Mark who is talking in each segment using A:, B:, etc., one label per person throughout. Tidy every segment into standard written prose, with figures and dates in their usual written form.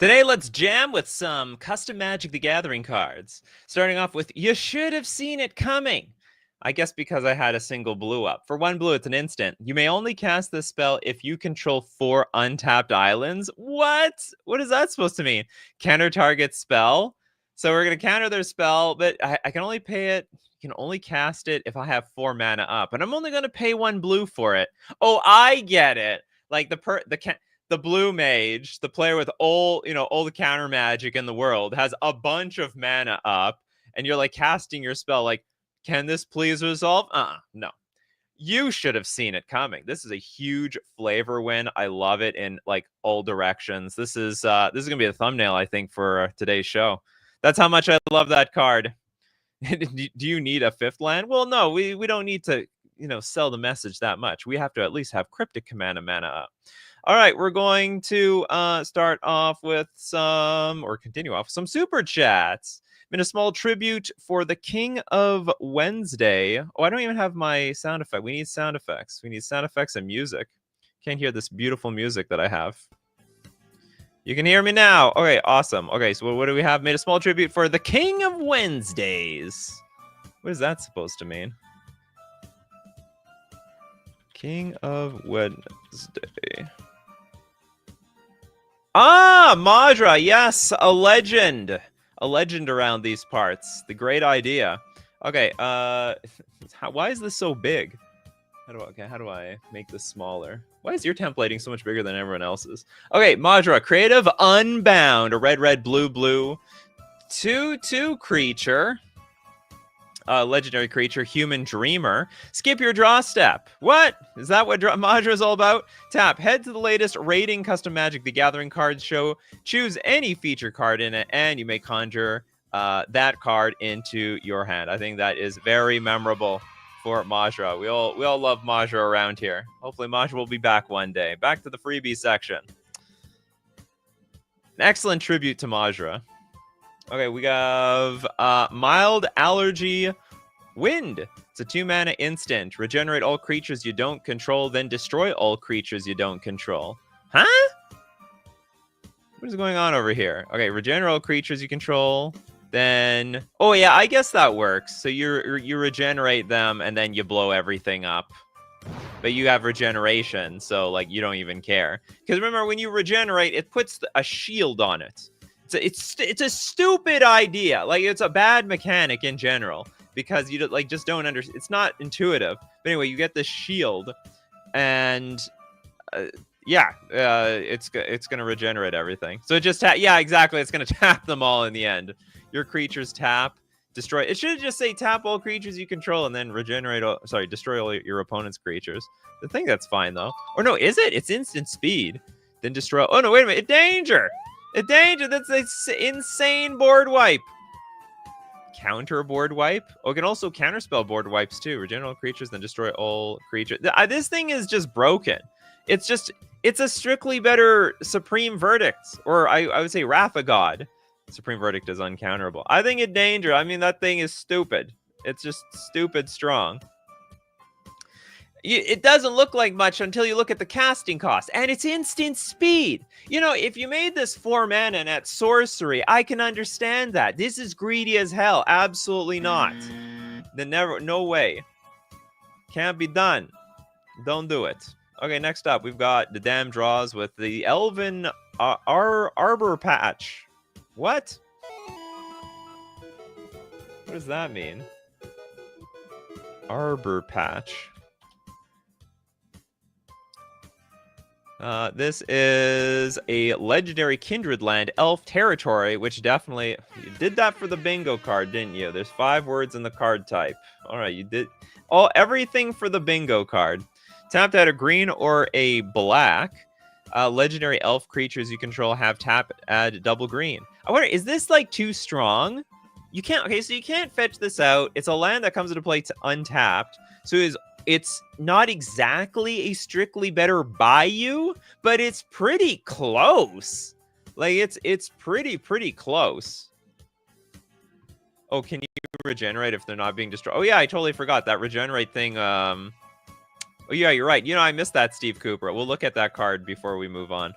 A: Today, let's jam with some custom Magic the Gathering cards. Starting off with, you should have seen it coming. I guess because I had a single blue up. For 1 blue, it's an instant. You may only cast this spell if you control 4 untapped islands. What? What is that supposed to mean? Counter target spell. So we're going to counter their spell, but I can only pay it. You can only cast it if I have 4 mana up. And I'm only going to pay 1 blue for it. Oh, I get it. Like the blue mage, the player with all the counter magic in the world, has a bunch of mana up, and you're like casting your spell like, can this please resolve? No. You should have seen it coming. This is a huge flavor win. I love it in like all directions. This is gonna be a thumbnail, I think, for today's show. That's how much I love that card. Do you need a 5th land? Well, no, we don't need to, sell the message that much. We have to at least have Cryptic Command of mana up. All right, we're going to start off with continue off with some super chats. In a small tribute for the King of Wednesday. Oh, I don't even have my sound effect. We need sound effects. We need sound effects and music. Can't hear this beautiful music that I have. You can hear me now. Okay, awesome. Okay, so what do we have? Made a small tribute for the King of Wednesdays. What is that supposed to mean? King of Wednesday. Ah, Madra, yes, a legend. A legend around these parts. The great idea. Okay, why is this so big? How do I make this smaller? Why is your templating so much bigger than everyone else's? Okay, Madra, creative Unbound, a red, blue, 2/2 creature. Legendary creature, Human Dreamer. Skip your draw step. What? Is that what Madra is all about? Tap. Head to the latest Rating Custom Magic the Gathering cards show. Choose any feature card in it, and you may conjure that card into your hand. I think that is very memorable for Madra. We all love Madra around here. Hopefully Madra will be back one day. Back to the freebie section. An excellent tribute to Madra. Okay, we have Mild Allergy Wind. It's a 2-mana instant. Regenerate all creatures you don't control, then destroy all creatures you don't control. Huh? What is going on over here? Okay, regenerate all creatures you control, then... Oh, yeah, I guess that works. So you regenerate them, and then you blow everything up. But you have regeneration, so, like, you don't even care. Because remember, when you regenerate, it puts a shield on it. It's a stupid idea. Like, it's a bad mechanic in general because you just don't understand. It's not intuitive. But anyway, you get this shield, and it's gonna regenerate everything. So it just yeah, exactly. It's gonna tap them all in the end. Your creatures tap, destroy. It should just say tap all creatures you control and then regenerate. Destroy all your opponent's creatures. I think that's fine though. Or no, is it? It's instant speed. Then destroy. Oh no, wait a minute. Danger. A danger! That's an insane board wipe. Counter board wipe? Oh, it can also counterspell board wipes too. Regenerate creatures, then destroy all creatures. This thing is just broken. It's a strictly better Supreme Verdict. Or I would say Wrath of God. Supreme Verdict is uncounterable. I think it danger. I mean, that thing is stupid. It's just stupid strong. It doesn't look like much until you look at the casting cost, and it's instant speed. If you made this 4 mana and at sorcery, I can understand that. This is greedy as hell. Absolutely not. No way. Can't be done. Don't do it. Okay, next up, we've got the damn draws with the Elven Arbor Patch. What? What does that mean? Arbor Patch. This is a legendary kindred land, elf territory, which definitely... You did that for the bingo card, didn't you? There's 5 words in the card type. All right, you did everything for the bingo card. Tapped out a green or a black. Legendary elf creatures you control have add double green. I wonder, is this like too strong? You can't... Okay, so you can't fetch this out. It's a land that comes into play untapped. So it's not exactly a strictly better Bayou, but it's pretty close. Like, it's pretty close. Oh, can you regenerate if they're not being destroyed? Oh, yeah, I totally forgot that regenerate thing. Oh, yeah, you're right. I missed that, Steve Cooper. We'll look at that card before we move on.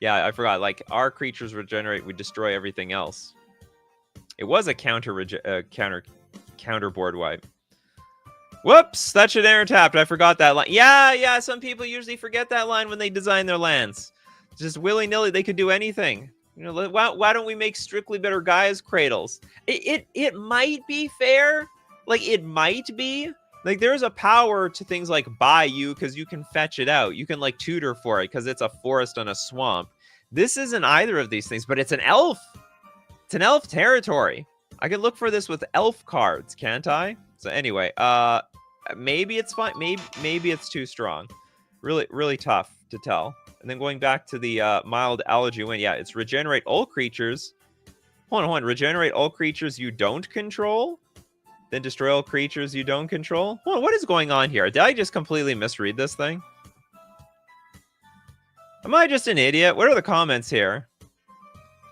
A: Yeah, I forgot. Like, our creatures regenerate, we destroy everything else. It was a counter board wipe. Whoops, that should enter tapped. I forgot that line. Yeah, some people usually forget that line when they design their lands. Just willy-nilly, they could do anything. You know, why don't we make strictly better Gaia's Cradles? It might be fair. Like, it might be. Like, there's a power to things like Bayou because you can fetch it out. You can, like, tutor for it because it's a forest on a swamp. This isn't either of these things, but it's an elf. It's an elf territory. I can look for this with elf cards, can't I? So anyway, maybe it's fine. Maybe it's too strong. Really tough to tell. And then going back to the mild allergy win. Yeah, it's regenerate all creatures. Hold on. Regenerate all creatures you don't control. Then destroy all creatures you don't control. Hold on, what is going on here? Did I just completely misread this thing? Am I just an idiot? What are the comments here?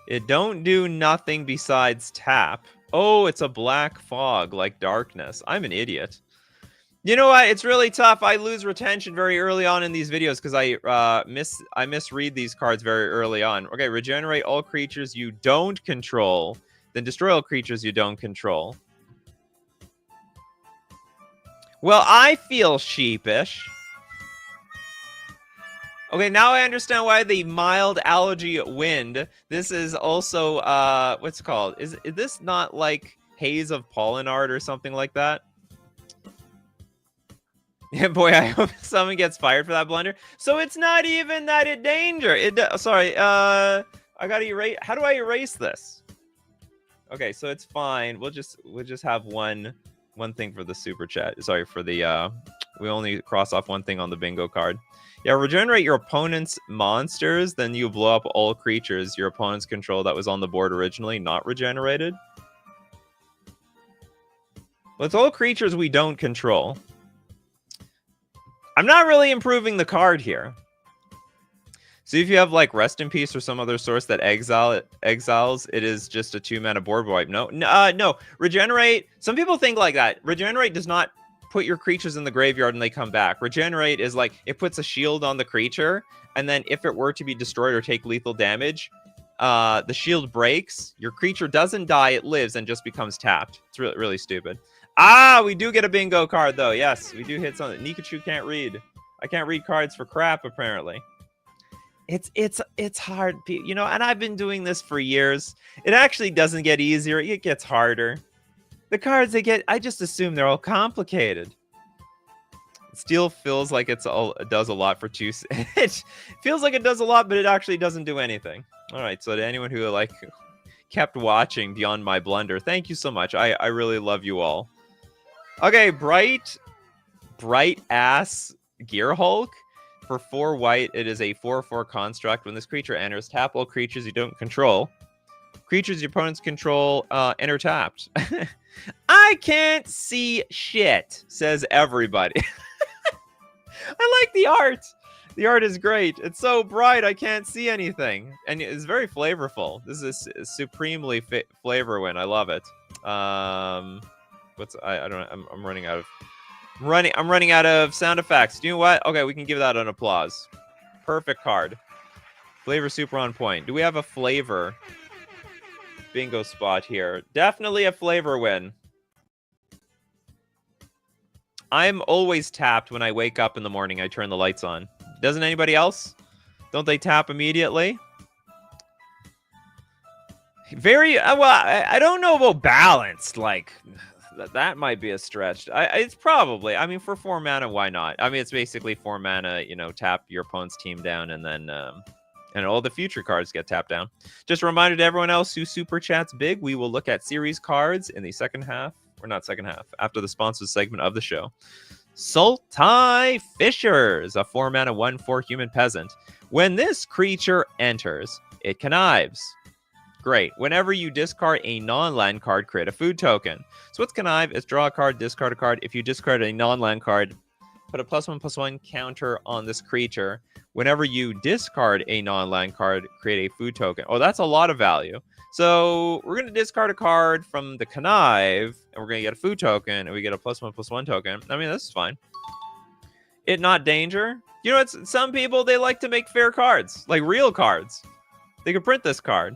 A: It don't do nothing besides tap. Oh, it's a black fog, like darkness. I'm an idiot. You know what? It's really tough. I lose retention very early on in these videos because I misread these cards very early on. Okay, regenerate all creatures you don't control. Then destroy all creatures you don't control. Well, I feel sheepish. Okay, now I understand why the mild allergy wind. This is also, what's it called? Is this not like Haze of Pollen Art or something like that? Yeah, boy, I hope someone gets fired for that blunder. So it's not even that in danger. Sorry, I gotta erase. How do I erase this? Okay, so it's fine. We'll just have one thing for the super chat. Sorry for the we only cross off one thing on the bingo card. Yeah, regenerate your opponent's monsters, then you blow up all creatures your opponent's control that was on the board originally, not regenerated. Well, it's all creatures we don't control. I'm not really improving the card here. So if you have like Rest in Peace or some other source that exiles, it is just a 2-mana board wipe. No. Regenerate. Some people think like that. Regenerate does not put your creatures in the graveyard and they come back. Regenerate is like it puts a shield on the creature, and then if it were to be destroyed or take lethal damage, the shield breaks. Your creature doesn't die; it lives and just becomes tapped. It's really stupid. Ah, we do get a bingo card though. Yes, we do hit something. Nikachu can't read. I can't read cards for crap apparently. It's hard, you know, and I've been doing this for years. It actually doesn't get easier; it gets harder. The cards they get, I just assume they're all complicated. Steel feels like it does a lot for 2. It feels like it does a lot, but it actually doesn't do anything. All right, so to anyone who like kept watching beyond my blunder, thank you so much. I really love you all. Okay, bright ass Gear Hulk. For 4 white, it is a 4/4 construct. When this creature enters, tap all creatures you don't control. Creatures your opponents control enter tapped. I can't see shit, says everybody. I like the art. The art is great. It's so bright I can't see anything, and it's very flavorful. This is supremely flavor win. I love it. I'm running out of. I'm running out of sound effects. You know what? Okay, we can give that an applause. Perfect card. Flavor super on point. Do we have a flavor bingo spot here? Definitely a flavor win. I'm always tapped when I wake up in the morning. I turn the lights on. Doesn't anybody else? Don't they tap immediately? Very well. I don't know about balanced. Like that might be a stretch. It's probably. I mean, for 4 mana, why not? I mean, it's basically 4 mana. You know, tap your opponent's team down, and then and all the future cards get tapped down. Just a reminder to everyone else who super chats big, we will look at series cards in the second half, or not second half, after the sponsors segment of the show. Sultai Fishers, a 4 mana 1/4 human peasant. When this creature enters, it connives. Great. Whenever you discard a non-land card, create a food token. So what's connive? It's draw a card, discard a card. If you discard a non-land card, put a +1/+1 counter on this creature. Whenever you discard a non-land card, create a food token. Oh, that's a lot of value. So we're going to discard a card from the connive, and we're going to get a food token, and we get a +1/+1 token. I mean, this is fine. It not danger. You know, it's some people, they like to make fair cards, like real cards. They could print this card.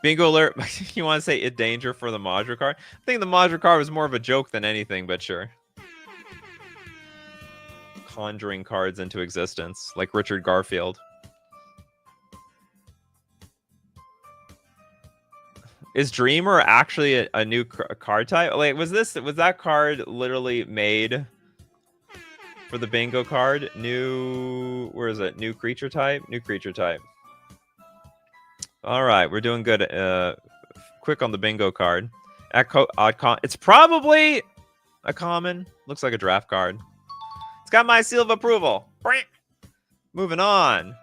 A: Bingo alert. You want to say it danger for the Madra card? I think the Madra card was more of a joke than anything, but sure. Conjuring cards into existence, like Richard Garfield. Is Dreamer actually a new card type? Like, was that card literally made for the bingo card? Where is it? New creature type? New creature type. All right, we're doing good. Quick on the bingo card. It's probably a common. Looks like a draft card. It's got my seal of approval. Moving on.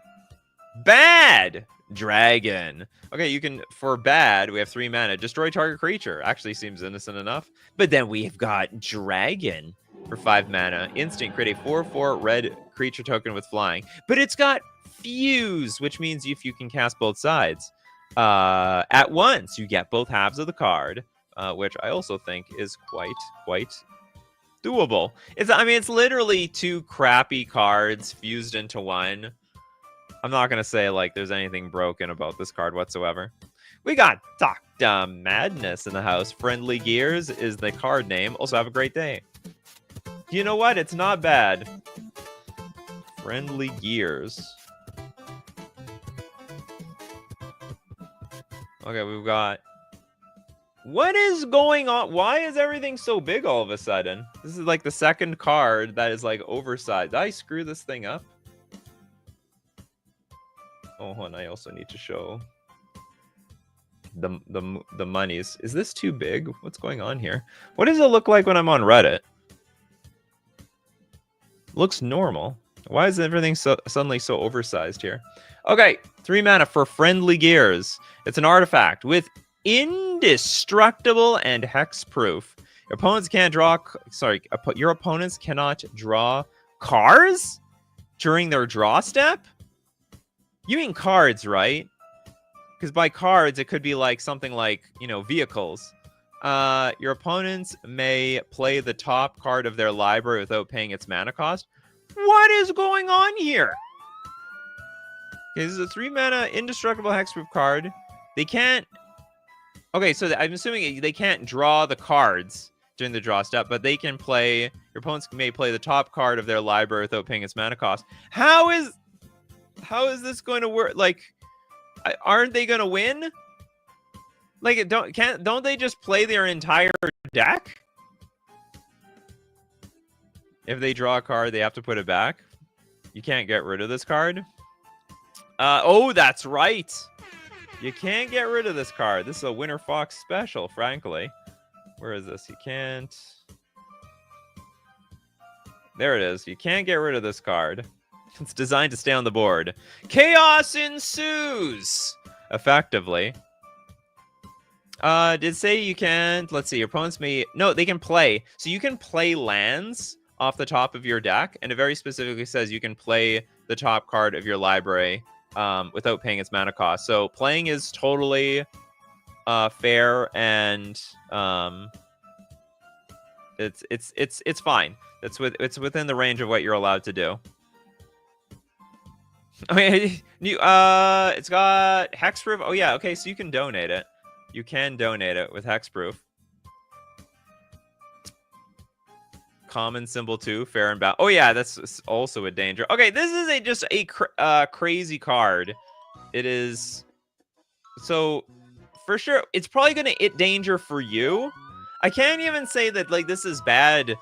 A: Bad Dragon. Okay, you can, for bad, we have 3 mana. Destroy target creature. Actually seems innocent enough. But then we've got Dragon for 5 mana. Instant, create a 4/4 red creature token with flying. But it's got Fuse, which means if you can cast both sides at once, you get both halves of the card, which I also think is quite doable. It's literally 2 crappy cards fused into one. I'm not gonna say like there's anything broken about this card whatsoever. We got Dr. Madness in the house. Friendly Gears is the card name. Also, have a great day. You know what? It's not bad. Friendly Gears. Okay, we've got... What is going on? Why is everything so big all of a sudden? This is like the second card that is like oversized. Did I screw this thing up? Oh, and I also need to show the monies. Is this too big? What's going on here? What does it look like when I'm on Reddit? Looks normal. Why is everything suddenly so oversized here? Okay, 3 mana for Friendly Gears. It's an artifact with indestructible and hexproof. Your opponents can't draw. Your opponents cannot draw cards during their draw step. You mean cards, right? Because by cards, it could be like something like, vehicles. Your opponents may play the top card of their library without paying its mana cost. What is going on here? Okay, this is a 3 mana indestructible hexproof card. They can't... Okay, so I'm assuming they can't draw the cards during the draw step, but they can play... Your opponents may play the top card of their library without paying its mana cost. How is this going to work? Like, aren't they going to win? Like, don't they just play their entire deck? If they draw a card, they have to put it back. You can't get rid of this card. Oh, that's right. You can't get rid of this card. This is a Winter Fox special, frankly. Where is this? You can't. There it is. You can't get rid of this card. It's designed to stay on the board. Chaos ensues! Effectively. Did say you can't... Let's see. Your opponents may... No, they can play. So you can play lands off the top of your deck. And it very specifically says you can play the top card of your library without paying its mana cost. So playing is totally fair, and it's fine. It's within the range of what you're allowed to do. Okay, it's got hexproof. Oh yeah, okay, so you can donate it. You can donate it with hexproof. Common symbol too, fair and balanced. Oh yeah, that's also a danger. Okay, this is just a crazy card. It is, so for sure it's probably gonna hit danger for you. I can't even say that like this is bad,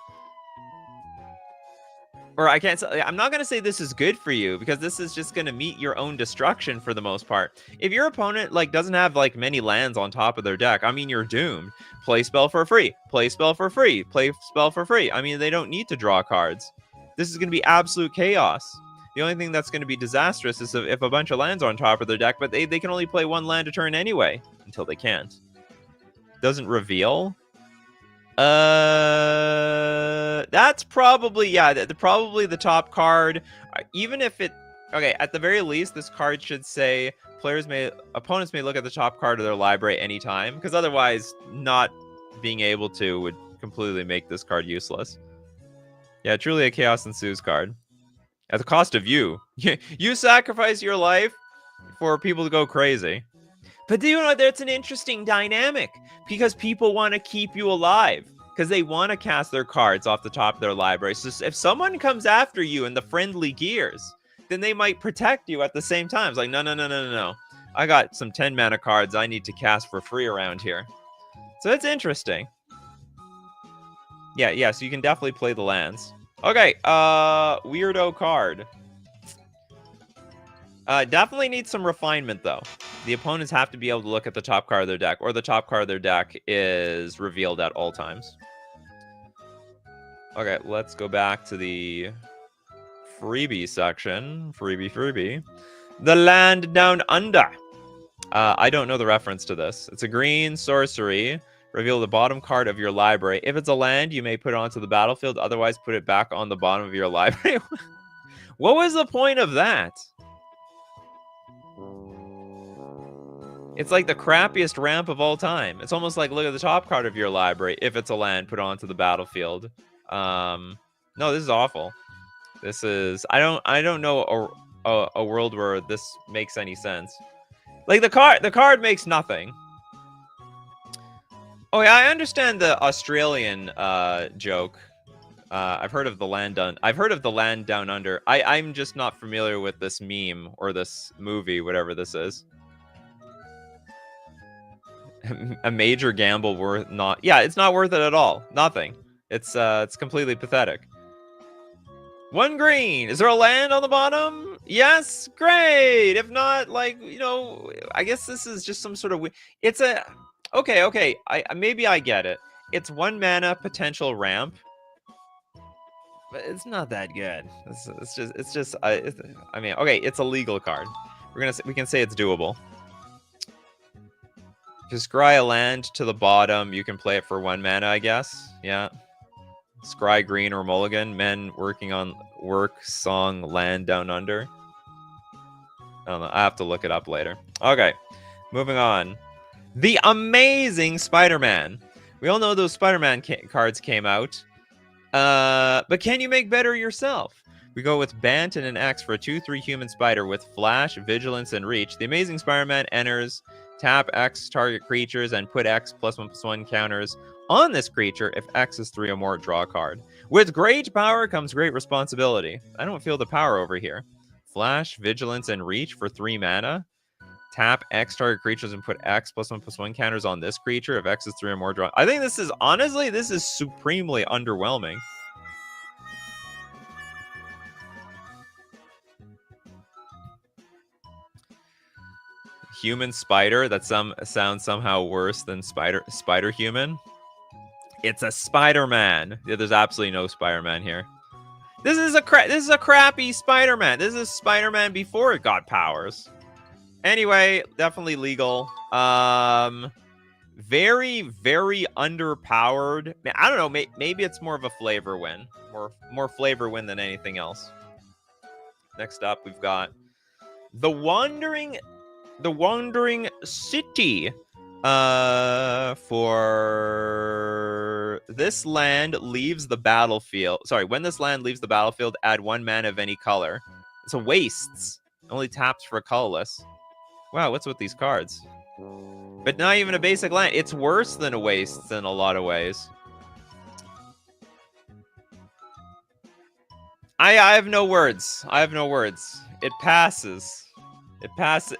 A: or I can't say, I'm not gonna say this is good for you, because this is just gonna meet your own destruction for the most part. If your opponent like doesn't have like many lands on top of their deck, I mean, you're doomed. Play spell for free. Play spell for free. Play spell for free. I mean, they don't need to draw cards. This is going to be absolute chaos. The only thing that's going to be disastrous is if a bunch of lands are on top of their deck, but they can only play 1 land a turn anyway, until they can't. Doesn't reveal. That's probably, yeah, probably the top card. Even if it... Okay, at the very least, this card should say... Opponents may look at the top card of their library anytime, because otherwise not being able to would completely make this card useless. Yeah, truly a Chaos Ensues card. At the cost of you. You sacrifice your life for people to go crazy. But do you know, that's an interesting dynamic because people want to keep you alive because they want to cast their cards off the top of their library. So if someone comes after you in the friendly gears, then they might protect you at the same time. It's like, no, no, no, no, no, no. I got some 10 mana cards I need to cast for free around here. So that's interesting. Yeah, so you can definitely play the lands. Okay, weirdo card. Definitely needs some refinement, though. The opponents have to be able to look at the top card of their deck, or the top card of their deck is revealed at all times. Okay, let's go back to the freebie section. Freebie. The Land Down Under. I don't know the reference to this. It's a green sorcery. Reveal the bottom card of your library. If it's a land, you may put it onto the battlefield. Otherwise, put it back on the bottom of your library. What was the point of that? It's like the crappiest ramp of all time. It's almost like, look at the top card of your library. If it's a land, put it onto the battlefield. No, this is awful. This is... I don't know a world where this makes any sense. Like, the card makes nothing. Oh yeah, I understand the Australian joke. I've heard of the land down under. I'm just not familiar with this meme or this movie, whatever this is. A major gamble worth not. Yeah, it's not worth it at all. Nothing. It's completely pathetic. One green. Is there a land on the bottom? Yes, great. If not, like, you know, I guess this is just some sort of. It's a. Okay. Maybe I get it. It's 1 mana potential ramp, but it's not that good. It's just. I mean, okay, it's a legal card. We can say it's doable. Just scry a land to the bottom. You can play it for 1 mana, I guess. Yeah. Scry green or mulligan. Men working on work song land down under. I don't know. I have to look it up later. Okay, moving on. The Amazing Spider-Man. We all know those Spider-Man cards came out. But can you make better yourself? We go with Bant and an X for a 2/3 human spider with Flash, Vigilance, and Reach. The Amazing Spider-Man enters, tap X target creatures, and put X +1/+1 counters on this creature. If X is 3 or more, draw a card. With great power comes great responsibility. I don't feel the power over here. Flash, Vigilance, and Reach for 3 mana. Tap X target creatures and put X +1/+1 counters on this creature. If X is 3 or more, draw. I think this is, honestly, this is supremely underwhelming. Human spider. That sounds somehow worse than spider human. It's a Spider-Man. Yeah, there's absolutely no Spider-Man here. This is a crappy Spider-Man. This is Spider-Man before it got powers. Anyway, definitely legal. Very, very underpowered. I don't know. Maybe it's more of a flavor win. More flavor win than anything else. Next up, we've got the Wandering City. For this land leaves the battlefield. Sorry, when this land leaves the battlefield, add 1 mana of any color. It's a wastes. Only taps for colorless. Wow, what's with these cards? But not even a basic land. It's worse than a wastes in a lot of ways. I have no words. It passes.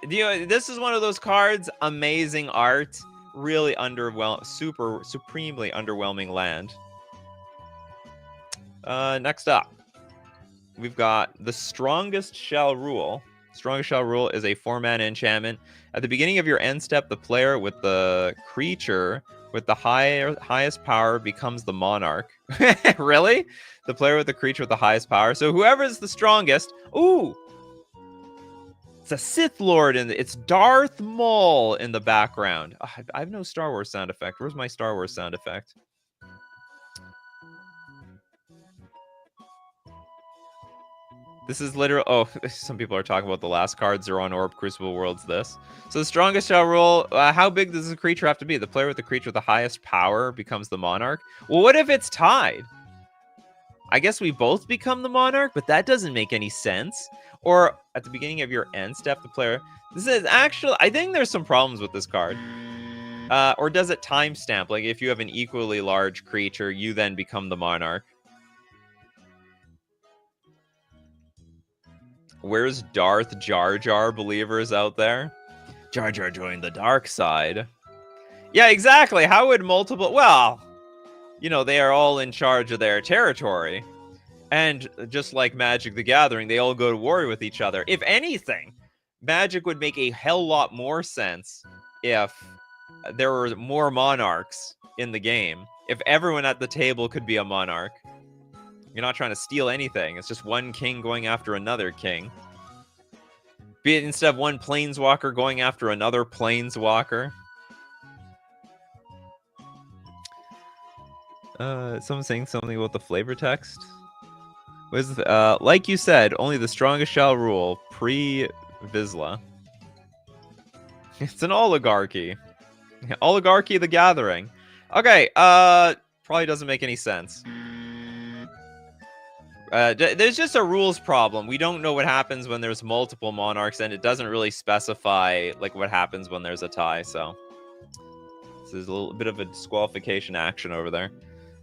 A: You know, this is one of those cards. Amazing art, really supremely underwhelming land. Next up, we've got the Strongest Shall Rule. Strongest Shall Rule is a 4 mana enchantment. At the beginning of your end step, the player with the creature with the highest power becomes the monarch. Really? The player with the creature with the highest power. So whoever is the strongest. Ooh. It's a Sith Lord, and it's Darth Maul in the background. I have no Star Wars sound effect. Where's my Star Wars sound effect? This is literal. Oh, some people are talking about the last card. Zeron Orb, Crucible Worlds. This. So the Strongest Shall Rule. How big does the creature have to be? The player with the creature with the highest power becomes the monarch. Well, what if it's tied? I guess we both become the monarch, but that doesn't make any sense. Or at the beginning of your end step, the player... This is actually... I think there's some problems with this card. Or does it timestamp? Like, if you have an equally large creature, you then become the monarch. Where's Darth Jar Jar believers out there? Jar Jar joined the dark side. Yeah, exactly. How would multiple... Well, you know, they are all in charge of their territory. And just like Magic the Gathering, they all go to war with each other. If anything, Magic would make a hell lot more sense if there were more monarchs in the game. If everyone at the table could be a monarch. You're not trying to steal anything. It's just one king going after another king. Be it instead of one planeswalker going after another planeswalker. Someone saying something about the flavor text. Like you said, only the strongest shall rule. Pre-Vizsla. It's an oligarchy. Oligarchy of the Gathering. Okay, probably doesn't make any sense. There's just a rules problem. We don't know what happens when there's multiple monarchs, and it doesn't really specify like what happens when there's a tie, so... This is a little bit of a disqualification action over there.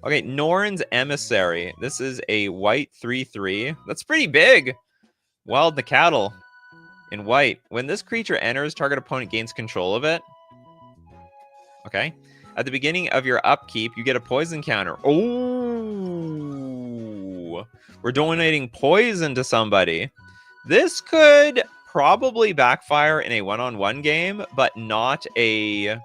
A: Okay, Norn's Emissary. This is a white 3/3. That's pretty big. Wild the Cattle in white. When this creature enters, target opponent gains control of it. Okay. At the beginning of your upkeep, you get a poison counter. Oh, we're donating poison to somebody. This could probably backfire in a one-on-one game, but not a...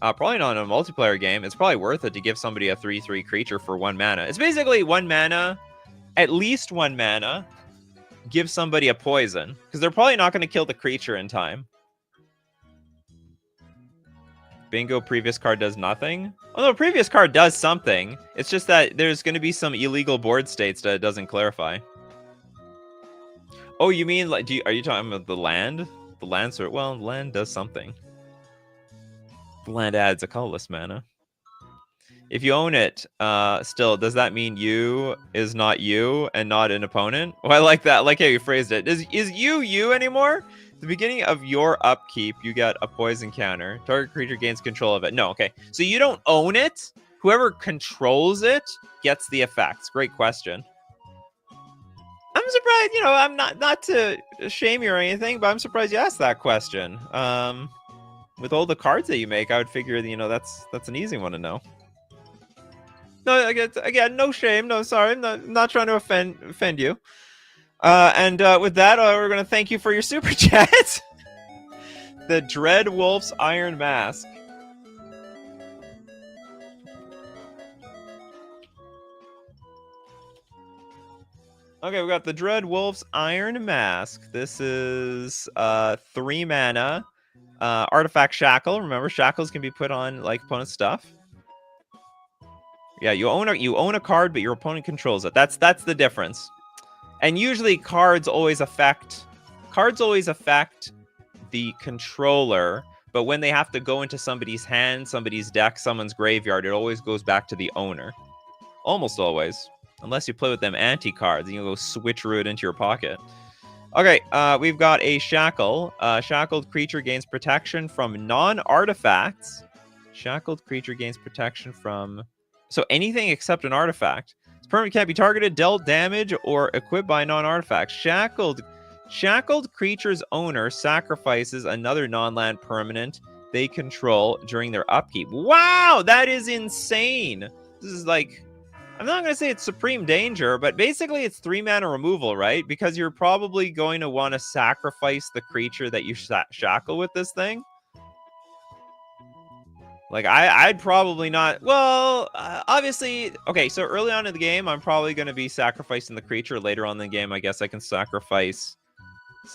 A: probably not in a multiplayer game. It's probably worth it to give somebody a 3/3 creature for 1 mana. It's basically 1 mana, at least 1 mana, give somebody a poison. Because they're probably not going to kill the creature in time. Bingo, previous card does nothing? Oh no, previous card does something. It's just that there's going to be some illegal board states that it doesn't clarify. Oh, you mean, like, are you talking about the land? The land sort? Well, land does something. Land adds a colorless mana. If you own it, still, does that mean you is not you and not an opponent? Oh, I like that. I like how you phrased it. Is you anymore? At the beginning of your upkeep, you get a poison counter. Target creature gains control of it. No, okay. So you don't own it. Whoever controls it gets the effects. Great question. I'm surprised, you know, I'm not to shame you or anything, but I'm surprised you asked that question. With all the cards that you make, I would figure, you know, that's an easy one to know. No, again, no shame. No, sorry. I'm not trying to offend you. And with that, we're going to thank you for your super chat. The Dread Wolf's Iron Mask. Okay, we got the Dread Wolf's Iron Mask. This is 3 mana. Artifact Shackle. Remember, shackles can be put on like opponent's stuff. Yeah, you own a card, but your opponent controls it. That's the difference. And usually cards always affect the controller, but when they have to go into somebody's hand, somebody's deck, someone's graveyard, it always goes back to the owner. Almost always. Unless you play with them anti-cards, and you go switcheroo it into your pocket. Okay, we've got a Shackle. Shackled creature gains protection from non-artifacts. Shackled creature gains protection from... So anything except an artifact. This permanent can't be targeted, dealt damage, or equipped by a non-artifact. Shackled creature's owner sacrifices another non-land permanent they control during their upkeep. Wow, that is insane. This is like... I'm not going to say it's supreme danger, but basically it's 3 mana removal, right? Because you're probably going to want to sacrifice the creature that you shackle with this thing. Like, I'd probably not... Well, obviously... Okay, so early on in the game, I'm probably going to be sacrificing the creature. Later on in the game, I guess I can sacrifice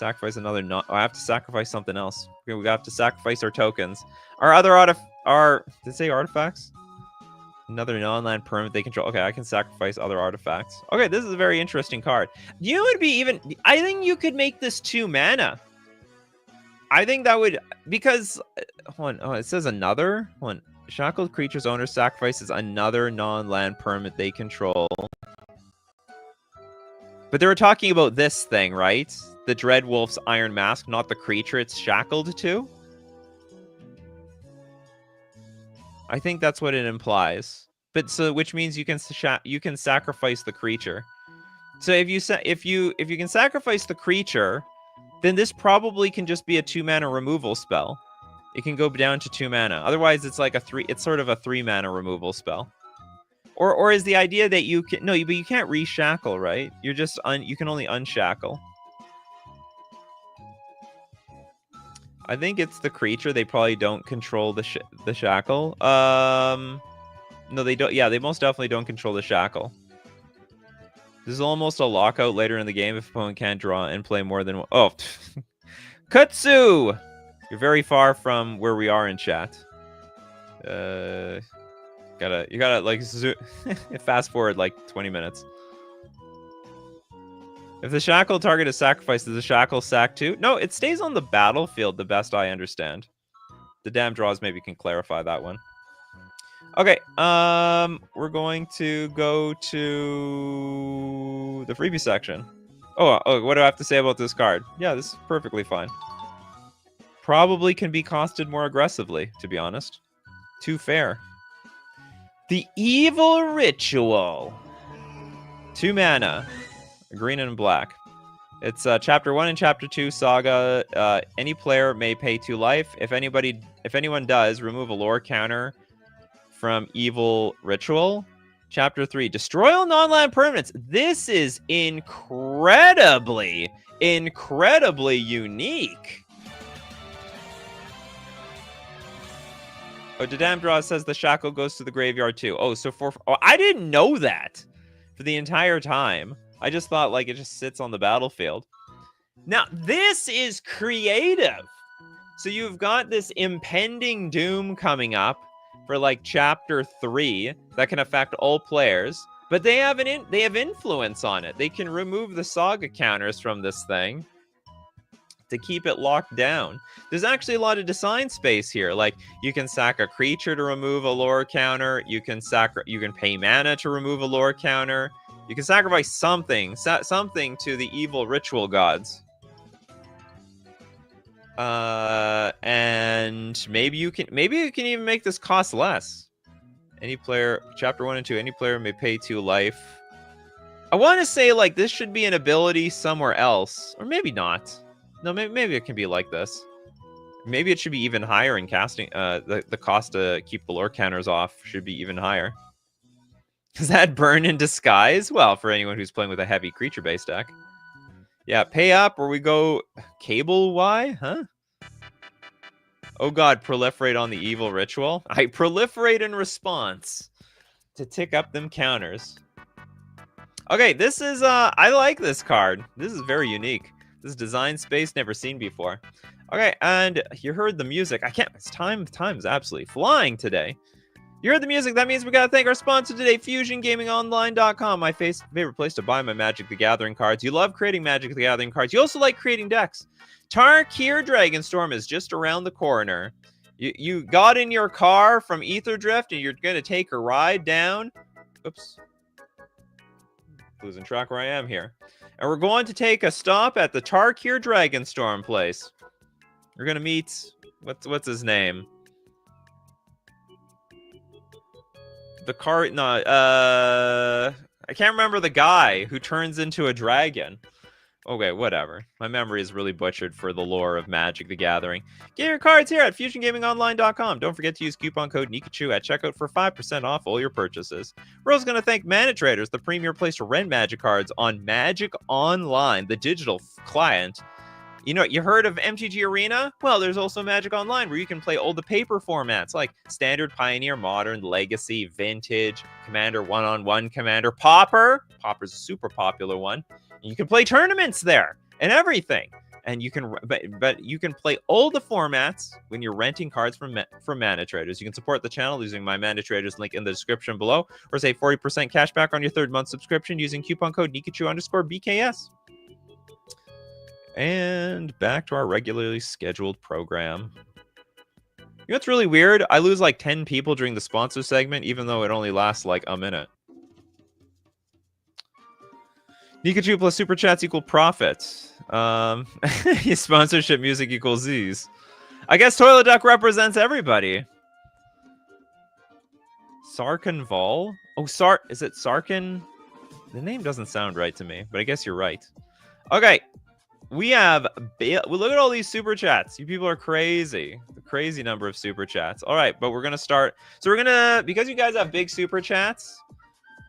A: another... I have to sacrifice something else. We have to sacrifice our tokens. Our other did it say artifacts? Another non-land permanent they control. Okay, I can sacrifice other artifacts. Okay, this is a very interesting card. You would be even... I think you could make this 2 mana. I think that would... Because... Hold on. Oh, it says another? Hold on. Shackled creature's owner sacrifices another non-land permanent they control. But they were talking about this thing, right? The Dreadwolf's Iron Mask, not the creature it's shackled to. I think that's what it implies. But so, which means you can sacrifice the creature. So if you can sacrifice the creature, then this probably can just be a 2-mana removal spell. It can go down to 2 mana. Otherwise, it's like it's sort of a 3-mana removal spell. Or is the idea that you can but you can't reshackle, right? You're just you can only unshackle. I think it's the creature. They probably don't control the shackle. No, they don't. Yeah, they most definitely don't control the shackle. This is almost a lockout later in the game if opponent can't draw and play more than one. Oh, Kutsu! You're very far from where we are in chat. You gotta like fast forward like 20 minutes. If the shackle target is sacrificed, does the shackle sack too? No, it stays on the battlefield, the best I understand. The damn draws maybe can clarify that one. Okay, we're going to go to the freebie section. Oh, what do I have to say about this card? Yeah, this is perfectly fine. Probably can be costed more aggressively, to be honest. Too fair. The Evil Ritual. 2 mana. Green and black. It's Chapter 1 and Chapter 2 Saga. Any player may pay 2 life. If anyone does, remove a lore counter from Evil Ritual. Chapter 3. Destroy all non-land permanents. This is incredibly unique. Oh, Dadam Draw says the shackle goes to the graveyard too. Oh, so I didn't know that for the entire time. I just thought like it just sits on the battlefield. Now, this is creative. So you've got this impending doom coming up for like Chapter 3 that can affect all players, but they have influence on it. They can remove the saga counters from this thing to keep it locked down. There's actually a lot of design space here. Like you can sack a creature to remove a lore counter. You can pay mana to remove a lore counter. You can sacrifice something to the evil ritual gods. And maybe you can even make this cost less. Any player, Chapter 1 and 2, any player may pay 2 life. I want to say like this should be an ability somewhere else, or maybe not. No, maybe it can be like this. Maybe it should be even higher in casting. The cost to keep the lore counters off should be even higher. Does that burn in disguise? Well, for anyone who's playing with a heavy creature-based deck. Yeah, pay up or we go cable Y, huh? Oh god, proliferate on the evil ritual. I proliferate in response to tick up them counters. Okay, this is I like this card. This is very unique. This is design space never seen before. Okay, and you heard the music. Time's absolutely flying today. You heard the music. That means we gotta thank our sponsor today, FusionGamingOnline.com, my favorite place to buy my Magic the Gathering cards. You love creating Magic the Gathering cards. You also like creating decks. Tarkir Dragonstorm is just around the corner. You got in your car from Ether Drift and you're gonna take a ride down. Oops. Losing track where I am here. And we're going to take a stop at the Tarkir Dragonstorm place. We're gonna meet what's his name? I can't remember the guy who turns into a dragon. Okay, whatever. My memory is really butchered for the lore of Magic the Gathering. Get your cards here at FusionGamingOnline.com. Don't forget to use coupon code Nikachu at checkout for 5% off all your purchases. We're also going to thank Mana Traders, the premier place to rent Magic cards on Magic Online, the digital client. You know, you heard of MTG Arena? Well, there's also Magic Online, where you can play all the paper formats, like Standard, Pioneer, Modern, Legacy, Vintage, Commander, One-on-One Commander, Pauper. Pauper's a super popular one. And you can play tournaments there and everything. And you can, but you can play all the formats when you're renting cards from Mana Traders. You can support the channel using my Mana Traders link in the description below, or save 40% cash back on your 3rd month subscription using coupon code Nikachu_BKS. And back to our regularly scheduled program. You know what's really weird? I lose like 10 people during the sponsor segment, even though it only lasts like a minute. Nikachu plus super chats equal profits. Sponsorship music equals Z's. I guess Toilet Duck represents everybody. Sarkin Vol? Oh, is it Sarkin? The name doesn't sound right to me, but I guess you're right. Okay. We have, look at all these super chats. You people are crazy. The crazy number of super chats. All right, but we're going to start. So we're going to, because you guys have big super chats,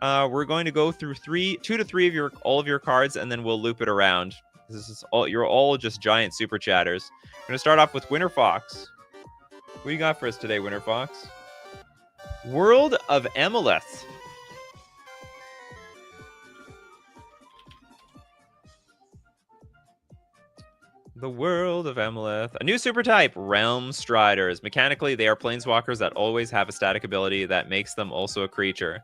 A: we're going to go through 2 to 3 of all of your cards, and then we'll loop it around. This is all, you're all just giant super chatters. We're going to start off with Winter Fox. What do you got for us today, Winter Fox? World of Emoleth. The World of Emoleth. A new super type, Realm Striders. Mechanically, they are planeswalkers that always have a static ability that makes them also a creature.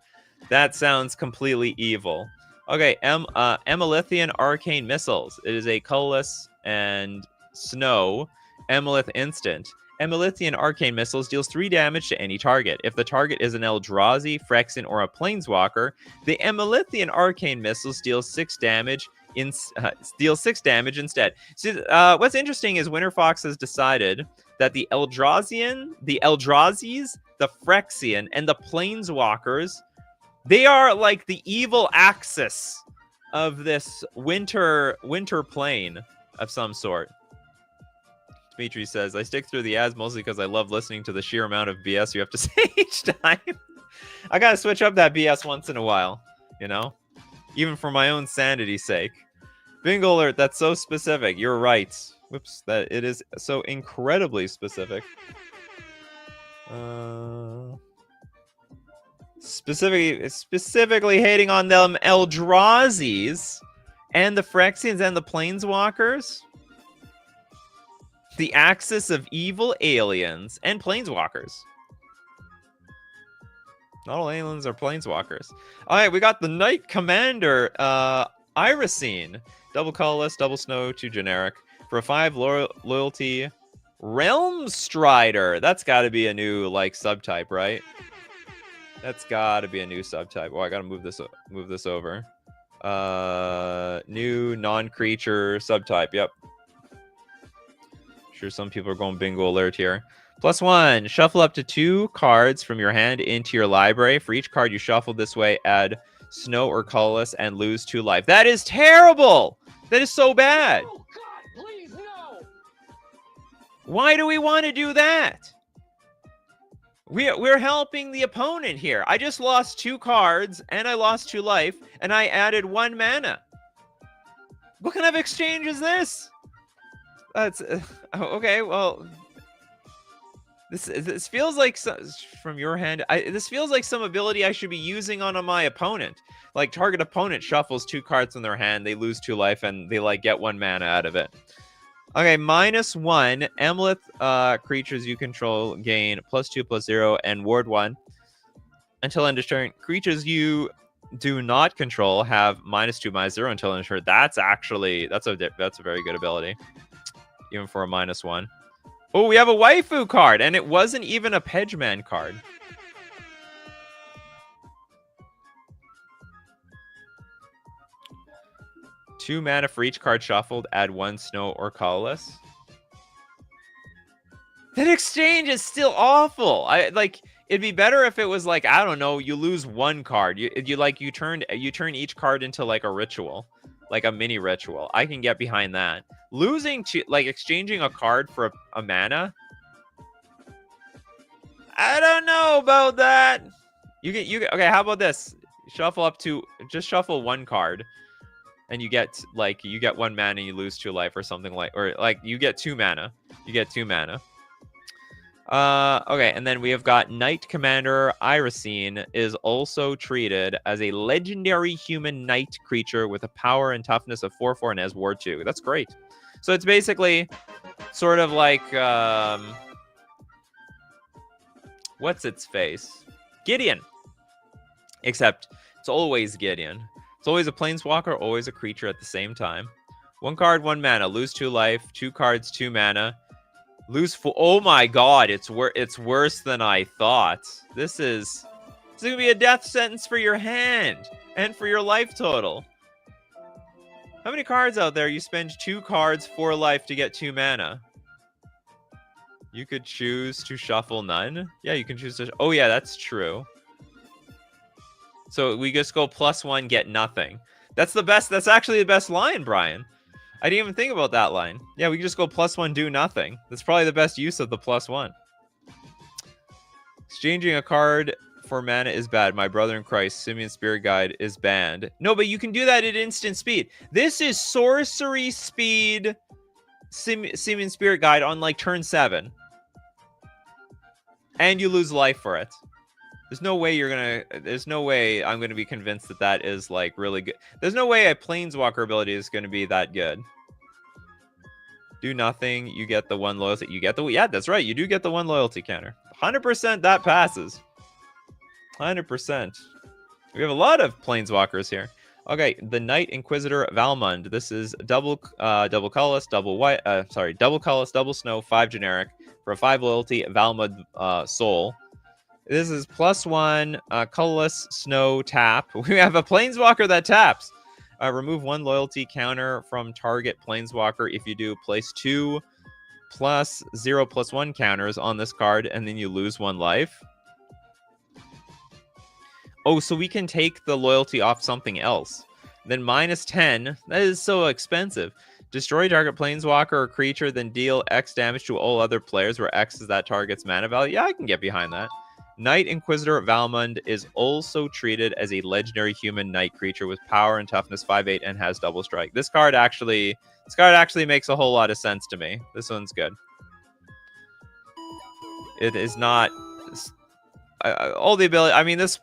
A: That sounds completely evil. Okay, Emelithian Arcane Missiles. It is a colorless and snow Emolith instant. Emelithian Arcane Missiles deals 3 damage to any target. If the target is an Eldrazi, Phyrexian, or a Planeswalker, the Emelithian Arcane Missiles deals 6 damage deals 6 damage instead. So, what's interesting is Winter Fox has decided that the Eldrazies, the Phyrexian, and the Planeswalkers, they are like the evil axis of this winter plane of some sort. Dimitri says, I stick through the ads mostly because I love listening to the sheer amount of BS you have to say each time. I gotta switch up that BS once in a while, you know? Even for my own sanity's sake. Bingo alert, that's so specific. You're right. Whoops, that it is so incredibly specific. Specifically hating on them Eldrazi's and the Phyrexians and the Planeswalkers. The axis of evil aliens and Planeswalkers. Not all aliens are Planeswalkers. All right, we got the Knight Commander, Irisine. Double colorless, double snow, 2 generic. For a 5 loyalty, Realm Strider. That's got to be a new, like, subtype, right? That's got to be a new subtype. Oh, I got to move this over. New non-creature subtype. Yep. Sure, some people are going bingo alert here. +1, shuffle up to 2 cards from your hand into your library. For each card you shuffle this way, add snow or colorless and lose 2 life. That is terrible! That is so bad! Oh, God, please, no! Why do we want to do that? We're helping the opponent here. I just lost 2 cards, and I lost 2 life, and I added 1 mana. What kind of exchange is this? That's okay. Well, this feels like from your hand. This feels like some ability I should be using on my opponent. Like target opponent shuffles 2 cards in their hand, they lose 2 life, and they like get 1 mana out of it. Okay, -1 Emolith creatures you control gain +2/+0 and ward 1 until end of turn. Creatures you do not control have -2/-0 until end of turn. That's a very good ability. Even for a -1. Oh, we have a waifu card, and it wasn't even a Pedgeman card. Two mana for each card shuffled, add 1 snow or colorless. That exchange is still awful. It'd be better if it was like, I don't know, you lose 1 card. You turn each card into like a ritual. Like a mini ritual. I can get behind that. Losing to exchanging a card for a mana. I don't know about that. Okay, how about this? Shuffle up to just shuffle 1 card. And you get 1 mana and you lose 2 life or something you get 2 mana. You get 2 mana. Okay, and then we have got Knight Commander Irisine is also treated as a legendary human knight creature with a power and toughness of 4/4 and has ward 2. That's great. So it's basically sort of like what's its face? Gideon. Except it's always Gideon. It's always a planeswalker, always a creature at the same time. 1 card, 1 mana, lose 2 life, 2 cards, 2 mana. Lose 4. Oh my god, it's worse than I thought. This is gonna be a death sentence for your hand and for your life total. How many cards out there you spend 2 cards for life to get 2 mana? You could choose to shuffle none. Yeah, you can choose to. Oh yeah, that's true. So we just go +1, get nothing. That's the best. That's actually the best line, Brian. I didn't even think about that line. Yeah, we can just go +1, do nothing. That's probably the best use of the +1. Exchanging a card for mana is bad. My brother in Christ, Simian Spirit Guide is banned. No, but you can do that at instant speed. This is sorcery speed Simian Spirit Guide on like turn 7. And you lose life for it. There's no way there's no way I'm gonna be convinced that that is like really good. There's no way a Planeswalker ability is gonna be that good. Do nothing, you get the 1 loyalty. Yeah, that's right, you do get the 1 loyalty counter. 100% that passes. 100%. We have a lot of Planeswalkers here. Okay, the Knight Inquisitor Valmond. This is double colorless, double white. Double colorless, double snow, 5 generic for a 5 loyalty Valmond soul. This is +1 colorless snow tap. We have a Planeswalker that taps. Remove 1 loyalty counter from target Planeswalker. If you do, place 2 +0/+1 counters on this card, and then you lose 1 life. Oh, so we can take the loyalty off something else. Then -10. That is so expensive. Destroy target Planeswalker or creature, then deal X damage to all other players, where X is that target's mana value. Yeah, I can get behind that. Knight Inquisitor Valmond is also treated as a legendary human knight creature with power and toughness 5/8 and has double strike. This card actually makes a whole lot of sense to me. This one's good. It is not all the ability. I mean, this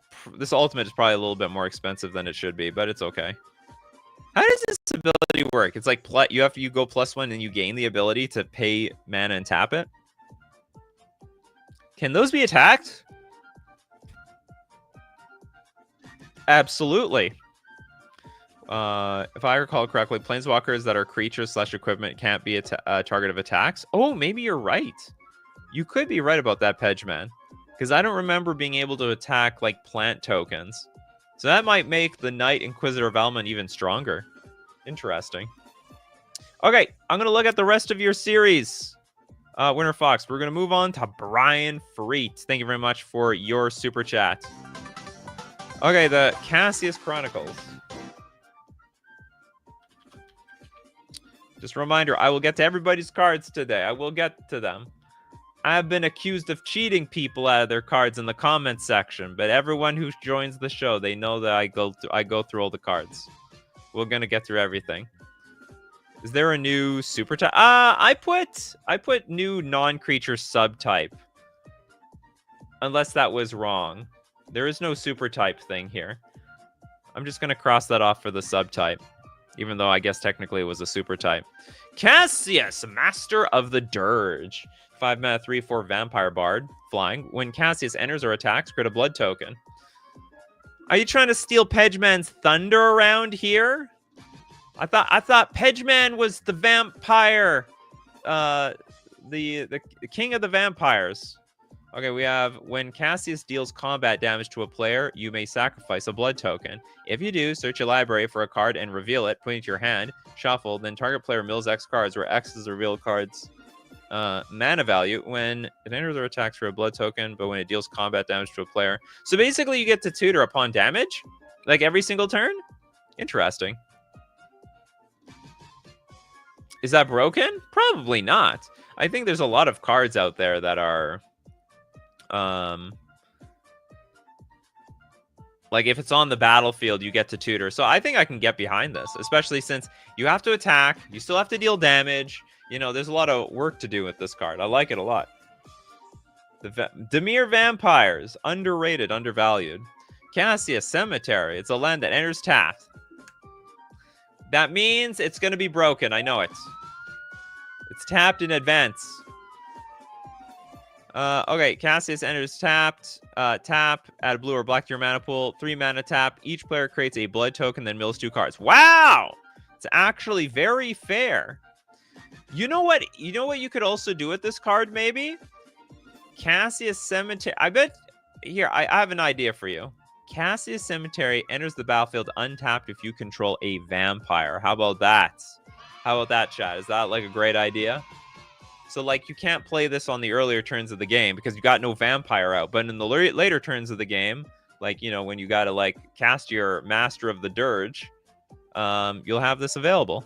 A: ultimate is probably a little bit more expensive than it should be, but it's okay. How does this ability work? It's like you go +1 and you gain the ability to pay mana and tap it. Can those be attacked? Absolutely. If I recall correctly, Planeswalkers that are creatures/equipment can't be a target of attacks. Oh, maybe you're right. You could be right about that, Pedgeman. Because I don't remember being able to attack, like, plant tokens. So that might make the Knight Inquisitor Valmond even stronger. Interesting. Okay, I'm going to look at the rest of your series. Winter Fox, we're going to move on to Brian Freet. Thank you very much for your super chat. Okay, the Cassius Chronicles. Just a reminder, I will get to everybody's cards today. I will get to them. I've been accused of cheating people out of their cards in the comments section, but everyone who joins the show, they know that I go through all the cards. We're going to get through everything. Is there a new super type? I put new non-creature subtype. Unless that was wrong. There is no super type thing here. I'm just going to cross that off for the subtype. Even though I guess technically it was a super type. Cassius, Master of the Dirge. 5 mana, 3/4 Vampire Bard. Flying. When Cassius enters or attacks, create a blood token. Are you trying to steal Pedgeman's thunder around here? I thought Pedgeman was the vampire. The king of the vampires. Okay, we have when Cassius deals combat damage to a player, you may sacrifice a blood token. If you do, search your library for a card and reveal it, put it into your hand, shuffle, then target player mills X cards, where X is the revealed card's mana value. When it enters or attacks for a blood token, but when it deals combat damage to a player. So basically you get to tutor upon damage? Like every single turn? Interesting. Is that broken? Probably not. I think there's a lot of cards out there that are... like if it's on the battlefield, you get to tutor. So I think I can get behind this, especially since you have to attack, you still have to deal damage. You know, there's a lot of work to do with this card. I like it a lot. The Dimir Vampires, underrated, undervalued. Cassius Cemetery, it's a land that enters tapped. That means it's going to be broken. I know it. It's tapped in advance. Okay, Cassius enters tapped. Tap, add a blue or black to your mana pool. 3 mana tap. Each player creates a blood token, then mills 2 cards. Wow! It's actually very fair. You know what? You know what you could also do with this card, maybe? Cassius Cemetery. I bet... Here, I have an idea for you. Cassius Cemetery enters the battlefield untapped if you control a vampire. How about that? How about that, chat? Is that like a great idea? So, like, you can't play this on the earlier turns of the game because you got no vampire out. But in the later turns of the game, like, you know, when you got to, like, cast your Master of the Dirge, you'll have this available.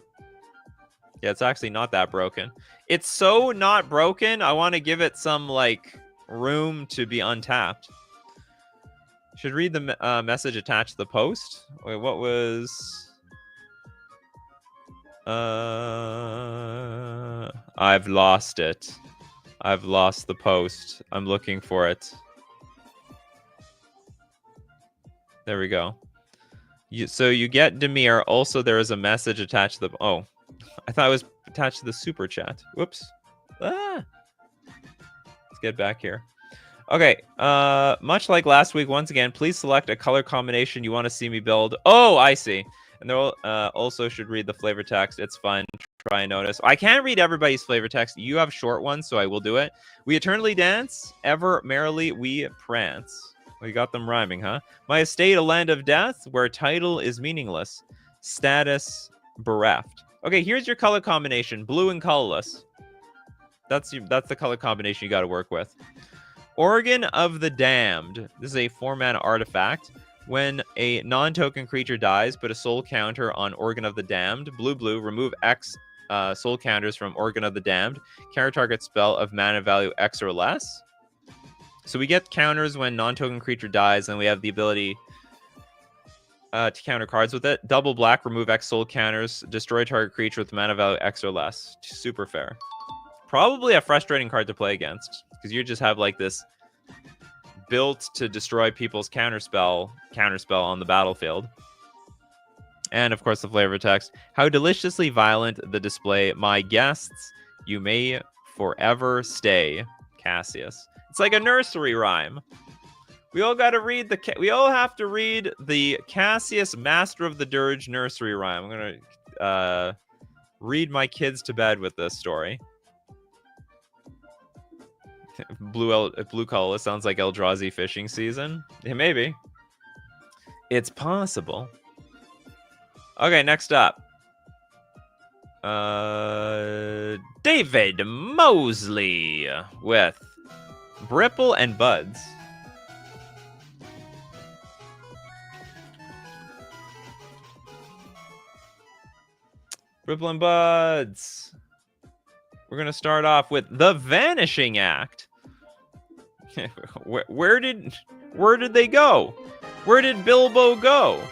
A: Yeah, it's actually not that broken. It's so not broken, I want to give it some, like, room to be untapped. Should read the message attached to the post. Wait, what was... I've lost it. I've lost the post. I'm looking for it. There we go. So you get Demir. Also, there is a message attached to the... Oh, I thought it was attached to the super chat. Whoops. Ah. Let's get back here. Okay. Much like last week, once again, please select a color combination you want to see me build. Oh, I see. And they also should read the flavor text. It's fun. Try and notice. I can't read everybody's flavor text. You have short ones, so I will do it. We eternally dance. Ever merrily we prance. We got them rhyming, huh? My estate, a land of death, where title is meaningless. Status bereft. Okay, here's your color combination. Blue and colorless. That's the color combination you got to work with. Organ of the Damned. This is a 4-mana artifact. When a non-token creature dies, put a soul counter on Organ of the Damned. Blue, remove X soul counters from Organ of the Damned. Counter target spell of mana value X or less. So we get counters when non-token creature dies, and we have the ability to counter cards with it. Double black, remove X soul counters. Destroy target creature with mana value X or less. Super fair. Probably a frustrating card to play against, because you just have like this built to destroy people's counterspell on the battlefield. And of course the flavor text. How deliciously violent the display. My guests, you may forever stay. Cassius. It's like a nursery rhyme. We all got to read we all have to read the Cassius Master of the Dirge nursery rhyme. I'm going to read my kids to bed with this story. Blue colorless sounds like Eldrazi fishing season. Yeah, maybe. It's possible. Okay, next up. David Mosley with Bripple and Buds. Bripple and Buds. We're going to start off with the Vanishing Act. Where did they go? Where did Bilbo go?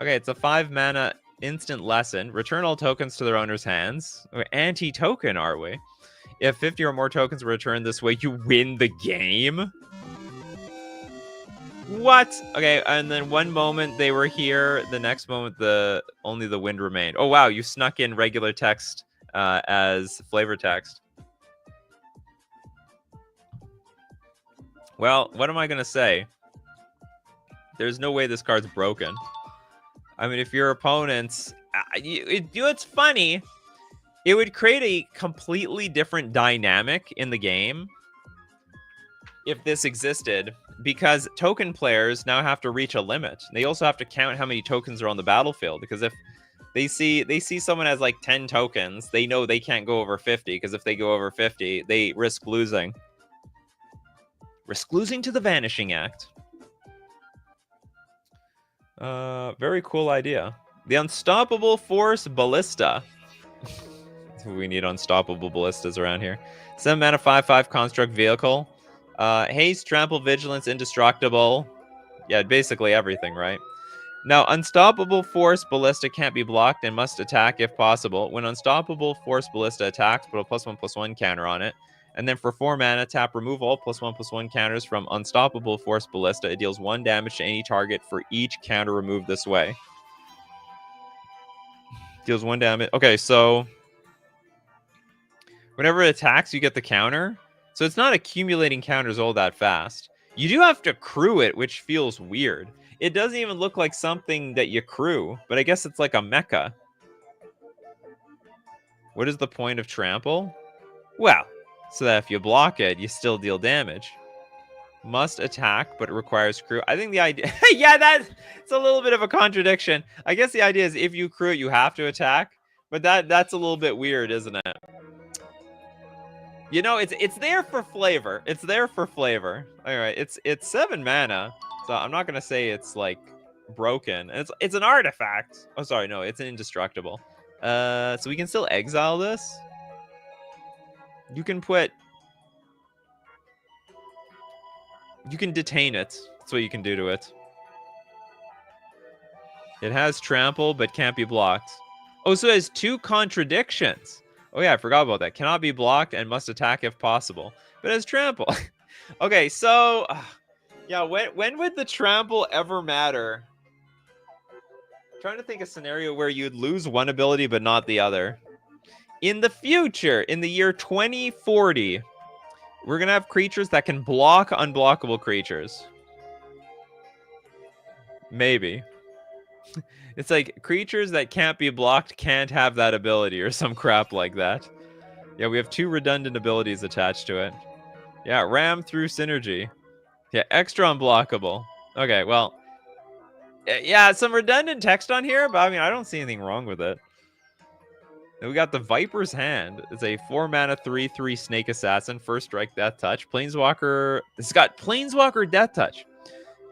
A: Okay, it's a 5-mana instant lesson. Return all tokens to their owner's hands. We're anti-token, are we? If 50 or more tokens are returned this way, you win the game? What? Okay, and then one moment they were here, the next moment only the wind remained. Oh wow, you snuck in regular text as flavor text. Well, what am I gonna say? There's no way this card's broken. I mean, if your opponents, it's funny. It would create a completely different dynamic in the game if this existed, because token players now have to reach a limit. They also have to count how many tokens are on the battlefield, because if they see someone has like 10 tokens, they know they can't go over 50, because if they go over 50, they risk losing. Risk losing to the Vanishing Act. Very cool idea. The Unstoppable Force Ballista. We need unstoppable ballistas around here. 7 mana 5/5 construct vehicle. Haste, trample, vigilance, indestructible. Yeah, basically everything, right? Now, Unstoppable Force Ballista can't be blocked and must attack if possible. When Unstoppable Force Ballista attacks, put a +1/+1 counter on it. And then for 4 mana, tap remove all +1/+1 counters from Unstoppable Force Ballista. It deals 1 damage to any target for each counter removed this way. Deals 1 damage. Okay, so whenever it attacks, you get the counter. So it's not accumulating counters all that fast. You do have to crew it, which feels weird. It doesn't even look like something that you crew, but I guess it's like a mecha. What is the point of trample? Well, so that if you block it, you still deal damage. Must attack, but it requires crew. I think the idea... yeah, it's a little bit of a contradiction. I guess the idea is if you crew it, you have to attack. But that's a little bit weird, isn't it? You know, it's there for flavor. It's there for flavor. All right, it's 7 mana. So I'm not going to say it's, like, broken. It's an artifact. Oh, sorry, no, it's an indestructible. So we can still exile this. You can detain it. That's what you can do to it. It has trample, but can't be blocked. Oh, so it has 2 contradictions. Oh yeah, I forgot about that. Cannot be blocked and must attack if possible. But it has trample. Okay, so... yeah, when would the trample ever matter? I'm trying to think a scenario where you'd lose one ability but not the other. In the future, in the year 2040, we're going to have creatures that can block unblockable creatures. Maybe. It's like creatures that can't be blocked can't have that ability or some crap like that. Yeah, we have 2 redundant abilities attached to it. Yeah, ram through synergy. Yeah, extra unblockable. Okay, well. Yeah, some redundant text on here, but I mean, I don't see anything wrong with it. Then we got the Viper's Hand. It's a 4 mana 3/3 Snake Assassin. First strike, Death Touch. Planeswalker. It's got Planeswalker Death Touch.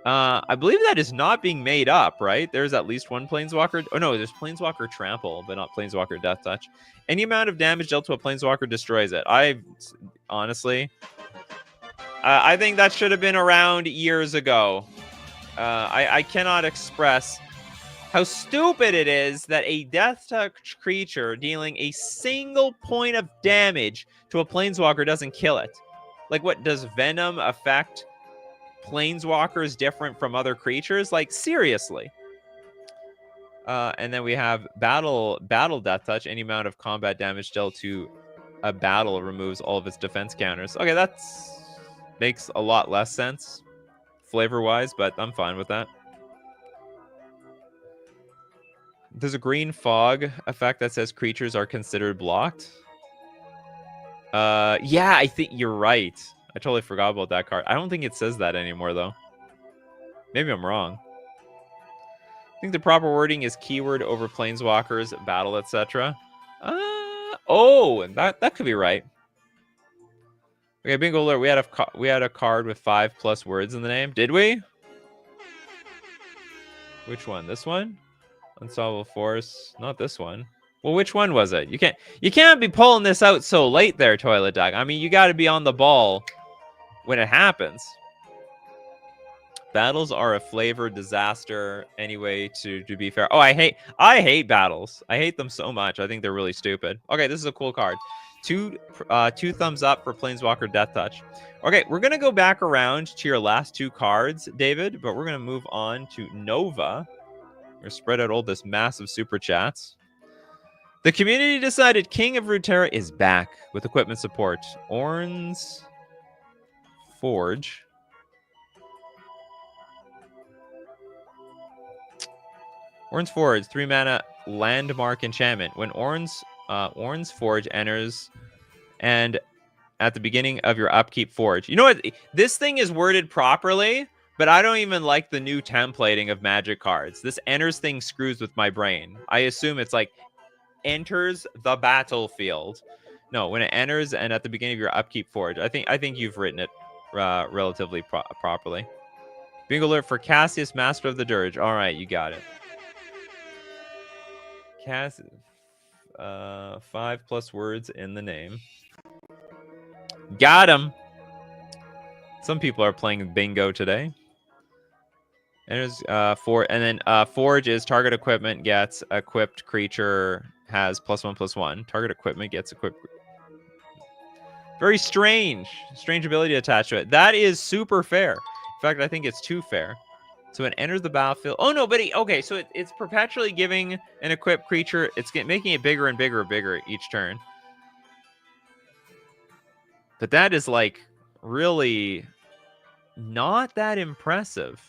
A: I believe that is not being made up, right? There's at least one Planeswalker. Oh, no, there's Planeswalker Trample, but not Planeswalker Death Touch. Any amount of damage dealt to a Planeswalker destroys it. Honestly, I think that should have been around years ago. I cannot express how stupid it is that a Death Touch creature dealing a single point of damage to a Planeswalker doesn't kill it. Like, what, does Venom affect Planeswalkers different from other creatures? Like, seriously. And then we have battle Death Touch. Any amount of combat damage dealt to a battle removes all of its defense counters. Okay, that's makes a lot less sense flavor wise, but I'm fine with that. There's a green fog effect that says creatures are considered blocked. Yeah, I think you're right. I totally forgot about that card. I don't think it says that anymore, though. Maybe I'm wrong. I think the proper wording is keyword over planeswalkers, battle, etc. Oh, that could be right. Okay, bingo alert. We had a card with 5+ words in the name. Did we? Which one? This one? Unsolvable Force. Not this one. Well, which one was it? You can't be pulling this out so late there, Toilet Dog. I mean, you got to be on the ball when it happens. Battles are a flavor disaster anyway, to be fair. Oh, I hate battles. I hate them so much. I think they're really stupid. Okay, this is a cool card. Two thumbs up for Planeswalker Death Touch. Okay, we're going to go back around to your last 2 cards, David, but we're going to move on to Nova. We're going to spread out all this massive super chats. The community decided King of Runeterra is back with equipment support. Orn's Forge. Orn's Forge, 3 mana landmark enchantment. When Orn's Forge enters and at the beginning of your upkeep forge. You know what? This thing is worded properly, but I don't even like the new templating of Magic cards. This enters thing screws with my brain. I assume it's like enters the battlefield. No, when it enters and at the beginning of your upkeep forge. I think you've written it relatively properly. Bingo alert for Cassius, Master of the Dirge. All right, you got it. Cassius, 5+ words in the name. Got him. Some people are playing bingo today. And there's Forge is target equipment gets equipped creature has +1/+1. Target equipment gets equipped. Very strange ability attached to it. That is super fair. In fact, I think it's too fair. So it enters the battlefield. Oh no, but okay. So it's perpetually giving an equipped creature. It's making it bigger and bigger and bigger each turn. But that is like really not that impressive.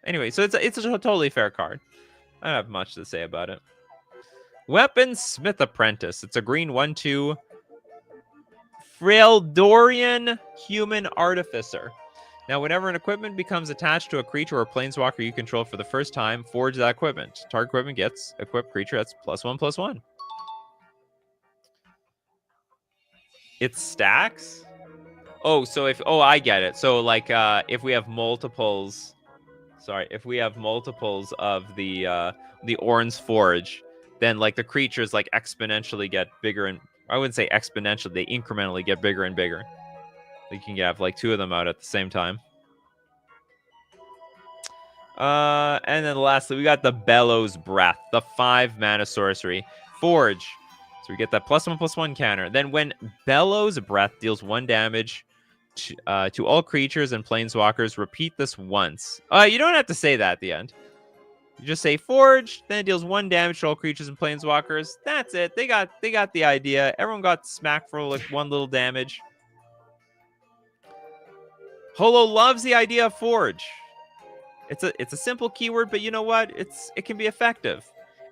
A: Anyway, so it's a totally fair card. I don't have much to say about it. Weaponsmith Apprentice. It's a green 1/2 Freldorian Human Artificer. Now, whenever an equipment becomes attached to a creature or planeswalker you control for the first time, forge that equipment. Target equipment gets equipped creature that's +1/+1. It stacks? Oh, so if I get it. So like if we have multiples, if we have multiples of the Orange Forge, then like the creatures like exponentially get bigger, and I wouldn't say exponentially, they incrementally get bigger and bigger. You can have like 2 of them out at the same time. And then lastly, we got the Bellows Breath, the 5 mana sorcery. Forge. So we get that +1/+1 counter. Then when Bellows Breath deals 1 damage to all creatures and planeswalkers, repeat this once. You don't have to say that at the end. You just say Forge, then it deals 1 damage to all creatures and planeswalkers. That's it. They got the idea. Everyone got smacked for like 1 little damage. Holo loves the idea of Forge. It's a simple keyword, but you know what? It can be effective.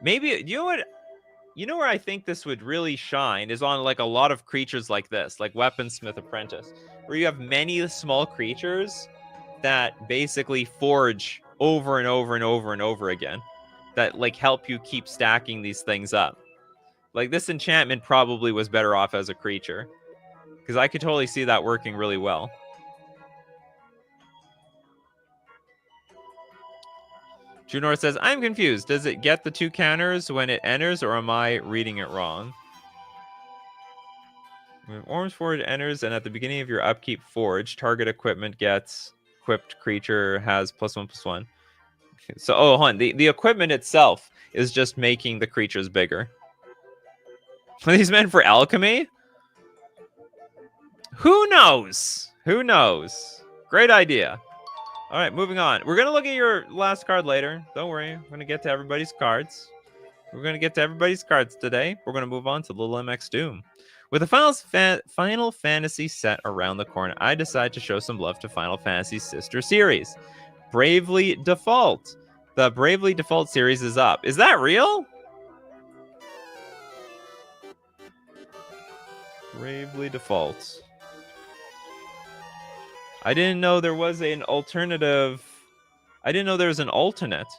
A: Maybe you know where I think this would really shine is on like a lot of creatures like this, like Weaponsmith Apprentice, where you have many small creatures that basically forge over and over and over and over again, that like help you keep stacking these things up. Like this enchantment probably was better off as a creature, because I could totally see that working really well. Junor says, I'm confused. Does it get the 2 counters when it enters, or am I reading it wrong? When Orange Forge enters, and at the beginning of your upkeep forge, target equipment gets equipped creature has +1/+1. So, hold on. The equipment itself is just making the creatures bigger. Are these meant for alchemy? Who knows? Who knows? Great idea. All right, moving on. We're going to look at your last card later. Don't worry. We're going to get to everybody's cards. We're going to get to everybody's cards today. We're going to move on to Little MX Doom. With the Final Fantasy set around the corner, I decided to show some love to Final Fantasy's sister series, Bravely Default. The Bravely Default series is up. Is that real? Bravely Default. I didn't know there was an alternative. I didn't know there was an alternate.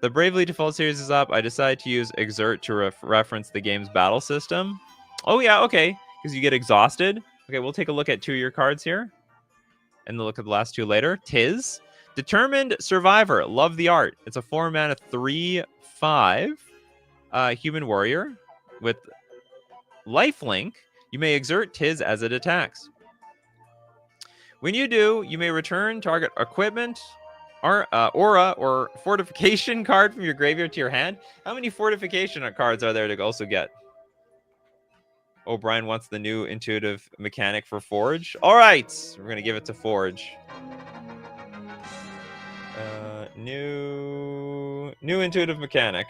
A: The Bravely Default series is up. I decided to use Exert to reference the game's battle system. Oh, yeah, okay. Because you get exhausted. Okay, we'll take a look at 2 of your cards here. And we'll look at the last 2 later. Tiz. Determined Survivor. Love the art. It's a 4 mana 3/5 human warrior with lifelink. You may exert Tiz as it attacks. When you do, you may return target equipment, aura, or fortification card from your graveyard to your hand. How many fortification cards are there to also get? O'Brien wants the new intuitive mechanic for Forge. All right, we're going to give it to Forge. New intuitive mechanic.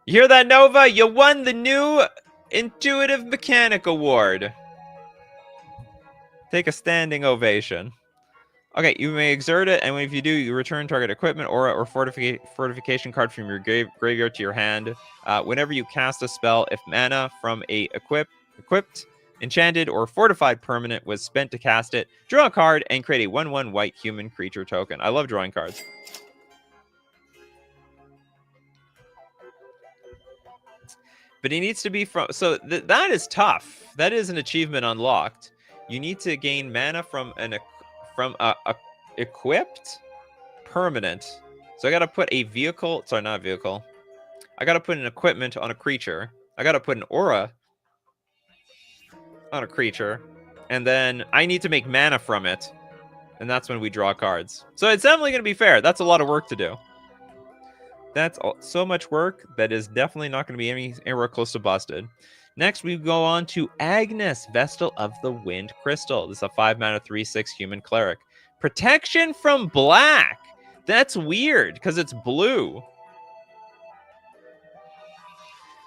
A: You hear that, Nova? You won the new intuitive mechanic award. Take a standing ovation. Okay, you may exert it, and if you do, you return target equipment, aura, or fortification card from your graveyard to your hand. Whenever you cast a spell, if mana from a equipped, enchanted, or fortified permanent was spent to cast it, draw a card and create a 1/1 white human creature token. I love drawing cards. But he needs to be from... So that is tough. That is an achievement unlocked. You need to gain mana from a equipped permanent. So I got to put a vehicle... Sorry, not a vehicle. I got to put an equipment on a creature. I got to put an aura on a creature. And then I need to make mana from it. And that's when we draw cards. So it's definitely going to be fair. That's a lot of work to do. That's so much work that is definitely not going to be anywhere close to busted. Next, we go on to Agnes, Vestal of the Wind Crystal. This is a 5 mana 3/6 human cleric. Protection from black. That's weird because it's blue.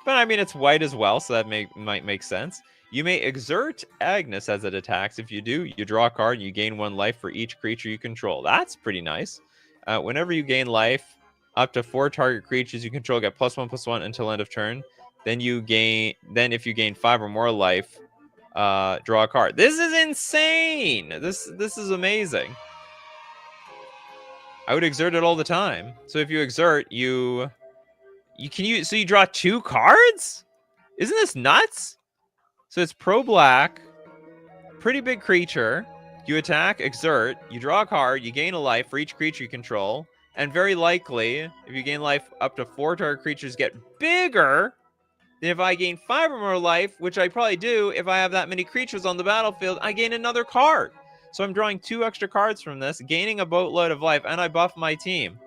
A: But I mean, it's white as well, so that might make sense. You may exert Agnes as it attacks. If you do, you draw a card and you gain 1 life for each creature you control. That's pretty nice. Whenever you gain life, Up to 4 target creatures you control get +1/+1 until end of turn. Then if you gain 5 or more life, draw a card. This is insane. This is amazing. I would exert it all the time. So if you exert, you draw 2 cards? Isn't this nuts? So it's pro black, pretty big creature. You attack, exert, you draw a card, you gain a life for each creature you control, and very likely, if you gain life, up to 4 target creatures get bigger than if I gain 5 or more life, which I probably do if I have that many creatures on the battlefield. I gain another card. So I'm drawing 2 extra cards from this, gaining a boatload of life, and I buff my team.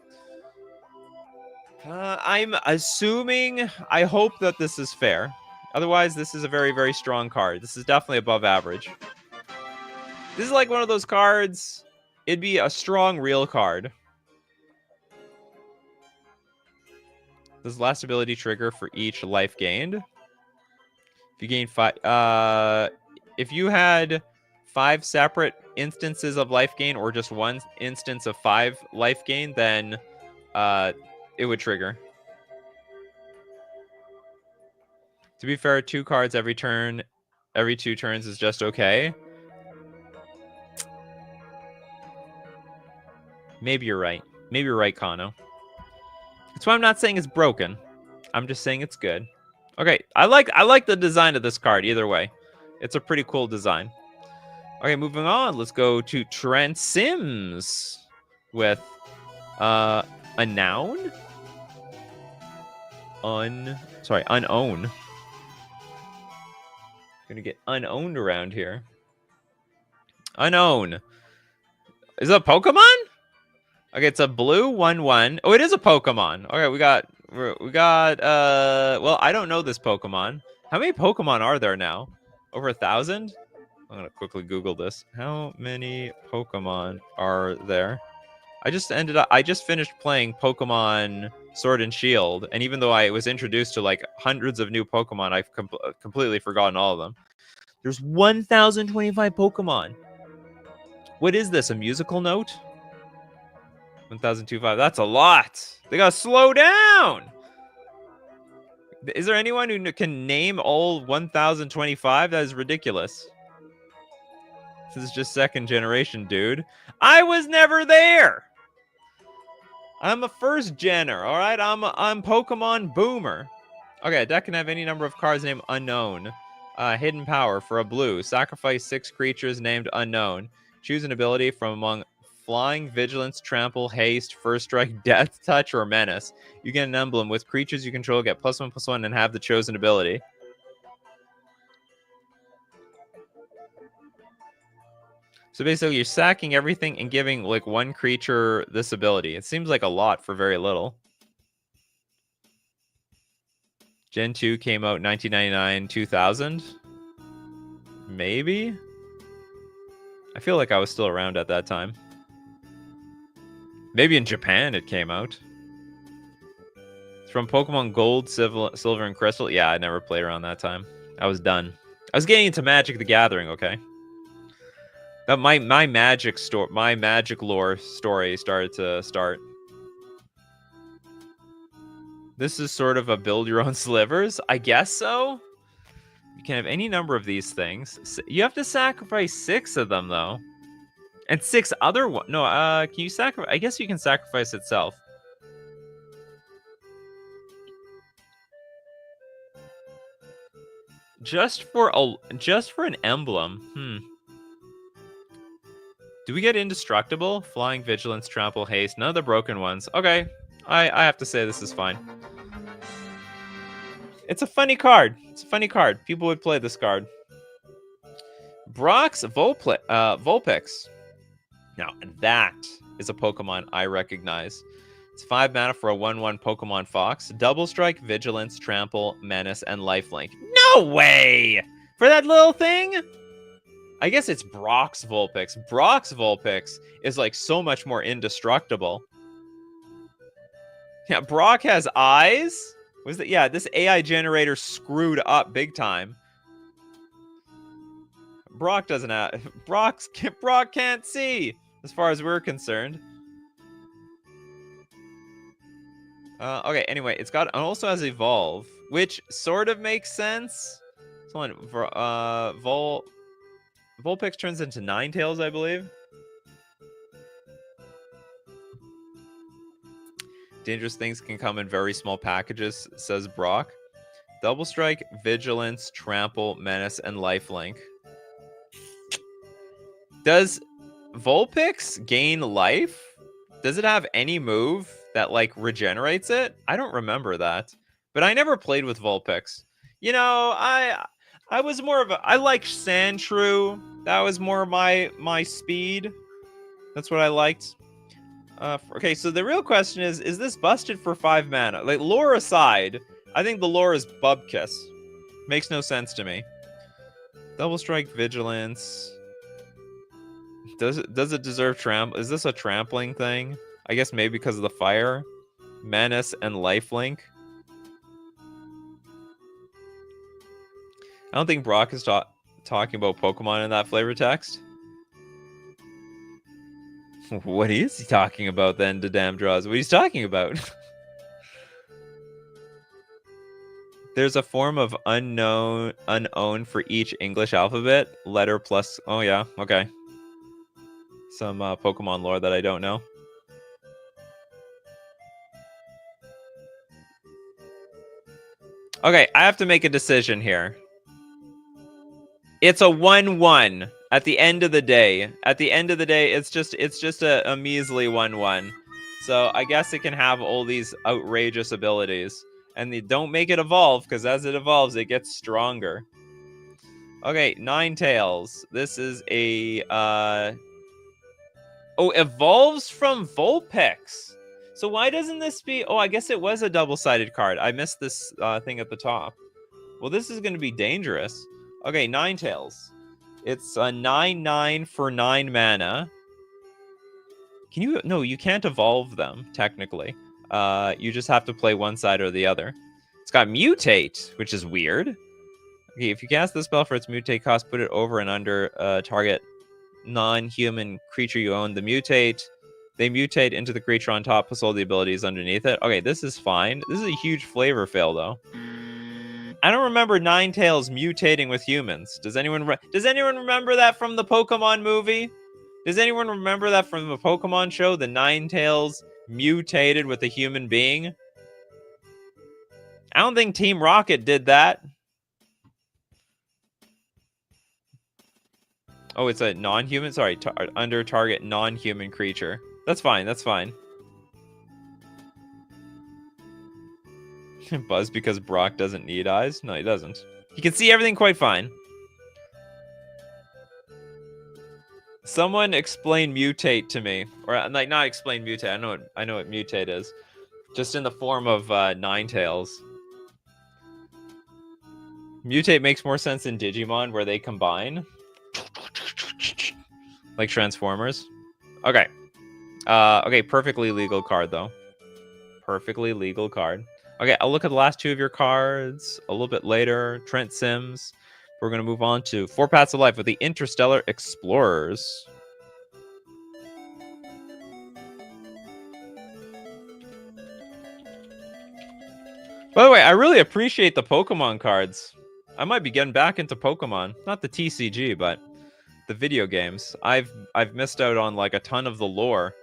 A: I'm assuming, I hope that this is fair. Otherwise, this is a very, very strong card. This is definitely above average. This is like one of those cards, it'd be a strong real card. Does last ability trigger for each life gained? If you gain 5, if you had 5 separate instances of life gain or just one instance of 5 life gain, then it would trigger. To be fair, 2 cards every turn, every 2 turns is just okay. Maybe you're right. Maybe you're right, Kano. That's why I'm not saying it's broken. I'm just saying it's good. Okay, I like the design of this card either way. It's a pretty cool design. Okay, moving on. Let's go to Trent Sims with a noun. Unown. Gonna get unowned around here. Unown. Is it a Pokemon? Okay, it's a blue 1/1. Oh, it is a Pokemon. Okay, we got well, I don't know this Pokemon. How many Pokemon are there now? Over 1,000? I'm gonna quickly Google this. How many Pokemon are there? I just finished playing Pokemon Sword and Shield, and even though I was introduced to like hundreds of new Pokemon, I've completely forgotten all of them. There's 1,025 Pokemon. What is this? A musical note? 1,025. That's a lot. They gotta slow down. Is there anyone who can name all 1,025? That is ridiculous. This is just second generation, dude. I was never there. I'm a first genner, all right? I'm Pokemon Boomer. Okay, a deck can have any number of cards named Unknown. Hidden Power for a blue. Sacrifice 6 creatures named Unknown. Choose an ability from among Flying, Vigilance, Trample, Haste, First Strike, Death Touch, or Menace. You get an emblem with creatures you control, get +1/+1, and have the chosen ability. So basically, you're sacking everything and giving like one creature this ability. It seems like a lot for very little. Gen 2 came out 1999, 2000. Maybe? I feel like I was still around at that time. Maybe in Japan it came out. It's from Pokemon Gold, Silver, and Crystal. Yeah, I never played around that time. I was done. I was getting into Magic the Gathering, okay? That my magic lore story started to start. This is sort of a build your own slivers? I guess so. You can have any number of these things. You have to sacrifice 6 of them, though. And 6 other ones. No, can you sacrifice? I guess you can sacrifice itself. Just for an emblem. Do we get indestructible? Flying, Vigilance, Trample, Haste. None of the broken ones. Okay. I have to say this is fine. It's a funny card. It's a funny card. People would play this card. Brock's Vulpix. Now, that is a Pokemon I recognize. It's 5 mana for a 1/1 Pokemon Fox. Double Strike, Vigilance, Trample, Menace, and Lifelink. No way! For that little thing? I guess it's Brock's Vulpix. Brock's Vulpix is like so much more indestructible. Yeah, Brock has eyes? Was that? Yeah, this AI generator screwed up big time. Brock doesn't have... Brock can't see, as far as we're concerned. Okay, anyway, it also has Evolve, which sort of makes sense. So Vulpix turns into Ninetales, I believe. Dangerous things can come in very small packages, says Brock. Double Strike, Vigilance, Trample, Menace, and Lifelink. Does Vulpix gain life? Does it have any move that, like, regenerates it? I don't remember that. But I never played with Vulpix. You know, I was more of a... I liked Sandshrew. That was more my speed. That's what I liked. Okay, so the real question is this busted for 5 mana? Like, lore aside, I think the lore is Bubkiss. Makes no sense to me. Double Strike, Vigilance. Does it deserve trample? Is this a trampling thing? I guess maybe because of the fire. Menace and Lifelink. I don't think Brock is talking about Pokemon in that flavor text. What is he talking about then, Dadam Draws? What he's talking about? There's a form of unknown for each English alphabet. Letter plus... Oh, yeah. Okay. Some Pokemon lore that I don't know. Okay, I have to make a decision here. It's a 1-1 at the end of the day. At the end of the day, it's just a measly 1-1. So I guess it can have all these outrageous abilities. And they don't make it evolve, because as it evolves, it gets stronger. Okay, Ninetales. This is a... Oh, evolves from Vulpix. So why doesn't this be... Oh, I guess it was a double-sided card. I missed this thing at the top. Well, this is going to be dangerous. Okay, Ninetales. It's a 9/9 for 9 mana. Can you... No, you can't evolve them, technically. You just have to play one side or the other. It's got Mutate, which is weird. Okay, if you cast the spell for its Mutate cost, put it over and under target non-human creature you own. The Mutate... They mutate into the creature on top, plus all the abilities underneath it. Okay, this is fine. This is a huge flavor fail, though. I don't remember Ninetales mutating with humans. Does anyone remember that from the Pokemon movie? Does anyone remember that from the Pokemon show? The Ninetales mutated with a human being? I don't think Team Rocket did that. Oh, it's a non-human? Sorry, under target non-human creature. That's fine, that's fine. Buzz because Brock doesn't need eyes? No, he doesn't. He can see everything quite fine. Someone explain mutate to me. Or, like, not explain mutate. I know what mutate is. Just in the form of Ninetales. Mutate makes more sense in Digimon, where they combine. Like Transformers. Okay. Okay, perfectly legal card, though. Perfectly legal card. Okay, I'll look at the last 2 of your cards a little bit later. Trent Sims. We're going to move on to 4 Paths of Life with the Interstellar Explorers. By the way, I really appreciate the Pokemon cards. I might be getting back into Pokemon. Not the TCG, but the video games. I've missed out on, like, a ton of the lore.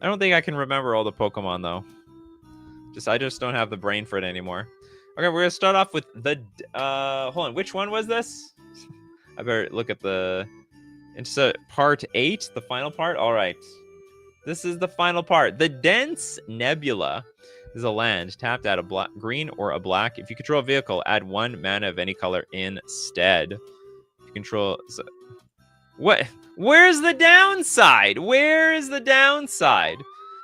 A: I don't think I can remember all the Pokemon, though. I just don't have the brain for it anymore. Okay, we're gonna start off with the hold on, which one was this? I better look at the... It's part 8, the final part. All right, this is the final part. The Dense Nebula is a land tapped at a green or a black. If you control a vehicle, add 1 mana of any color instead. If you control... What? Where's the downside? Where is the downside?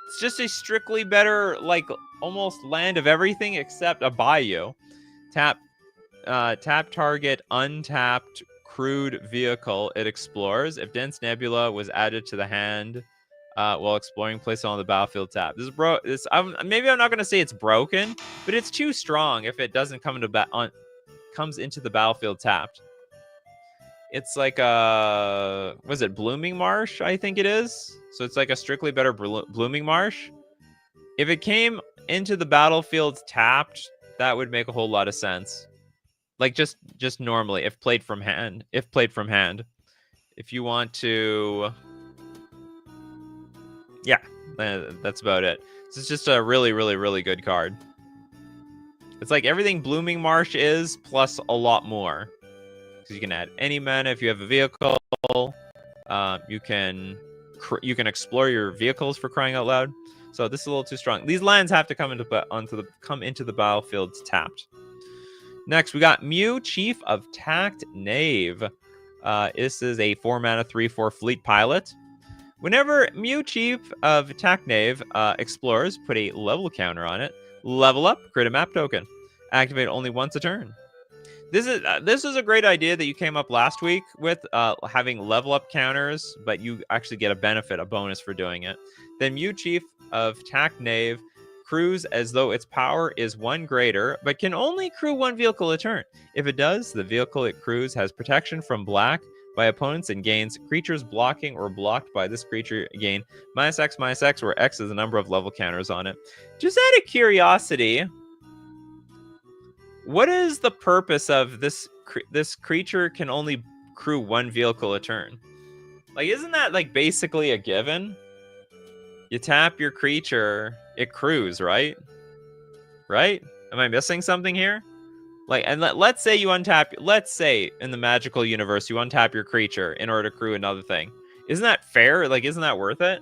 A: It's just a strictly better, like, almost land of everything except a bayou. Tap target untapped crude vehicle it explores. If Dense Nebula was added to the hand while exploring, place it on the battlefield tap. This is maybe I'm not gonna say it's broken, but it's too strong if it doesn't come into comes into the battlefield tapped. It's like was it Blooming Marsh? I think it is. So it's like a strictly better Blooming Marsh. If it came into the battlefield tapped, that would make a whole lot of sense. Like just normally, if played from hand. If you want to, yeah, that's about it. This is just a really, really, really good card. It's like everything Blooming Marsh is, plus a lot more. Because you can add any mana if you have a vehicle. You can explore your vehicles, for crying out loud. So this is a little too strong. These lands have to come into the battlefield tapped. Next, we got Mew, Chief of Tact Knave. This is a 4-mana 3/4 fleet pilot. Whenever Mew, Chief of Tact Knave explores, put a level counter on it. Level up, create a map token. Activate only once a turn. This is a great idea that you came up last week with, having level up counters, but you actually get a bonus for doing it. Then Mew, Chief of Tact Knave crews as though its power is 1 greater, but can only crew 1 vehicle a turn. If it does, the vehicle it crews has protection from black by opponents and gains creatures blocking or blocked by this creature gain -X/-X, where X is the number of level counters on it. Just out of curiosity, what is the purpose of this creature can only crew 1 vehicle a turn? Like, isn't that like basically a given? You tap your creature, it crews, right? Right? Am I missing something here? Like, and let's say you untap. Let's say in the magical universe you untap your creature in order to crew another thing. Isn't that fair? Like, isn't that worth it?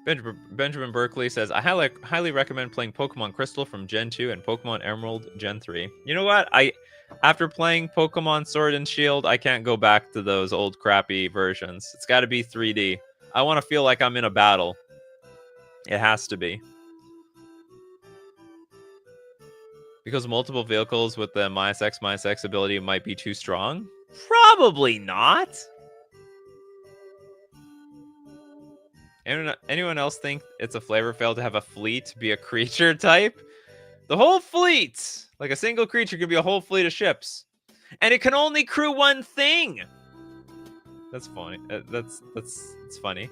A: Benjamin Berkeley says, I highly recommend playing Pokemon Crystal from Gen 2 and Pokemon Emerald Gen 3. You know what? After playing Pokemon Sword and Shield, I can't go back to those old crappy versions. It's got to be 3D. I want to feel like I'm in a battle. It has to be. Because multiple vehicles with the -X/-X ability might be too strong? Probably not. Anyone else think it's a flavor fail to have a fleet be a creature type? The whole fleet! Like, a single creature could be a whole fleet of ships. And it can only crew 1 thing! That's funny. That's funny.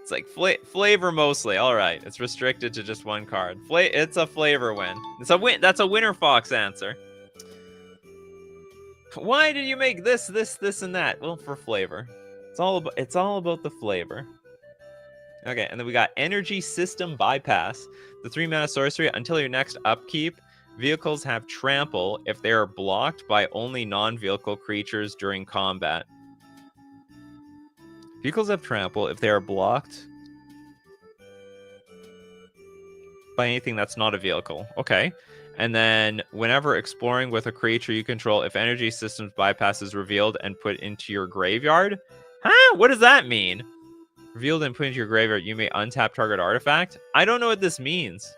A: It's like flavor mostly. All right, it's restricted to just 1 card. It's a flavor win. It's a win. That's a Winter Fox answer. Why did you make this, and that? Well, for flavor. It's all about the flavor. Okay, and then we got Energy System Bypass. The 3-mana sorcery. Until your next upkeep, vehicles have trample if they are blocked by only non-vehicle creatures during combat. Vehicles have trample if they are blocked by anything that's not a vehicle. Okay. And then whenever exploring with a creature you control, if Energy Systems Bypass is revealed and put into your graveyard. Huh? What does that mean? Revealed and put into your graveyard, you may untap target artifact. I don't know what this means.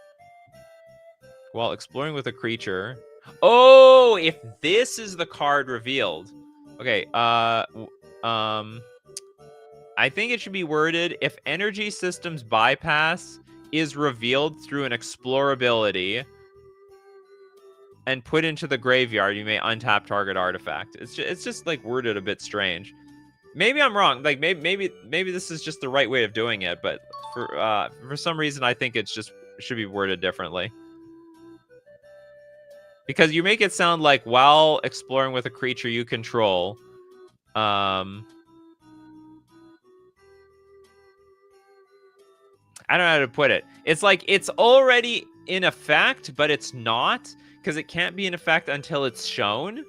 A: While exploring with a creature. Oh, if this is the card revealed. Okay, I think it should be worded, if Energy Systems Bypass is revealed through an explorability and put into the graveyard, you may untap target artifact. It's just like worded a bit strange. Maybe I'm wrong. Like maybe this is just the right way of doing it, but for some reason I think it's just should be worded differently. Because you make it sound like while exploring with a creature you control, I don't know how to put it. It's like it's already in effect, but it's not, because it can't be in effect until it's shown.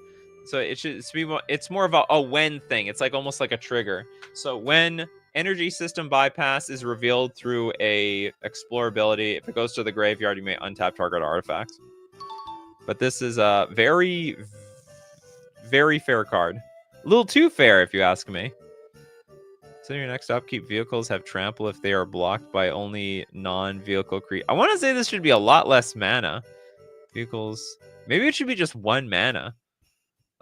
A: So it's more of a when thing. It's like almost like a trigger. So when Energy System Bypass is revealed through a explorability, if it goes to the graveyard, you may untap target artifact. But this is a very, very fair card. A little too fair, if you ask me. So your next upkeep, vehicles have trample if they are blocked by only non-vehicle creatures. I want to say this should be a lot less mana. Vehicles, maybe it should be just 1 mana.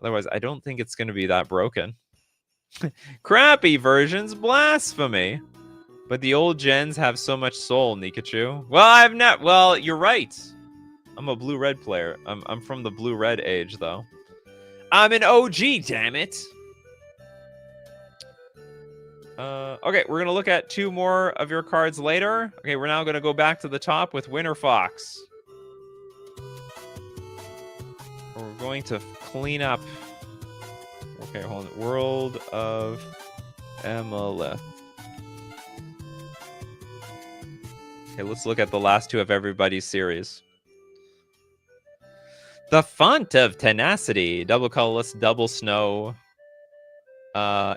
A: Otherwise, I don't think it's going to be that broken. Crappy versions, blasphemy. But the old gens have so much soul, Nikachu. Well, you're right. I'm a blue-red player. I'm from the blue-red age, though. I'm an OG, damn it. Okay, we're gonna look at 2 more of your cards later. Okay, we're now gonna go back to the top with Winter Fox. We're going to clean up. Okay, hold on. World of Emolith. Okay, let's look at the last 2 of everybody's series. The Font of Tenacity. Double colorless, double snow.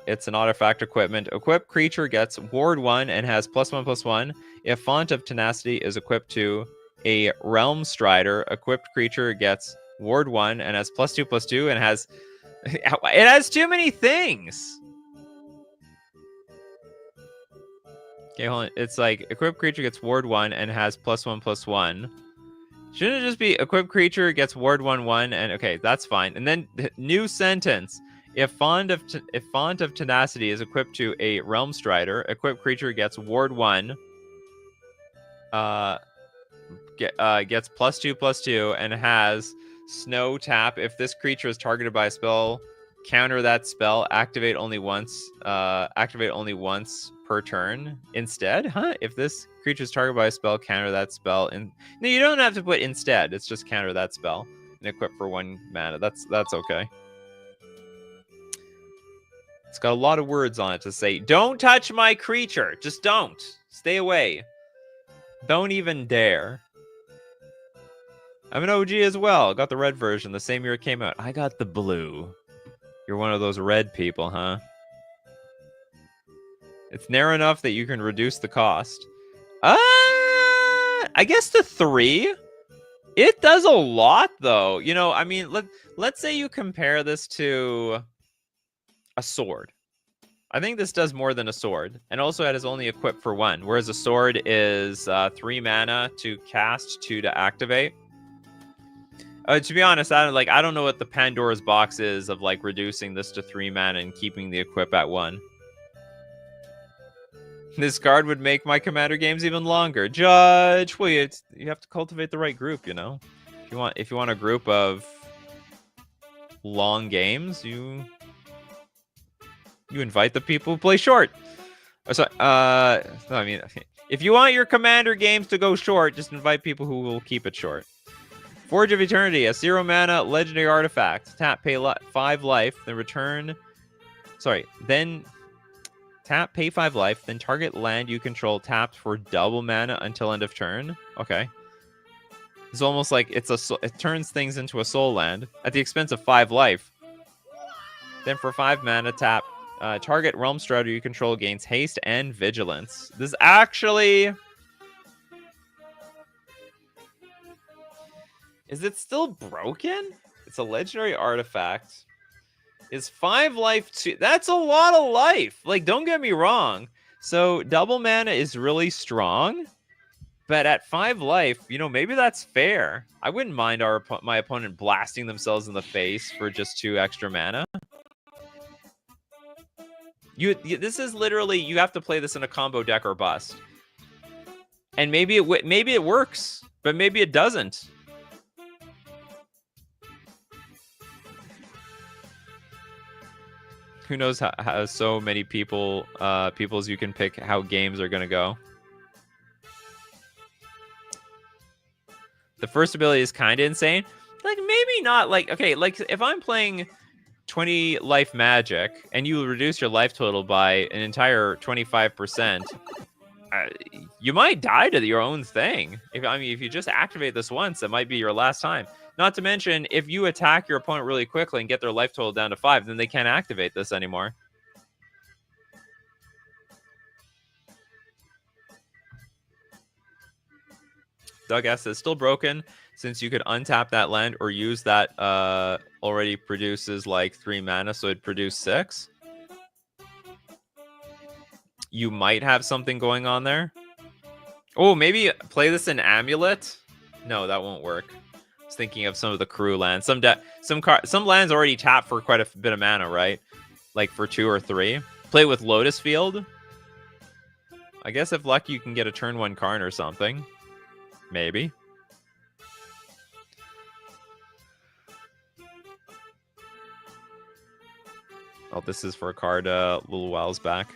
A: It's an artifact equipment. Equipped creature gets ward 1 and has +1/+1. If Font of Tenacity is equipped to a Realm Strider, equipped creature gets ward 1 and has +2/+2 and has... It has too many things! Okay, hold on. It's like, equipped creature gets ward 1 and has +1/+1. Shouldn't it just be equipped creature gets ward 1/1 and... Okay, that's fine. And then, new sentence. If Font of Tenacity is equipped to a Realm Strider, equipped creature gets ward 1, gets +2/+2, and has Snow Tap. If this creature is targeted by a spell, counter that spell. Activate only once per turn. Instead, if this creature is targeted by a spell, counter that spell. And no, you don't have to put instead. It's just counter that spell and equip for 1 mana. That's okay. It's got a lot of words on it to say, don't touch my creature. Just don't. Stay away. Don't even dare. I'm an OG as well. Got the red version the same year it came out. I got the blue. You're one of those red people, huh? It's narrow enough that you can reduce the cost. I guess the 3. It does a lot, though. You know, I mean, let's say you compare this to a sword. I think this does more than a sword. And also it is only equipped for 1, whereas a sword is 3 mana to cast, 2 to activate. To be honest, I don't know what the Pandora's box is of like reducing this to 3 mana and keeping the equip at 1. This card would make my Commander games even longer. Judge, well, you have to cultivate the right group, you know. If you want a group of long games, you invite the people who play short. Oh, sorry, no, I mean, if you want your Commander games to go short, just invite people who will keep it short. Forge of Eternity, a 0 mana legendary artifact. Tap, pay 5 life, then return. Sorry, then tap, pay 5 life, then target land you control tapped for double mana until end of turn. Okay. It's almost like it turns things into a soul land at the expense of 5 life. Then for 5 mana, tap. Target Realm Strider you control gains haste and vigilance. This actually... Is it still broken? It's a legendary artifact. Is 5 life too... That's a lot of life! Like, don't get me wrong. So, double mana is really strong. But at 5 life, you know, maybe that's fair. I wouldn't mind my opponent blasting themselves in the face for just 2 extra mana. This is literally, you have to play this in a combo deck or bust. And maybe it works, but maybe it doesn't. Who knows how so many peoples you can pick how games are going to go. The first ability is kind of insane. Like, maybe not, like, okay, like, if I'm playing 20 life magic and you reduce your life total by an entire 25%, you might die to your own thing. If you just activate this once, it might be your last time. Not to mention, if you attack your opponent really quickly and get their life total down to 5, then they can't activate this anymore. Doug S is still broken since you could untap that land or use that already produces like 3 mana, so it'd produce 6. You might have something going on there. Oh, maybe play this in Amulet? No, that won't work. I was thinking of some of the crew lands. Some lands already tap for quite a bit of mana, right? Like for 2 or 3. Play with Lotus Field. I guess if lucky, you can get a turn 1 Karn or something. Maybe. Oh, this is for a card a little whiles back.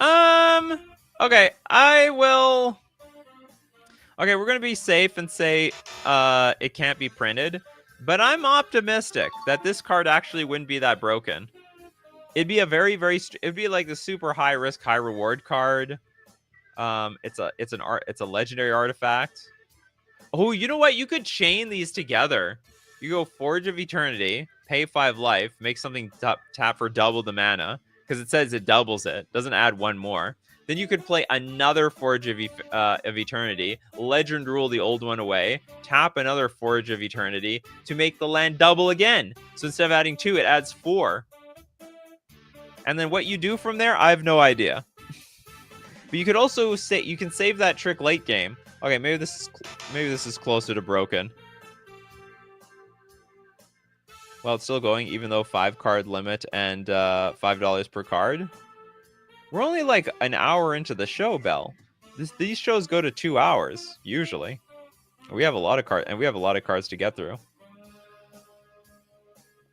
A: Okay, I will. Okay, we're gonna be safe and say it can't be printed, but I'm optimistic that this card actually wouldn't be that broken. It'd be a it'd be like the super high risk, high reward card. It's a legendary artifact. Oh, you know what? You could chain these together. You go Forge of Eternity, pay 5 life, make something tap for double the mana, because it says it doubles it, doesn't add one more. Then you could play another Forge of Eternity, Legend Rule the old one away, tap another Forge of Eternity to make the land double again. So instead of adding 2, it adds 4. And then what you do from there, I have no idea. But you could also say you can save that trick late game. Okay, maybe this is closer to broken. Well, it's still going, even though 5 card limit and $5 per card. We're only like an hour into the show, Bell. These shows go to 2 hours usually. We have a lot of cards to get through.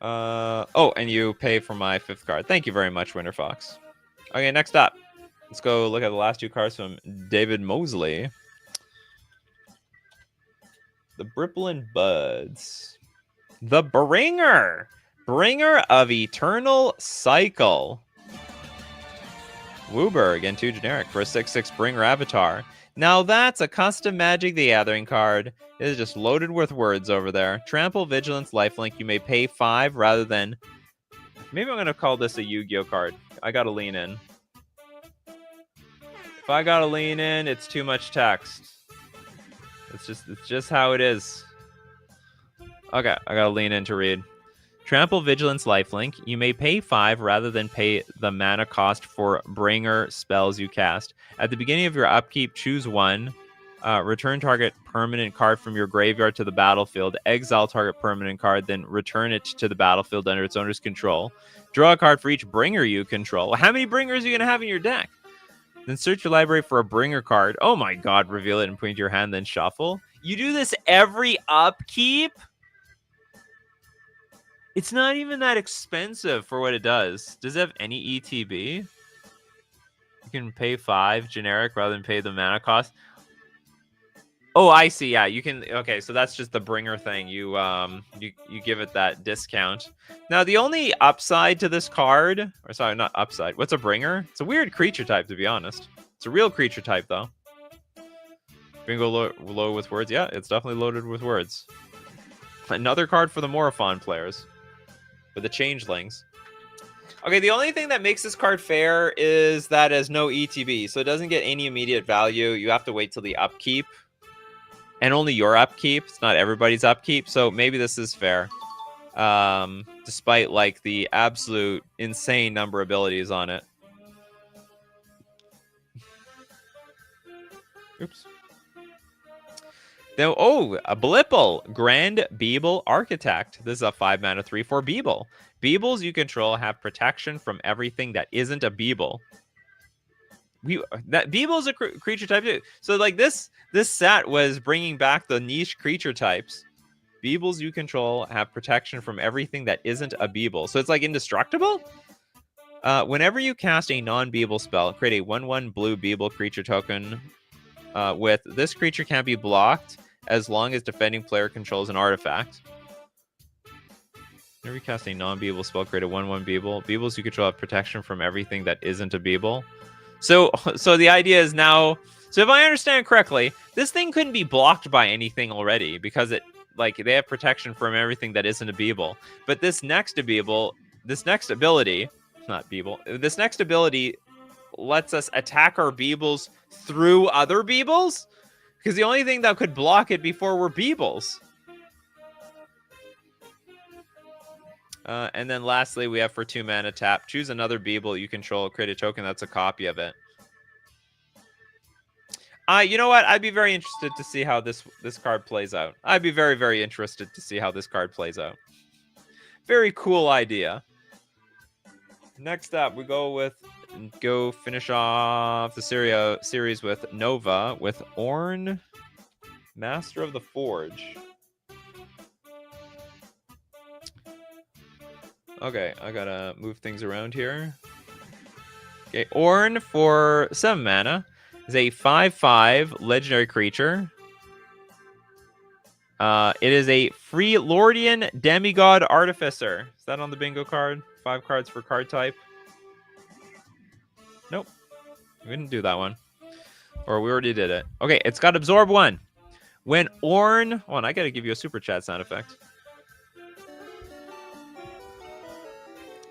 A: Oh, and you pay for my 5th card. Thank you very much, Winter Fox. Okay, next up. Let's go look at the last 2 cards from David Mosley. The Bripplin Buds. The Bringer of Eternal Cycle. Wooberg and 2 generic for a 6/6 Bringer Avatar. Now that's a custom Magic the Gathering card. It is just loaded with words over there. Trample, Vigilance, Lifelink. You may pay 5 rather than... Maybe I'm going to call this a Yu-Gi-Oh card. I got to lean in. If I got to lean in, it's too much text. It's just how it is. Okay, I gotta lean in to read. Trample, Vigilance, Lifelink. You may pay 5 rather than pay the mana cost for Bringer spells you cast. At the beginning of your upkeep, choose 1. Return target permanent card from your graveyard to the battlefield. Exile target permanent card, then return it to the battlefield under its owner's control. Draw a card for each Bringer you control. How many Bringers are you gonna have in your deck? Then search your library for a Bringer card. Oh my god, reveal it and point to your hand, then shuffle. You do this every upkeep? It's not even that expensive for what it does. Does it have any ETB? You can pay 5 generic rather than pay the mana cost. Oh, I see. Yeah, you can. Okay, so that's just the Bringer thing. You give it that discount. Now, the only upside to this card, or sorry, not upside. What's a Bringer? It's a weird creature type, to be honest. It's a real creature type, though. Bingo low with words. Yeah, it's definitely loaded with words. Another card for the Morophon players. For the Changelings. Okay, the only thing that makes this card fair is that it has no ETB, so it doesn't get any immediate value. You have to wait till the upkeep. And only your upkeep. It's not everybody's upkeep, so maybe this is fair. Despite, like, the absolute insane number of abilities on it. Oops. Then, a Blipple, Grand Beeble Architect. This is a 5 mana 3/4 Beeble. Beebles you control have protection from everything that isn't a Beeble. Beeble's a creature type too. So like this set was bringing back the niche creature types. Beebles you control have protection from everything that isn't a Beeble. So it's like indestructible. Whenever you cast a non-Beeble spell, create a 1/1 blue Beeble creature token. With this creature can't be blocked as long as defending player controls an artifact. Whenever you cast a non-Beeble spell, create a 1/1 Beeble. Beebles you control have protection from everything that isn't a Beeble. So the idea is now. So if I understand correctly, this thing couldn't be blocked by anything already because they have protection from everything that isn't a Beeble. But this next ability lets us attack our Beebles through other Beebles? Because the only thing that could block it before were Beebles. And then lastly, we have for 2 mana tap. Choose another Beeble you control. Create a token that's a copy of it. You know what? I'd be very interested to see how this card plays out. I'd be very, very interested to see how this card plays out. Very cool idea. Next up, we go finish off the series with Nova with Ornn, Master of the Forge. Okay, I gotta move things around here. Okay, Ornn for 7 mana is a 5/5 legendary creature. It is a Freelordian Demigod Artificer. Is that on the bingo card? 5 cards for card type. Nope. We didn't do that one. Or we already did it. Okay, it's got Absorb 1. When Ornn... Oh, and I gotta give you a Super Chat sound effect.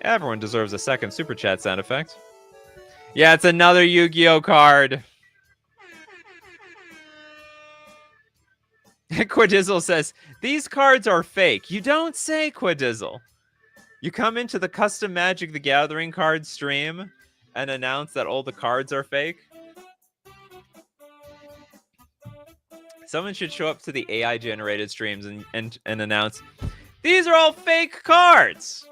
A: Everyone deserves a second Super Chat sound effect. Yeah, it's another Yu-Gi-Oh card. Quadizzle says, these cards are fake. You don't say, Quadizzle. You come into the Custom Magic the Gathering card stream and announce that all the cards are fake. Someone should show up to the AI-generated streams and announce, these are all fake cards.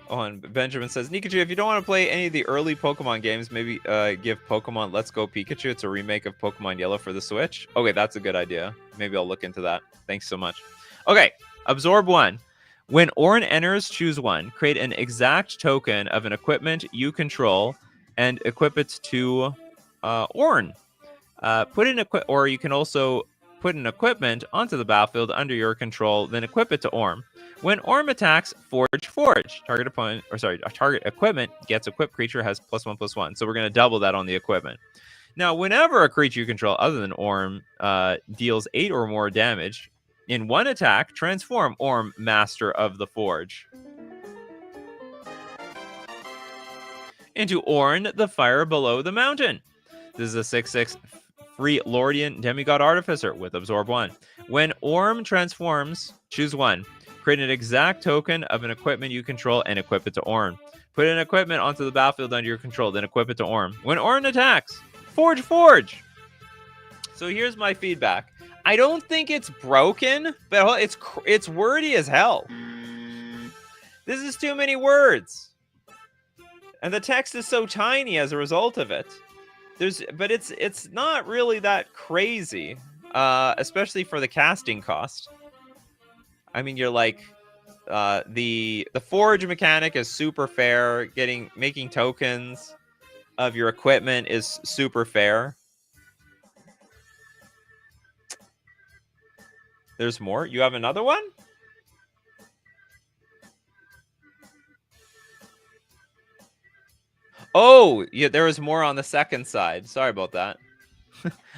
A: Oh, and Benjamin says, Nikachu, if you don't want to play any of the early Pokemon games, maybe give Pokemon Let's Go Pikachu. It's a remake of Pokemon Yellow for the Switch. Okay, that's a good idea. Maybe I'll look into that. Thanks so much. Okay, Absorb 1. When Ornn enters, choose 1. Create an exact token of an equipment you control and equip it to Ornn. Or you can also put an equipment onto the battlefield under your control, then equip it to Ornn. When Ornn attacks, Forge. Target equipment gets equipped creature has +1/+1. So we're going to double that on the equipment. Now, whenever a creature you control other than Ornn deals 8 or more damage, in one attack, transform Ornn, Master of the Forge, into Ornn, the Fire Below the Mountain. This is a 6/6 Freelordian Demigod Artificer with Absorb 1. When Ornn transforms, choose 1. Create an exact token of an equipment you control and equip it to Ornn. Put an equipment onto the battlefield under your control, then equip it to Ornn. When Ornn attacks, Forge. So here's my feedback. I don't think it's broken, but it's wordy as hell. This is too many words. And the text is so tiny as a result of it. But it's not really that crazy, especially for the casting cost. I mean, you're like, the forge mechanic is super fair. Making tokens of your equipment is super fair. There's more. You have another one? Oh, yeah, there was more on the second side. Sorry about that.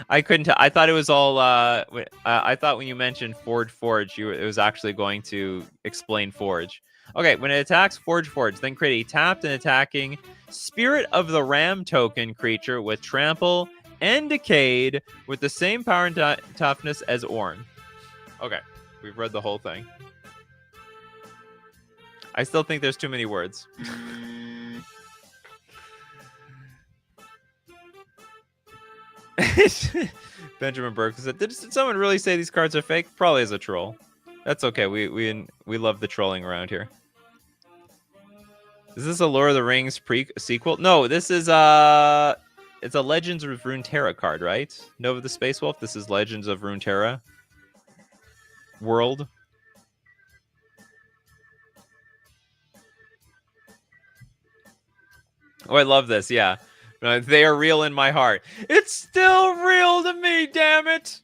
A: I couldn't. I thought it was all. I thought when you mentioned Forge, it was actually going to explain Forge. Okay, when it attacks Forge, then create a tapped and attacking Spirit of the Ram token creature with Trample and Decayed with the same power and toughness as Ornn. Okay, we've read the whole thing. I still think there's too many words. Benjamin Burke said, did someone really say these cards are fake? Probably as a troll. That's okay. We love the trolling around here. Is this a Lord of the Rings sequel? No, this is it's a Legends of Runeterra card, right? Nova the Space Wolf. This is Legends of Runeterra World. Oh, I love this. Yeah. They are real in my heart. It's still real to me, damn it.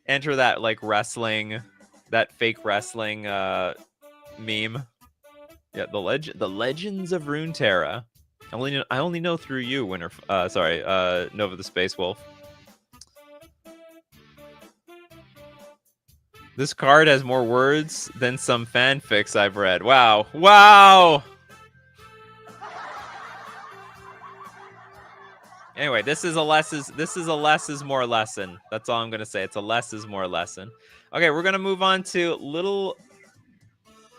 A: Enter that like wrestling, that fake wrestling meme. Yeah, the Legends of Runeterra. I only know through you, Nova the Space Wolf. This card has more words than some fanfics I've read. Wow. Wow. Anyway, this is a less is more lesson. That's all I'm gonna say. It's a less is more lesson. Okay, we're gonna move on to little,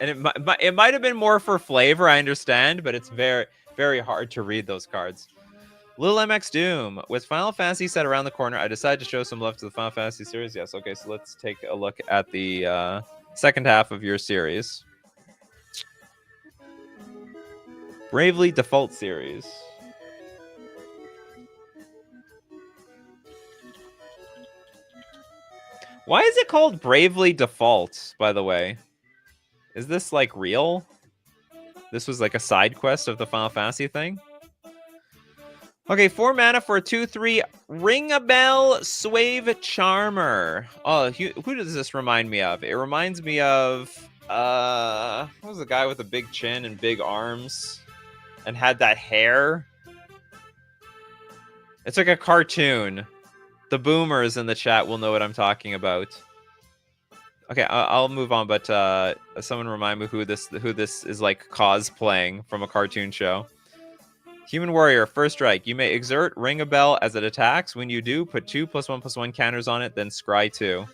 A: and it might have been more for flavor. I understand, but it's very, very hard to read those cards. Little MX Doom with Final Fantasy set around the corner. I decided to show some love to the Final Fantasy series. Yes. Okay, so let's take a look at the second half of your series. Bravely Default series. Why is it called Bravely Default, by the way? Is this, like, real? This was like a side quest of the Final Fantasy thing. Okay, 4 mana for a 2/3 Ring a Bell Swave Charmer. Oh, who does this remind me of? It reminds me of what was the guy with a big chin and big arms and had that hair? It's like a cartoon. The boomers in the chat will know what I'm talking about. Okay, I'll move on, but someone remind me who this is like cosplaying from a cartoon show. Human Warrior, first strike. You may exert Ring a Bell as it attacks. When you do, put 2+1/+1 counters on it, then scry 2.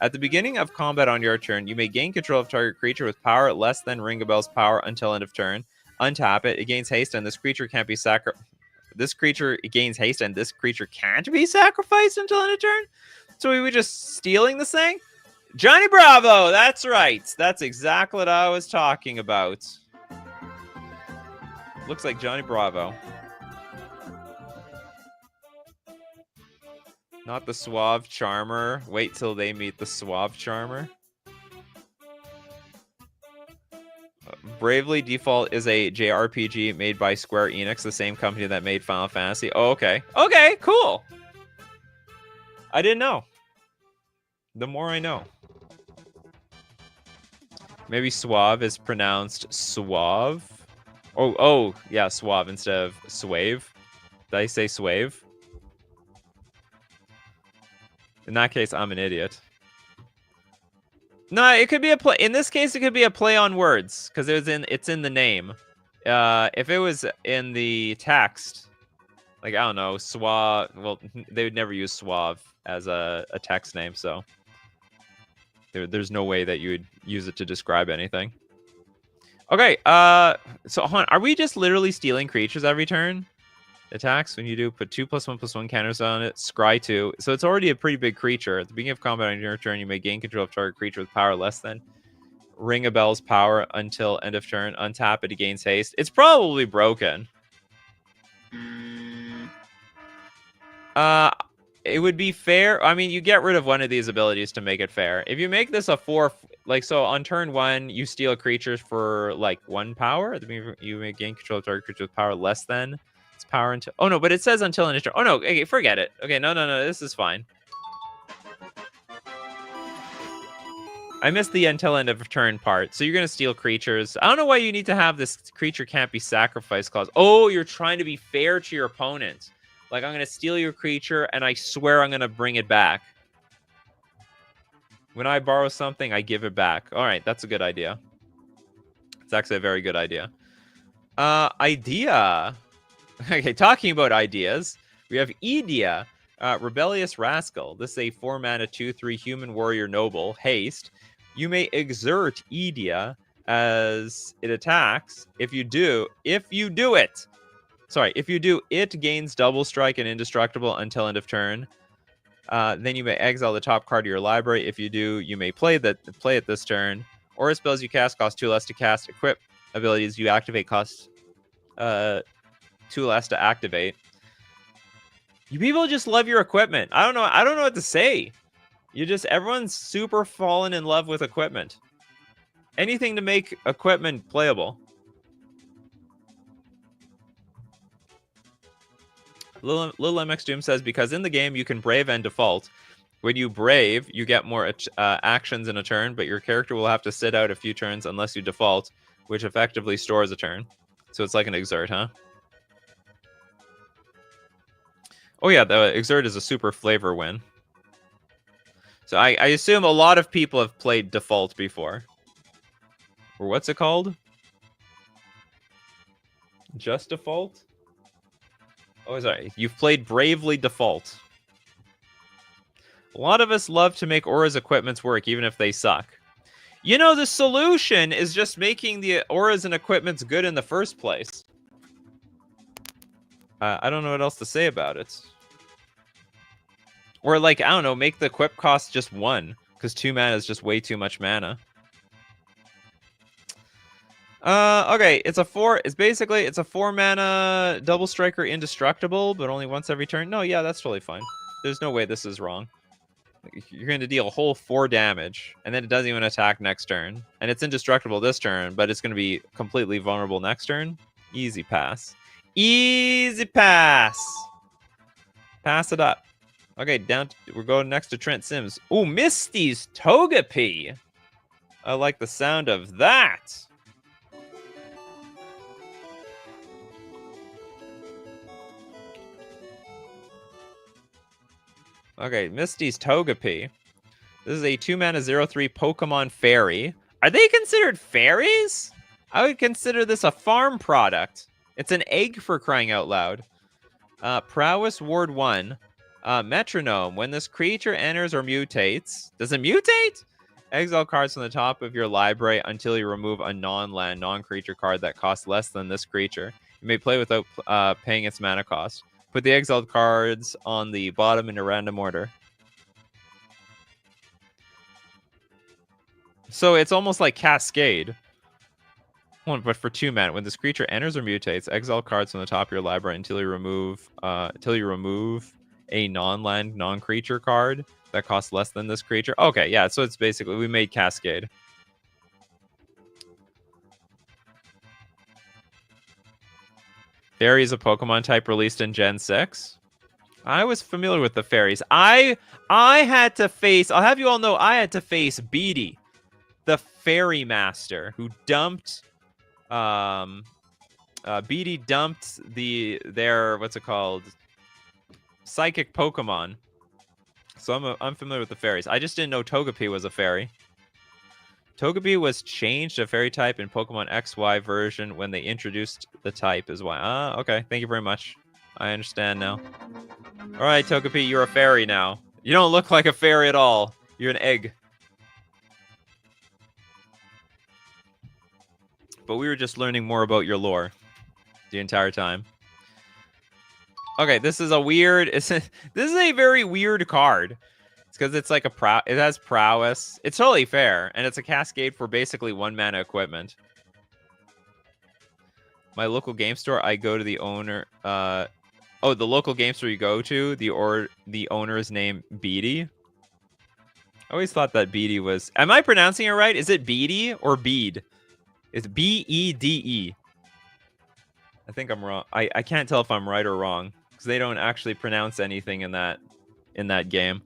A: At the beginning of combat on your turn, you may gain control of target creature with power less than Ring a Bell's power until end of turn. Untap it. It gains haste, and this creature can't be This creature gains haste, and this creature can't be sacrificed until end of turn. So we were just stealing this thing? Johnny Bravo! That's right. That's exactly what I was talking about. Looks like Johnny Bravo. Not the Suave Charmer. Wait till they meet the Suave Charmer. Bravely Default is a JRPG made by Square Enix, the same company that made Final Fantasy. Oh, okay. Okay, cool. I didn't know. The more I know. Maybe Suave is pronounced Suave. Oh, yeah, Suave instead of Swave. Did I say Swave? In that case, I'm an idiot. No, it could be a play. In this case, it could be a play on words because it's in the name. If it was in the text, like I don't know, Suave. Well, they would never use Suave as a text name, so there's no way that you would use it to describe anything. Okay, so hon, are we just literally stealing creatures every turn? Attacks when you do put 2+1/+1 counters on it, scry 2. So it's already a pretty big creature. At the beginning of combat on your turn, you may gain control of target creature with power less than Ring a Bell's power until end of turn. Untap it, it gains haste. It's probably broken. It would be fair. I mean, you get rid of one of these abilities to make it fair. If you make this a 4, like so on turn 1, you steal creatures for like 1 power. At the beginning, you may gain control of target creature with power less than its power until. Oh no, but it says until end of turn. Oh no, okay, forget it. Okay, no, this is fine. I missed the until end of turn part. So you're gonna steal creatures. I don't know why you need to have this creature can't be sacrificed clause. Oh, you're trying to be fair to your opponent. Like, I'm going to steal your creature, and I swear I'm going to bring it back. When I borrow something, I give it back. All right, that's a good idea. It's actually a very good idea. Idea. Okay, talking about ideas, we have Idea, Rebellious Rascal. This is a 4-mana 2/3 Human Warrior Noble. Haste. You may exert Idea as it attacks. If you do it. Sorry, if you do, it gains double strike and indestructible until end of turn. Then you may exile the top card of your library. If you do, you may play it this turn. Or spells you cast cost 2 less to cast. Equip abilities you activate cost 2 less to activate. You people just love your equipment. I don't know what to say. Everyone's super fallen in love with equipment. Anything to make equipment playable. Lil MX Doom says, because in the game you can brave and default. When you brave, you get more actions in a turn, but your character will have to sit out a few turns unless you default, which effectively stores a turn. So it's like an exert, huh? Oh yeah, the exert is a super flavor win. So I assume a lot of people have played default before. Or what's it called? Just default? Oh, sorry. You've played Bravely Default. A lot of us love to make Aura's equipments work, even if they suck. You know, the solution is just making the Auras and equipments good in the first place. I don't know what else to say about it. Or, like, I don't know, make the equip cost just 1, because 2 mana is just way too much mana. Okay, it's basically a 4-mana double striker indestructible, but only once every turn. No, yeah, that's totally fine. There's no way this is wrong. You're going to deal a whole 4 damage, and then it doesn't even attack next turn. And it's indestructible this turn, but it's going to be completely vulnerable next turn. Easy pass. Easy pass. Pass it up. Okay, we're going next to Trent Sims. Ooh, Misty's Togepi. I like the sound of that. Okay, Misty's Togepi. This is a 2-mana 0/3 Pokemon Fairy. Are they considered fairies? I would consider this a farm product. It's an egg, for crying out loud. Prowess Ward 1. Metronome. When this creature enters or mutates... Does it mutate? Exile cards from the top of your library until you remove a non-land, non-creature card that costs less than this creature. You may play without paying its mana cost. Put the exiled cards on the bottom in a random order. So it's almost like Cascade. But for 2 mana, when this creature enters or mutates, exile cards from the top of your library until you remove a non-land, non-creature card that costs less than this creature. Okay, yeah, so it's basically, we made Cascade. Fairy is a Pokemon type released in Gen 6. I was familiar with the fairies. I had to face, I'll have you all know, I had to face Beatty, the fairy master, who dumped, Beatty dumped their, what's it called, psychic Pokemon. So I'm familiar with the fairies. I just didn't know Togepi was a fairy. Togepi was changed to fairy type in Pokemon XY version when they introduced the type as well. Okay. Thank you very much. I understand now. All right, Togepi, you're a fairy now. You don't look like a fairy at all. You're an egg. But we were just learning more about your lore the entire time. Okay, this is a weird... this is a very weird card. It's because it's like a it has prowess. It's totally fair, and it's a cascade for basically 1 mana equipment. My local game store, I go to the owner... oh, the local game store you go to, the owner is named Beatty. I always thought that Beatty was... Am I pronouncing it right? Is it Beatty or Bead? It's B-E-D-E. I think I'm wrong. I can't tell if I'm right or wrong, because they don't actually pronounce anything in that game.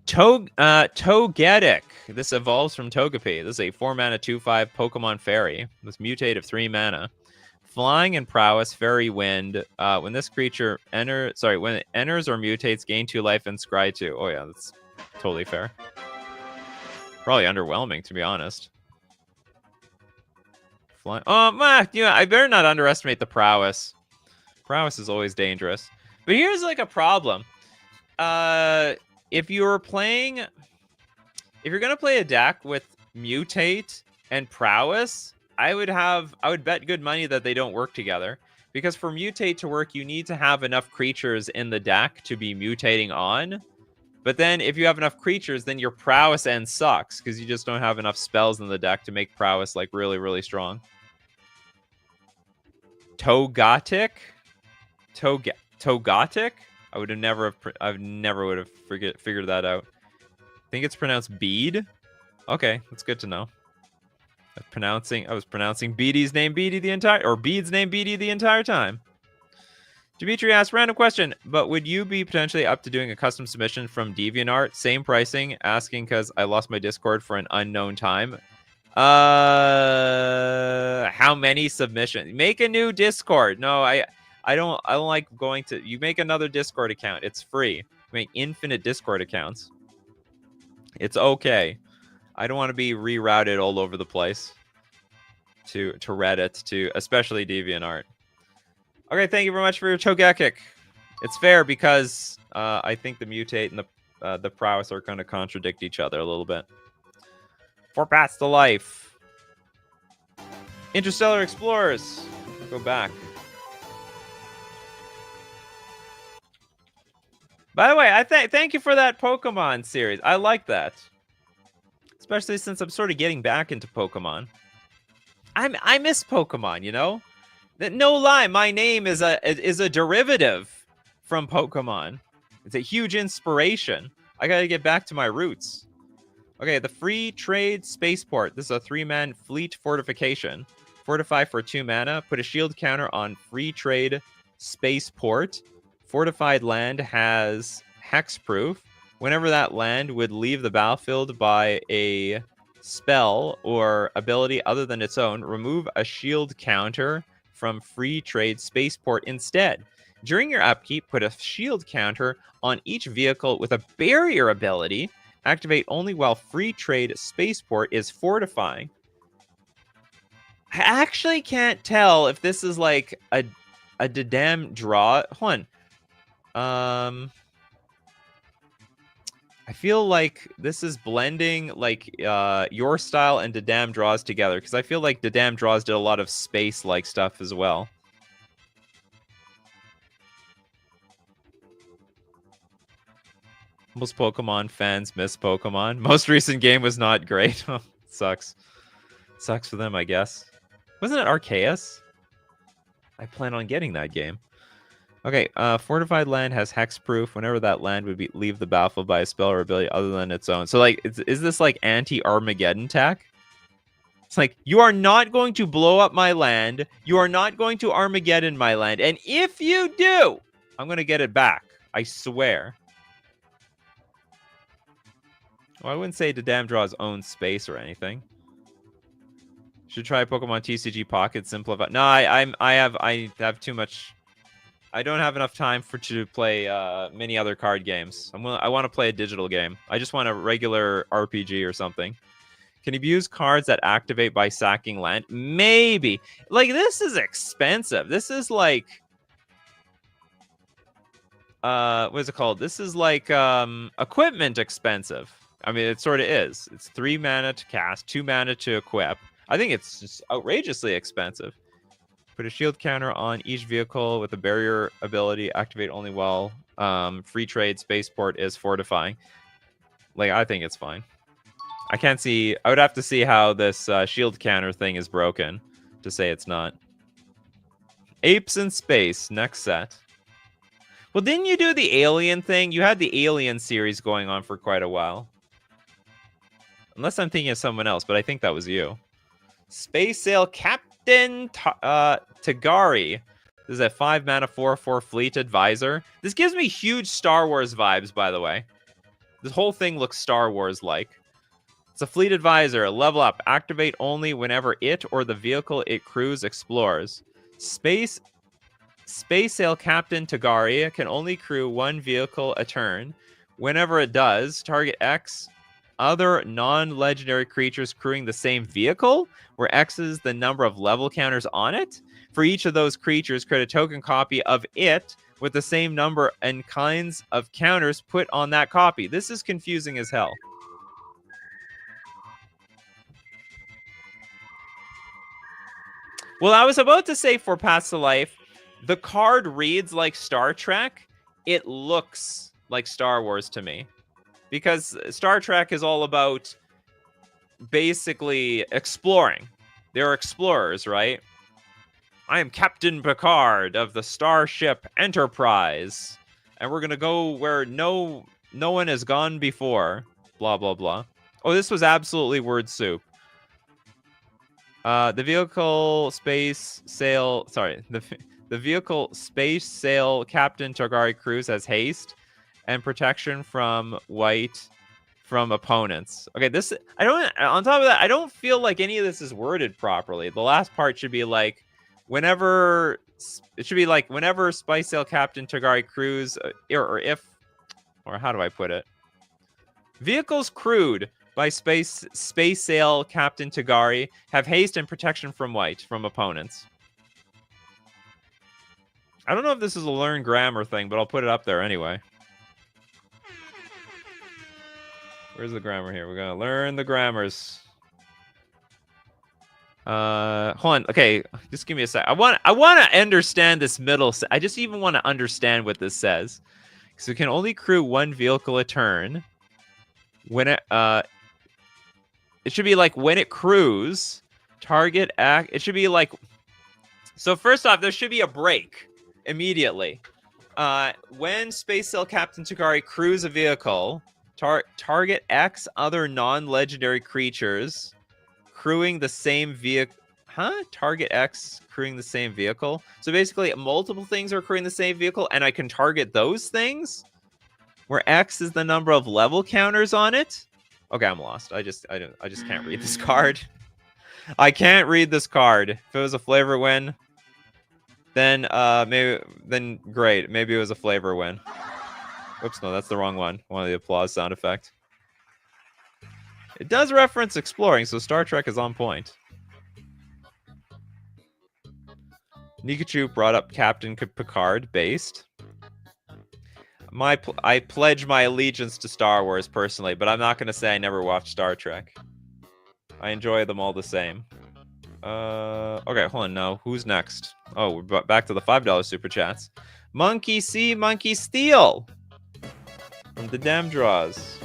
A: Togetic. This evolves from Togepi. This is a 4-mana 2/5 Pokemon Fairy. This mutate of 3 mana. Flying and prowess, fairy wind. When this creature when it enters or mutates, gain 2 life and scry 2. Oh yeah, that's totally fair. Probably underwhelming, to be honest. Flying. I better not underestimate the prowess. Prowess is always dangerous. But here's like a problem. If you're gonna play a deck with mutate and prowess, I would bet good money that they don't work together. Because for mutate to work, you need to have enough creatures in the deck to be mutating on. But then if you have enough creatures, then your prowess end sucks, because you just don't have enough spells in the deck to make prowess like really, really strong. Togetic? Togetic? I never would have figured that out. I think it's pronounced bead. Okay, that's good to know. I was pronouncing Beatty's name Beatty Bead's name Beatty the entire time. Dimitri asked, random question, but would you be potentially up to doing a custom submission from DeviantArt? Same pricing, asking because I lost my Discord for an unknown time. How many submissions? Make a new Discord. No, I don't like going to... You make another Discord account. It's free. You make infinite Discord accounts. It's okay. I don't want to be rerouted all over the place to Reddit, to especially DeviantArt. Okay, thank you very much for your Togekic. It's fair because I think the mutate and the prowess are going to contradict each other a little bit. 4 paths to life. Interstellar Explorers. Go back. By the way, thank you for that Pokemon series. I like that. Especially since I'm sort of getting back into Pokemon. I miss Pokemon, you know? No lie, my name is a derivative from Pokemon. It's a huge inspiration. I gotta get back to my roots. Okay, the Free Trade Spaceport. This is a 3-man fleet fortification. Fortify for 2 mana. Put a shield counter on Free Trade Spaceport. Fortified land has hexproof. Whenever that land would leave the battlefield by a spell or ability other than its own, remove a shield counter from Free Trade Spaceport instead. During your upkeep, put a shield counter on each vehicle with a barrier ability. Activate only while Free Trade Spaceport is fortifying. I actually can't tell if this is like a Dedam draw. Hold on. I feel like this is blending like your style and Dedam draws together, because I feel like Dedam draws did a lot of space-like stuff as well. Most Pokemon fans miss Pokemon. Most recent game was not great. Sucks. Sucks for them, I guess. Wasn't it Arceus? I plan on getting that game. Okay, fortified land has hexproof. Whenever that land would leave the battlefield by a spell or ability other than its own. So, like, is this like anti-Armageddon tech? It's like, you are not going to blow up my land. You are not going to Armageddon my land. And if you do, I'm going to get it back. I swear. Well, I wouldn't say Dedam draws own space or anything. Should try Pokemon TCG Pocket Simplify. No, I have too much. I don't have enough time to play many other card games. I want to play a digital game. I just want a regular RPG or something. Can you use cards that activate by sacking land? Maybe. Like, this is expensive. This is like what is it called? This is like equipment expensive. I mean, it sort of is. It's 3 mana to cast, 2 mana to equip. I think it's just outrageously expensive. Put a shield counter on each vehicle with a barrier ability. Activate only while Free Trade Spaceport is fortifying. Like, I think it's fine. I can't see... I would have to see how this shield counter thing is broken to say it's not. Apes in Space, next set. Well, didn't you do the Alien thing? You had the Alien series going on for quite a while. Unless I'm thinking of someone else, but I think that was you. Space Sail Captain Tagari. This is a 5 mana 4/4 fleet advisor. This gives me huge Star Wars vibes, by the way. This whole thing looks Star Wars-like. It's a fleet advisor. Level up. Activate only whenever it or the vehicle it crews explores. Space Sail Captain Tagari can only crew 1 vehicle a turn. Whenever it does, target X other non-legendary creatures crewing the same vehicle, where X is the number of level counters on it. For each of those creatures, create a token copy of it with the same number and kinds of counters put on that copy. This is confusing as hell. Well, I was about to say for Paths to Life, the card reads like Star Trek. It looks like Star Wars to me. Because Star Trek is all about basically exploring. They're explorers, right? I am Captain Picard of the Starship Enterprise. And we're going to go where no one has gone before. Blah, blah, blah. Oh, this was absolutely word soup. The vehicle space sail... Sorry. The vehicle space sail Captain Tagari Cruise has haste and protection from white from opponents. Okay, this... I don't... On top of that, I don't feel like any of this is worded properly. The last part should be like... Whenever... It should be like, whenever Spice Sail Captain Tagari Cruise... Or if... Or how do I put it? Vehicles crewed by Space Sail Captain Tagari have haste and protection from white from opponents. I don't know if this is a learn grammar thing, but I'll put it up there anyway. Where's the grammar here? We're gonna learn the grammars. Hold on. Okay, just give me a sec. I want to understand this middle. I just even want to understand what this says. So we can only crew 1 vehicle a turn. When it should be like when it crews, target act. It should be like. So first off, there should be a break immediately. When Space Sail Captain Tagari crews a vehicle, Target X other non-legendary creatures crewing the same vehicle. Huh? Target X crewing the same vehicle. So basically, multiple things are crewing the same vehicle, and I can target those things, where X is the number of level counters on it. Okay, I'm lost. I just can't read this card. I can't read this card. If it was a flavor win, then great. Maybe it was a flavor win. Oops, no, that's the wrong one. One of the applause sound effect. It does reference exploring, so Star Trek is on point. Nikachu brought up Captain Picard based. I pledge my allegiance to Star Wars personally, but I'm not going to say I never watched Star Trek. I enjoy them all the same. Okay, hold on. No, who's next? Oh, we're back to the $5 super chats. Monkey See, Monkey Steal from the Damn Draws.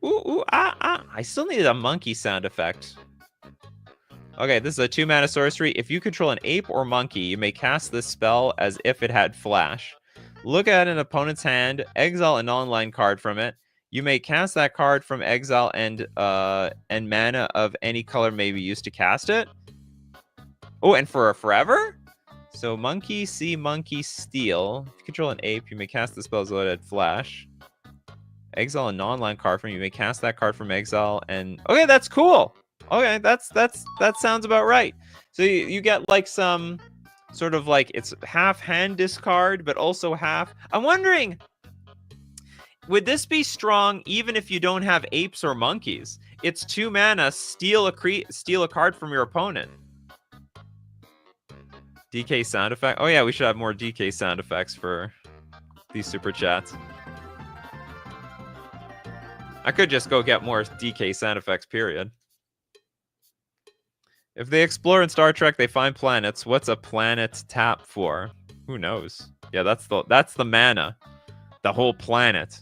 A: Ooh, I still needed a monkey sound effect. Okay, this is a 2-mana sorcery. If you control an ape or monkey, you may cast this spell as if it had flash. Look at an opponent's hand, exile an online card from it. You may cast that card from exile, and mana of any color may be used to cast it. Oh, and for forever? So Monkey See, Monkey Steal. If you control an ape, you may cast the spell as though it had flash. Exile a non-land card from you. You may cast that card from exile, and okay, that's cool. Okay, that sounds about right. So you get like some sort of like, it's half hand discard, but also half. I'm wondering, would this be strong even if you don't have apes or monkeys? It's 2 mana, steal a card from your opponent. DK sound effect. Oh yeah, we should have more DK sound effects for these super chats. I could just go get more DK sound effects, period. If they explore in Star Trek, they find planets. What's a planet tap for? Who knows? Yeah, that's the mana. The whole planet.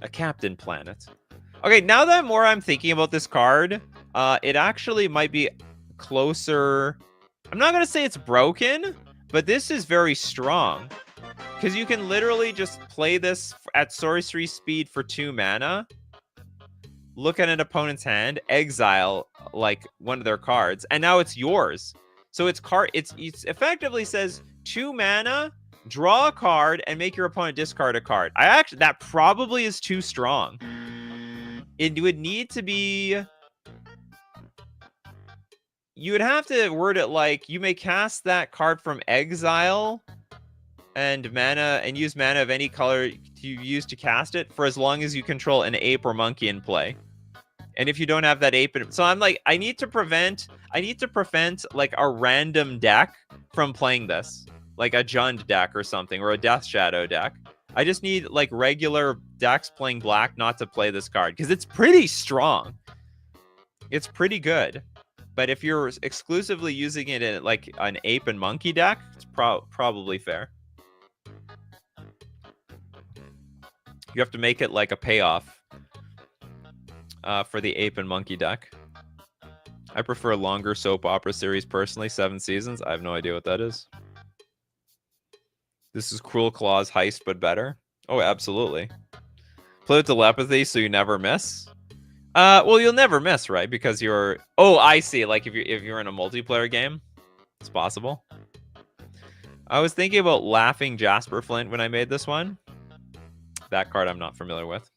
A: A captain planet. Okay, now that I'm thinking about this card, it actually might be closer. I'm not going to say it's broken, but this is very strong. Because you can literally just play this at sorcery speed for 2 mana. Look at an opponent's hand, exile like one of their cards, and now it's yours. So it's effectively says 2 mana, draw a card, and make your opponent discard a card. That probably is too strong. It would need to be. You would have to word it like, you may cast that card from exile and use mana of any color you use to cast it for as long as you control an ape or monkey in play. And if you don't have that ape, so I'm like, I need to prevent like a random deck from playing this, like a Jund deck or something, or a Death Shadow deck. I just need like regular decks playing black not to play this card, because it's pretty strong. It's pretty good. But if you're exclusively using it in like an ape and monkey deck, it's probably fair. You have to make it like a payoff for the ape and monkey deck. I prefer longer soap opera series personally, 7 seasons. I have no idea what that is. This is Cruel Claw's Heist, but better. Oh, absolutely. Play with telepathy so you never miss. Well, you'll never miss, right? Because you're. Oh, I see. Like if you're in a multiplayer game, it's possible. I was thinking about Laughing Jasper Flint when I made this one. That card I'm not familiar with.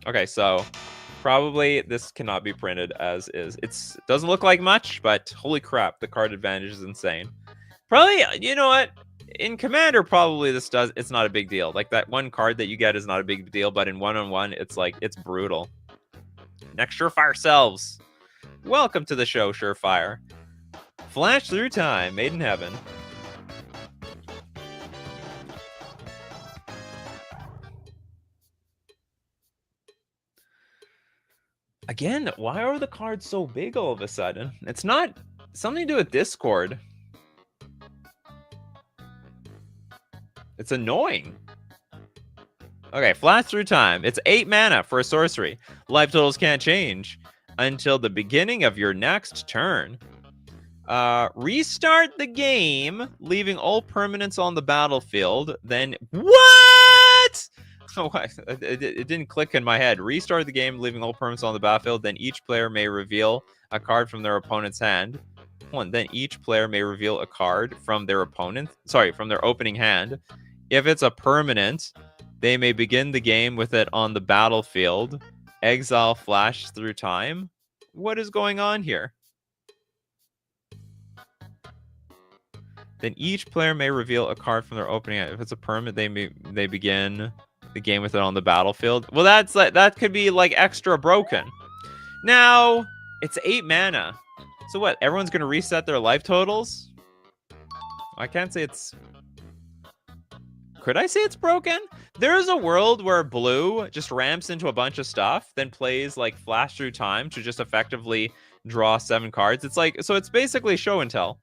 A: Okay, so probably this cannot be printed as is. It doesn't look like much, but holy crap, the card advantage is insane. Probably, you know what? In Commander, probably it's not a big deal. Like that one card that you get is not a big deal, but in 1-on-1, it's like, it's brutal. Next Surefire Selves. Welcome to the show, Surefire. Flash Through Time, Made in Heaven. Again, why are the cards so big all of a sudden? It's not something to do with Discord. It's annoying. Okay, Flash Through Time. It's 8 mana for a sorcery. Life totals can't change until the beginning of your next turn. Restart the game, leaving all permanents on the battlefield. Then what? Oh, it didn't click in my head. Restart the game, leaving all permanents on the battlefield. Then each player may reveal a card from their opponent's hand. Then each player may reveal a card from their from their opening hand. If it's a permanent, they may begin the game with it on the battlefield. Exile flash through time. What is going on here? Then each player may reveal a card from their opening hand. If it's a permanent, they begin the game with it on the battlefield. Well, that could be like extra broken. Now it's 8 mana. So what? Everyone's gonna reset their life totals? I can't say it's. Could I say it's broken? There's a world where blue just ramps into a bunch of stuff, then plays like flash through time to just effectively draw 7 cards. It's like, so it's basically show and tell.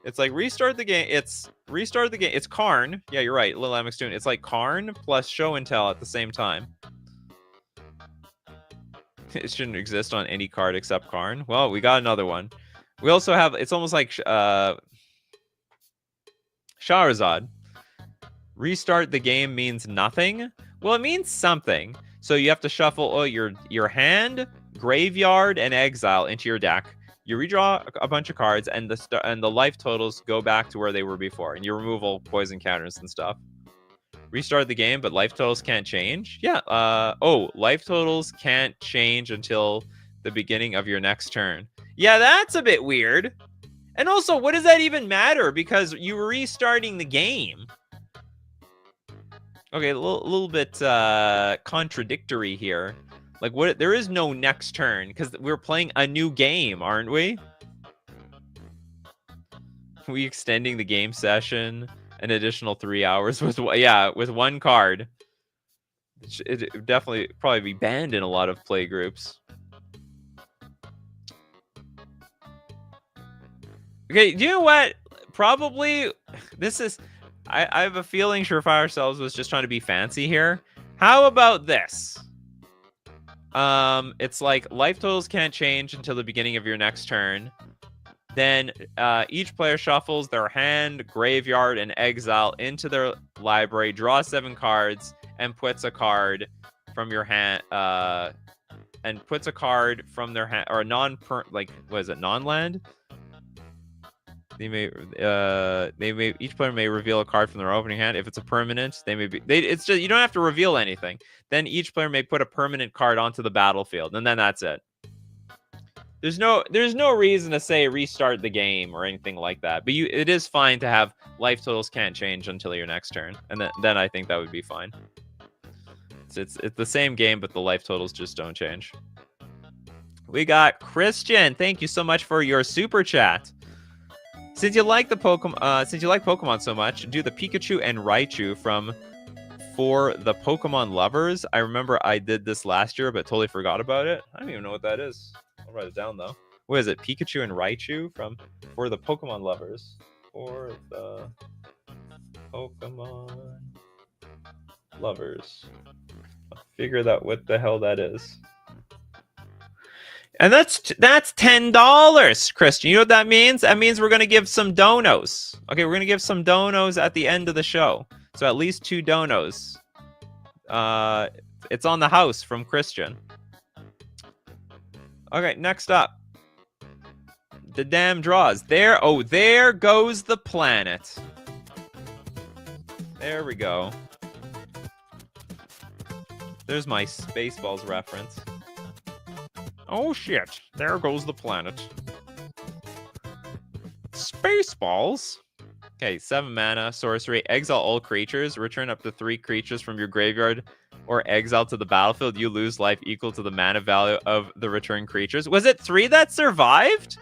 A: It's like restart the game. It's Karn. Yeah, you're right. Lil Amix Tune. It's like Karn plus show and tell at the same time. It shouldn't exist on any card except Karn. Well, we got another one. We also have, it's almost like Shahrazad. Restart the game means nothing. Well, it means something. So you have to shuffle your hand, graveyard, and exile into your deck. You redraw a bunch of cards, and the life totals go back to where they were before, and you remove all poison counters and stuff. Restart the game, but life totals can't change. Yeah. Life totals can't change until the beginning of your next turn. Yeah, that's a bit weird. And also, what does that even matter? Because you were restarting the game. Okay, a little bit contradictory here. Like, what? There is no next turn because we're playing a new game, aren't we? We extending the game session an additional 3 hours with one card. It would definitely probably be banned in a lot of play groups. Okay, do you know what? Probably this is. I have a feeling Surefire Selves was just trying to be fancy here. How about this? It's like life totals can't change until the beginning of your next turn. Then each player shuffles their hand, graveyard, and exile into their library, draw 7 cards, and puts a card from your hand, and puts a card from their hand, or a non-land? Each player may reveal a card from their opening hand. If it's a permanent, it's just, you don't have to reveal anything. Then each player may put a permanent card onto the battlefield, and then that's it. There's no reason to say restart the game or anything like that. But it is fine to have life totals can't change until your next turn, and then I think that would be fine. It's the same game, but the life totals just don't change. We got Christian. Thank you so much for your super chat. Since you like Pokemon so much, do the Pikachu and Raichu for the Pokemon lovers. I remember I did this last year, but totally forgot about it. I don't even know what that is. I'll write it down though. What is it? Pikachu and Raichu for the Pokemon lovers. For the Pokemon lovers. I'll figure out what the hell that is. And that's $10, Christian. You know what that means? That means we're going to give some donos. Okay, we're going to give some donos at the end of the show. So at least 2 donos. It's on the house from Christian. Okay, next up. The damn draws. There goes the planet. There we go. There's my Spaceballs reference. Oh shit, there goes the planet. Spaceballs. Okay, 7 mana, sorcery, exile all creatures, return up to 3 creatures from your graveyard or exile to the battlefield. You lose life equal to the mana value of the returned creatures. Was it 3 that survived?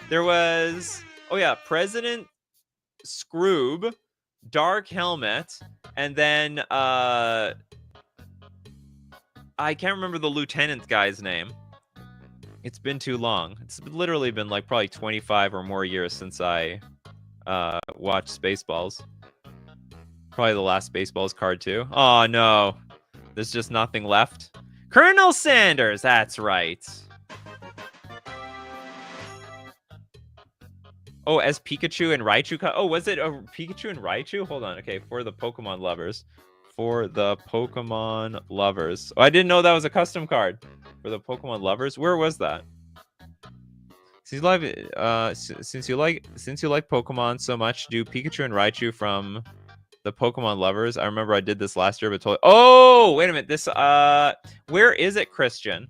A: There was, President Scroob, Dark Helmet, and then I can't remember the lieutenant guy's name. It's been too long. It's literally been like probably 25 or more years since I watched Spaceballs. Probably the last Spaceballs card too. Oh no, there's just nothing left. Colonel Sanders, that's right. Oh, as Pikachu and Raichu. Oh, was it a Pikachu and Raichu? Hold on. Okay, for the Pokemon lovers. For the Pokemon lovers. Oh, I didn't know that was a custom card. For the Pokemon lovers. Where was that? Since you like Pokemon so much, do Pikachu and Raichu from the Pokemon lovers. I remember I did this last year, but totally. Oh, wait a minute. This where is it, Christian?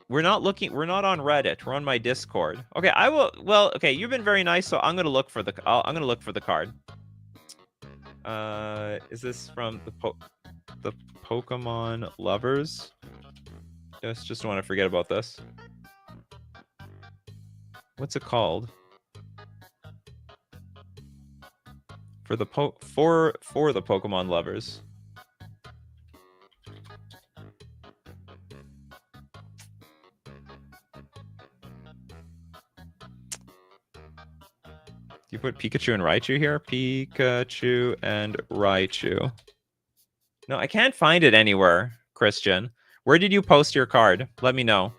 A: We're not looking. We're not on Reddit. We're on my Discord. Okay, I will. Well, okay, you've been very nice, so I'm gonna look for the. I'm gonna look for the card. Is this from the Pokemon lovers? Just want to forget about this. What's it called? For the for the Pokemon lovers. You put Pikachu and Raichu here? Pikachu and Raichu. No, I can't find it anywhere, Christian. Where did you post your card? Let me know.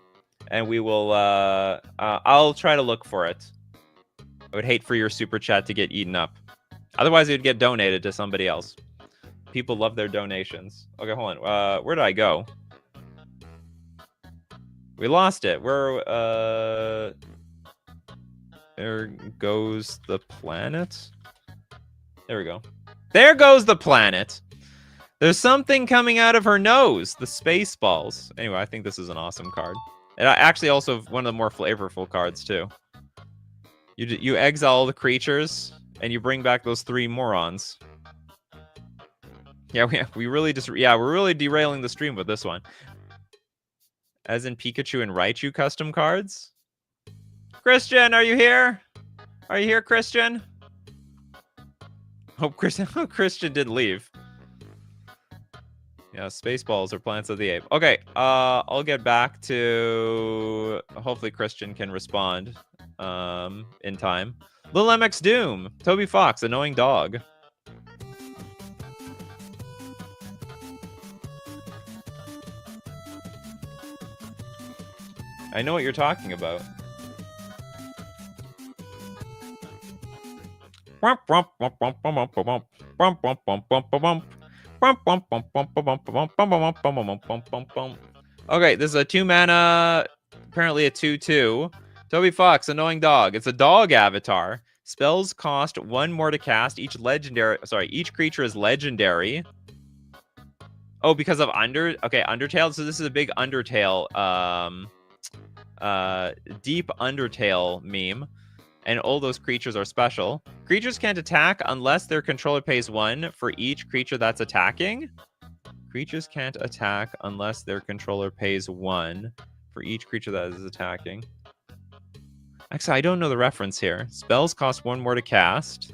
A: And we will, I'll try to look for it. I would hate for your super chat to get eaten up. Otherwise, it would get donated to somebody else. People love their donations. Okay, hold on. Where did I go? We lost it. There goes the planet. There we go. There goes the planet. There's something coming out of her nose. The space balls. Anyway, I think this is an awesome card. And actually also one of the more flavorful cards too. You exile the creatures and you bring back those 3 morons. Yeah, we really just we're really derailing the stream with this one. As in Pikachu and Raichu custom cards. Christian, are you here? Are you here, Christian? Hope Christian didn't leave. Yeah, Spaceballs or Plants of the Ape. Okay, I'll get back to... Hopefully Christian can respond in time. Lil MX Doom. Toby Fox, Annoying Dog. I know what you're talking about. Okay, this is a 2-mana, apparently a 2/2. Toby Fox, Annoying Dog. It's a dog avatar. Spells cost 1 more to cast. Each creature is legendary. Oh, because of Undertale. So this is a big Undertale, deep Undertale meme. And all those creatures are special. Creatures can't attack unless their controller pays 1 for each creature that's attacking. Creatures can't attack unless their controller pays 1 for each creature that is attacking. Actually, I don't know the reference here. Spells cost 1 more to cast.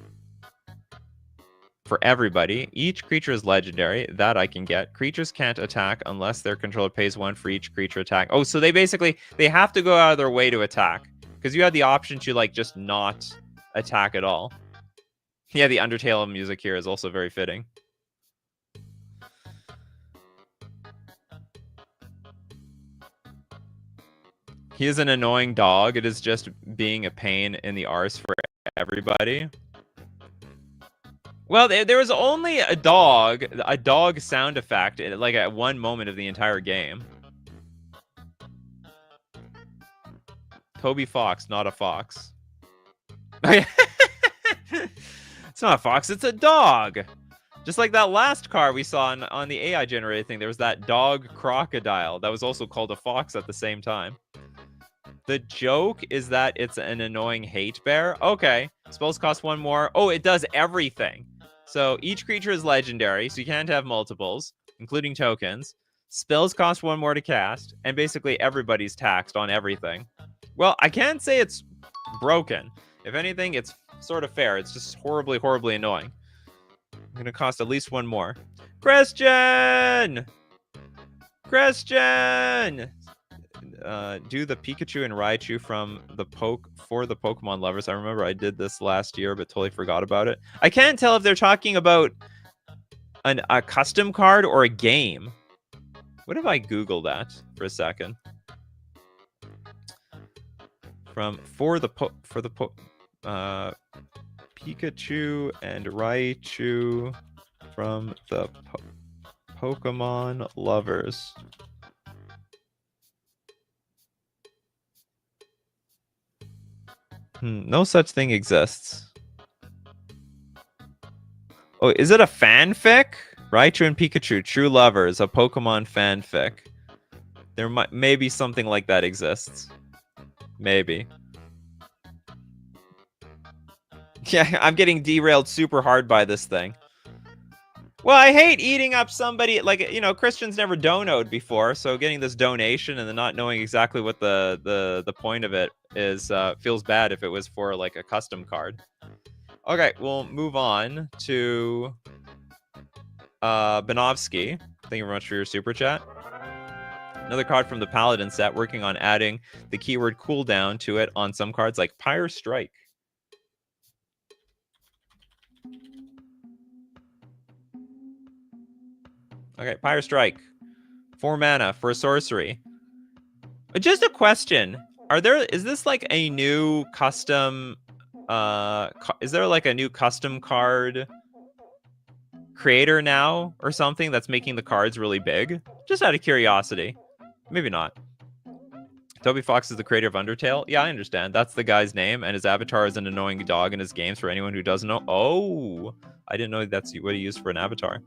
A: For everybody. Each creature is legendary. That I can get. Creatures can't attack unless their controller pays 1 for each creature attack. Oh, so they have to go out of their way to attack. Because you had the option to, like, just not attack at all. Yeah, the Undertale music here is also very fitting. He is an annoying dog. It is just being a pain in the arse for everybody. Well, there was only a dog sound effect, like, at one moment of the entire game. Toby Fox, not a fox. It's not a fox, it's a dog. Just like that last car we saw on the AI generated thing. There was that dog crocodile that was also called a fox at the same time. The joke is that it's an annoying hate bear. Okay. Spells cost 1 more. Oh, it does everything. So each creature is legendary, so you can't have multiples, including tokens. Spells cost 1 more to cast, and basically everybody's taxed on everything. Well, I can't say it's broken. If anything, it's sort of fair. It's just horribly, horribly annoying. I'm going to cost at least 1 more. Christian! Christian! Do the Pikachu and Raichu from for the Pokemon lovers. I remember I did this last year, but totally forgot about it. I can't tell if they're talking about a custom card or a game. What if I Google that for a second? for the Pikachu and Raichu from the Pokemon lovers. No such thing exists. Oh, is it a fanfic? Raichu and Pikachu, true lovers, a Pokemon fanfic. There might maybe something like that exists. Maybe. Yeah, I'm getting derailed super hard by this thing. Well, I hate eating up somebody, like, you know, Christian's never donoed before, so getting this donation and then not knowing exactly what the point of it is feels bad if it was for, like, a custom card. Okay, we'll move on to Benovsky. Thank you very much for your super chat. Another card from the Paladin set, working on adding the keyword cooldown to it on some cards like Pyre Strike. Okay, Pyre Strike. 4 mana for a sorcery. Just a question. Is this like a new custom is there like a new custom card creator now or something that's making the cards really big? Just out of curiosity. Maybe not. Toby Fox is the creator of Undertale. Yeah, I understand. That's the guy's name, and his avatar is an annoying dog in his games for anyone who doesn't know. Oh, I didn't know that's what he used for an avatar.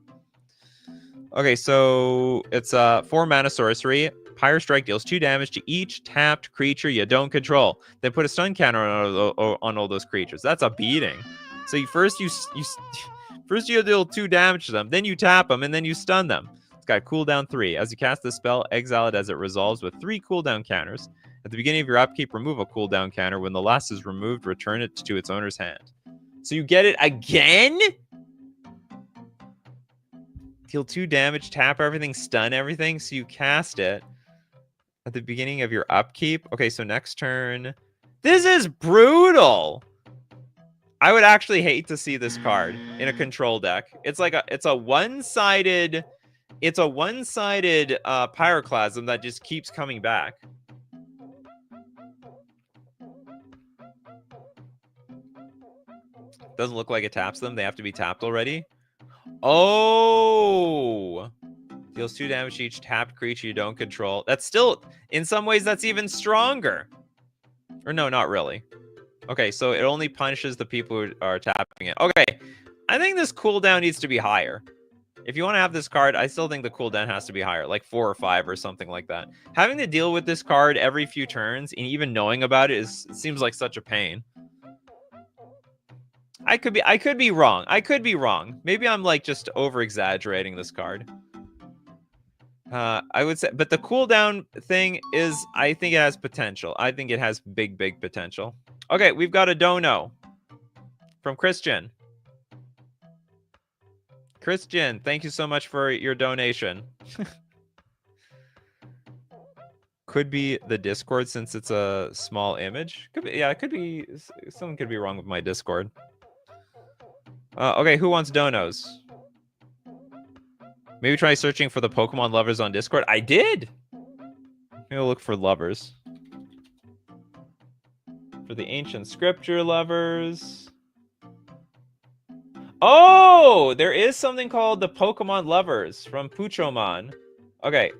A: Okay, so it's 4 mana sorcery. Pyre Strike deals 2 damage to each tapped creature you don't control. Then put a stun counter on all those creatures. That's a beating. So first you deal 2 damage to them, then you tap them, and then you stun them. It's got cooldown 3. As you cast the spell, exile it as it resolves with 3 cooldown counters. At the beginning of your upkeep, remove a cooldown counter. When the last is removed, return it to its owner's hand. So you get it again? Deal 2 damage, tap everything, stun everything. So you cast it at the beginning of your upkeep. Okay, so next turn. This is brutal. I would actually hate to see this card in a control deck. It's a one-sided pyroclasm that just keeps coming back. Doesn't look like it taps them. They have to be tapped already. Oh, deals 2 damage to each tapped creature you don't control. That's still, in some ways, that's even stronger. Or no, not really. Okay, so it only punishes the people who are tapping it. Okay, I think this cooldown needs to be higher. If you want to have this card, I still think the cooldown has to be higher, like 4 or 5 or something like that. Having to deal with this card every few turns and even knowing about it seems like such a pain. I could be wrong. I could be wrong. Maybe I'm like just over exaggerating this card. I would say, but the cooldown thing is, I think it has potential. I think it has big potential. Okay, we've got a dono from Christian. Christian, thank you so much for your donation. Could be the Discord since it's a small image. Could be, yeah, it could be. Someone could be wrong with my Discord. Okay, who wants donos? Maybe try searching for the Pokemon lovers on Discord. I did. Maybe I'll look for lovers. For the ancient scripture lovers. Oh, there is something called the Pokemon lovers from Puchomon. Okay,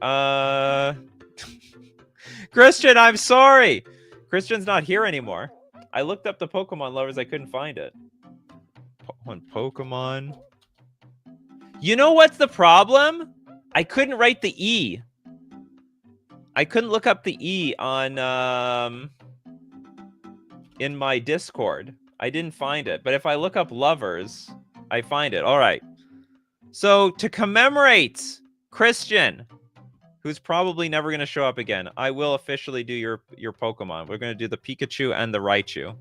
A: Christian, I'm sorry. Christian's not here anymore. I looked up the Pokemon lovers. I couldn't find it. Pokemon. You know what's the problem? I couldn't write the E. I couldn't look up the E on in my Discord. I didn't find it. But if I look up lovers, I find it. All right. So to commemorate Christian, who's probably never going to show up again, I will officially do your Pokemon. We're going to do the Pikachu and the Raichu.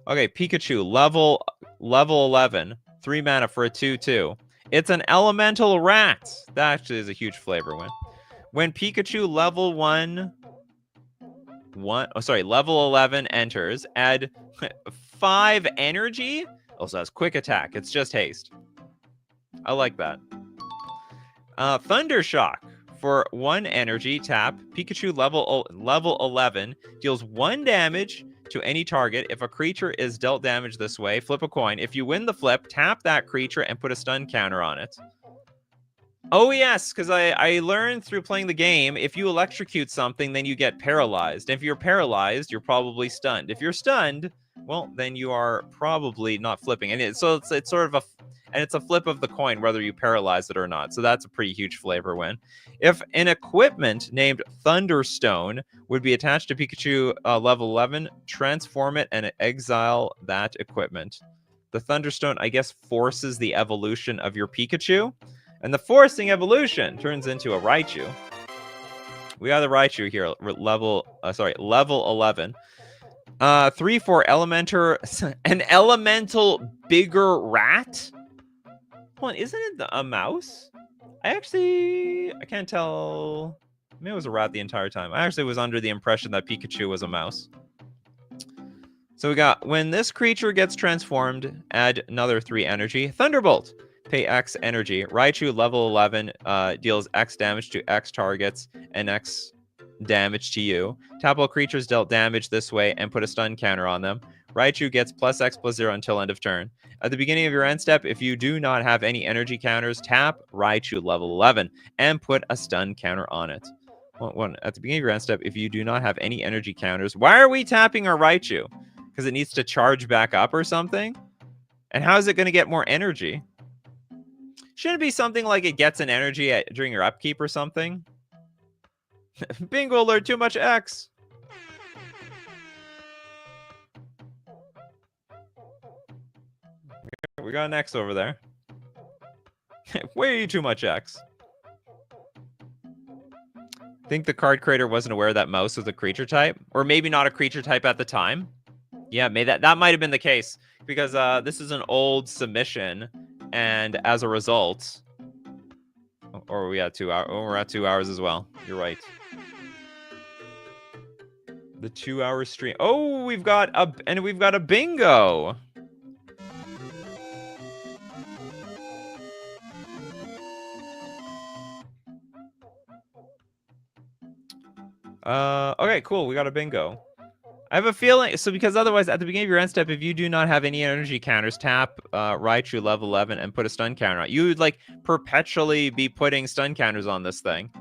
A: Okay, Pikachu, level 11. 3 mana for a 2/2. It's an elemental rat. That actually is a huge flavor win. When Pikachu level 11 enters, add 5 energy. Also has quick attack. It's just haste. I like that. Thunder Shock. For 1 energy, tap Pikachu level 11 deals 1 damage to any target. If a creature is dealt damage this way, flip a coin. If you win the flip, tap that creature and put a stun counter on it. Oh, yes, because I learned through playing the game, if you electrocute something, then you get paralyzed. If you're paralyzed, you're probably stunned. If you're stunned, well, then you are probably not flipping. And it's sort of it's a flip of the coin, whether you paralyze it or not. So that's a pretty huge flavor win. If an equipment named Thunderstone would be attached to Pikachu level 11, transform it and exile that equipment. The Thunderstone, I guess, forces the evolution of your Pikachu. And the forcing evolution turns into a Raichu. We got the Raichu here, level 11. 3 for an elemental bigger rat. Hold on, isn't it a mouse? I can't tell. Maybe it was a rat the entire time. I actually was under the impression that Pikachu was a mouse. So we got, when this creature gets transformed, add another 3 energy. Thunderbolt. Pay X energy. Raichu level 11 deals X damage to X targets and X damage to you. Tap all creatures dealt damage this way and put a stun counter on them. Raichu gets +X+0 until end of turn. At the beginning of your end step, if you do not have any energy counters, tap Raichu level 11 and put a stun counter on it. At the beginning of your end step, if you do not have any energy counters, why are we tapping our Raichu? Because it needs to charge back up or something? And how is it going to get more energy? Shouldn't it be something like it gets an energy during your upkeep or something? Bingo alert, too much X. We got an X over there. Way too much X. Think the card creator wasn't aware that mouse was a creature type? Or maybe not a creature type at the time? Yeah, that might have been the case. Because this is an old submission. And as a result... Or we had 2 hours. Oh, we're at 2 hours as well. You're right. The 2-hour stream. Oh, we've got a bingo. Okay, cool. We got a bingo. I have a feeling, so because otherwise, at the beginning of your end step, if you do not have any energy counters, tap Raichu level 11 and put a stun counter on it. You would, like, perpetually be putting stun counters on this thing.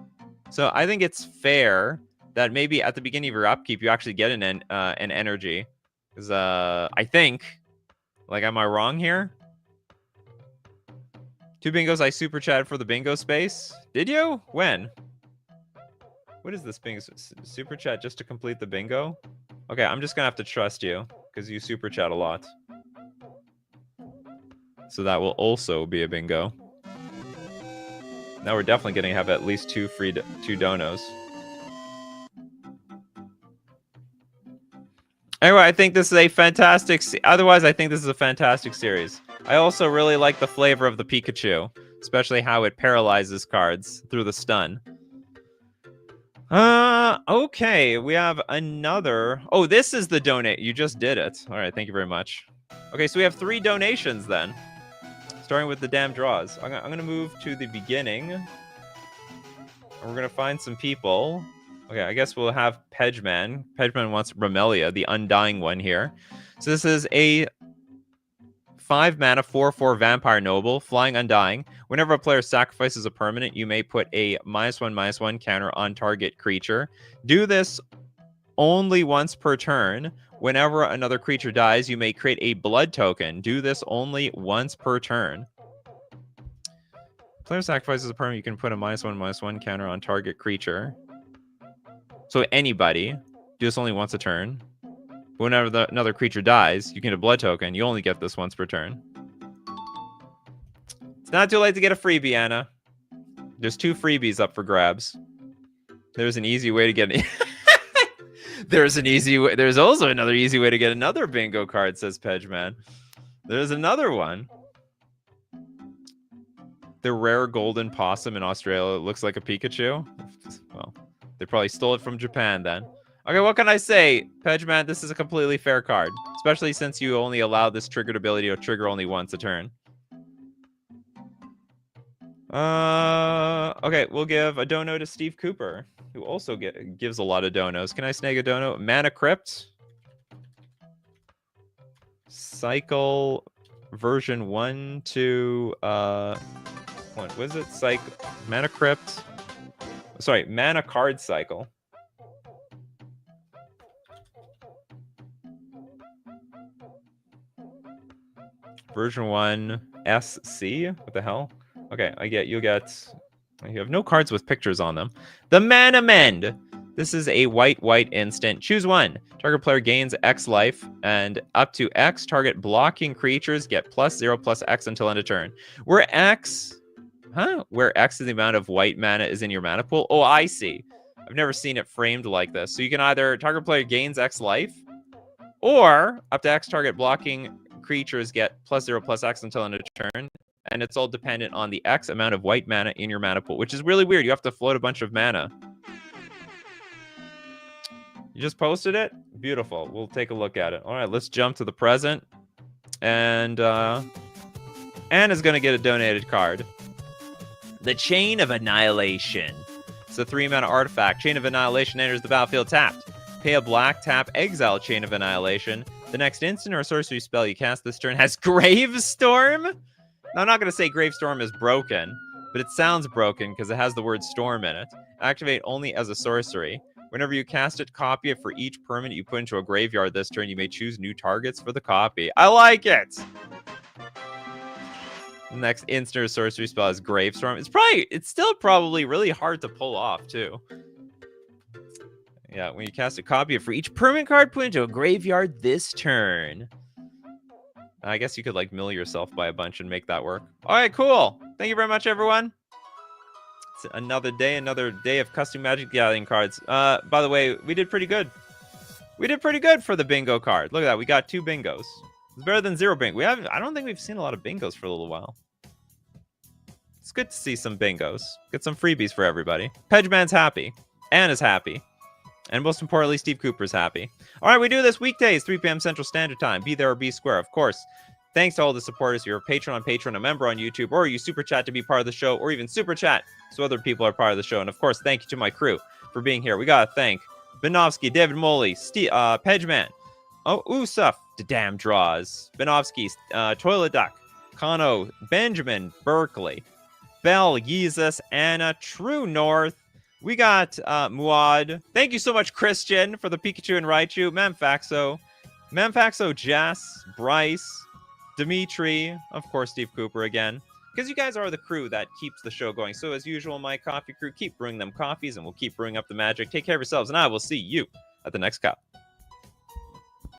A: So I think it's fair that maybe at the beginning of your upkeep, you actually get an energy. Because I think, like, am I wrong here? 2 bingos, I super chatted for the bingo space. Did you? When? What is this bingo? Super chat just to complete the bingo? Okay, I'm just gonna have to trust you, because you super chat a lot. So that will also be a bingo. Now we're definitely gonna have at least 2 donos. Anyway, I think this is a fantastic... Otherwise, I think this is a fantastic series. I also really like the flavor of the Pikachu, especially how it paralyzes cards through the stun. Okay, we have another... Oh, this is the donate. You just did it. All right, thank you very much. Okay, so we have 3 donations then. Starting with the damn draws. I'm going to move to the beginning. And we're going to find some people. Okay, I guess we'll have Pedgeman. Pedgeman wants Romelia, the Undying one here. So this is a 5-mana 4/4 Vampire Noble, Flying Undying. Whenever a player sacrifices a permanent, you may put a -1/-1 counter on target creature. Do this only once per turn. Whenever another creature dies, you may create a blood token. Do this only once per turn. Player sacrifices a permanent, you can put a -1/-1 counter on target creature. So anybody, do this only once a turn. But whenever another creature dies, you get a blood token. You only get this once per turn. It's not too late to get a freebie, Anna. There's 2 freebies up for grabs. There's an easy way to get an... There's an easy way. There's also another easy way to get another bingo card, says Pedgeman. There's another one. The rare golden possum in Australia looks like a Pikachu. Well, they probably stole it from Japan then. Okay, what can I say? Pedgeman, this is a completely fair card. Especially since you only allow this triggered ability to trigger only once a turn. Okay, we'll give a dono to Steve Cooper, who also gives a lot of donos. Can I snag a dono? Mana Crypt. Cycle version 1 to what was it? Mana Crypt. Sorry, Mana Card Cycle. Version 1 SC? What the hell? Okay, you have no cards with pictures on them. The Mana Mend. This is a white instant. Choose one. Target player gains X life, and up to X target blocking creatures get +0/+X until end of turn. Where X is the amount of white mana is in your mana pool. Oh, I see. I've never seen it framed like this. So you can either target player gains X life, or up to X target blocking creatures get +0/+X until end of turn. And it's all dependent on the X amount of white mana in your mana pool, which is really weird. You have to float a bunch of mana. You just posted it? Beautiful. We'll take a look at it. All right, let's jump to the present. And Anna's going to get a donated card. The Chain of Annihilation. It's a 3-mana artifact. Chain of Annihilation enters the battlefield tapped. Pay a black, tap, exile Chain of Annihilation. The next instant or sorcery spell you cast this turn has Gravestorm. Now, I'm not going to say Gravestorm is broken, but it sounds broken because it has the word storm in it. Activate only as a sorcery. Whenever you cast it, copy it for each permanent you put into a graveyard this turn. You may choose new targets for the copy. I like it! Next instant or sorcery spell is Gravestorm. It's still probably really hard to pull off, too. Yeah, when you cast a copy it for each permanent card put into a graveyard this turn. I guess you could, like, mill yourself by a bunch and make that work. All right, cool. Thank you very much, everyone. It's another day of custom Magic Gathering cards. By the way, we did pretty good. We did pretty good for the bingo card. Look at that. We got 2 bingos. It's better than 0 bingo. I don't think we've seen a lot of bingos for a little while. It's good to see some bingos. Get some freebies for everybody. Pedgeman's happy. Anna's happy. And most importantly, Steve Cooper's happy. All right, we do this weekdays, 3 p.m. Central Standard Time. Be there or be square, of course. Thanks to all the supporters. You're a patron on Patreon, a member on YouTube, or you super chat to be part of the show, or even super chat so other people are part of the show. And of course, thank you to my crew for being here. We gotta thank Benovsky, David Moley, Pedgeman, Usuf, the damn draws, Benovsky, Toilet Duck, Kano, Benjamin, Berkeley, Bell, Yeezus, Anna, True North. We got Muad. Thank you so much, Christian, for the Pikachu and Raichu. Mamfaxo, Jess, Bryce, Dimitri, of course, Steve Cooper again. Because you guys are the crew that keeps the show going. So as usual, my coffee crew, keep brewing them coffees, and we'll keep brewing up the magic. Take care of yourselves, and I will see you at the next cup.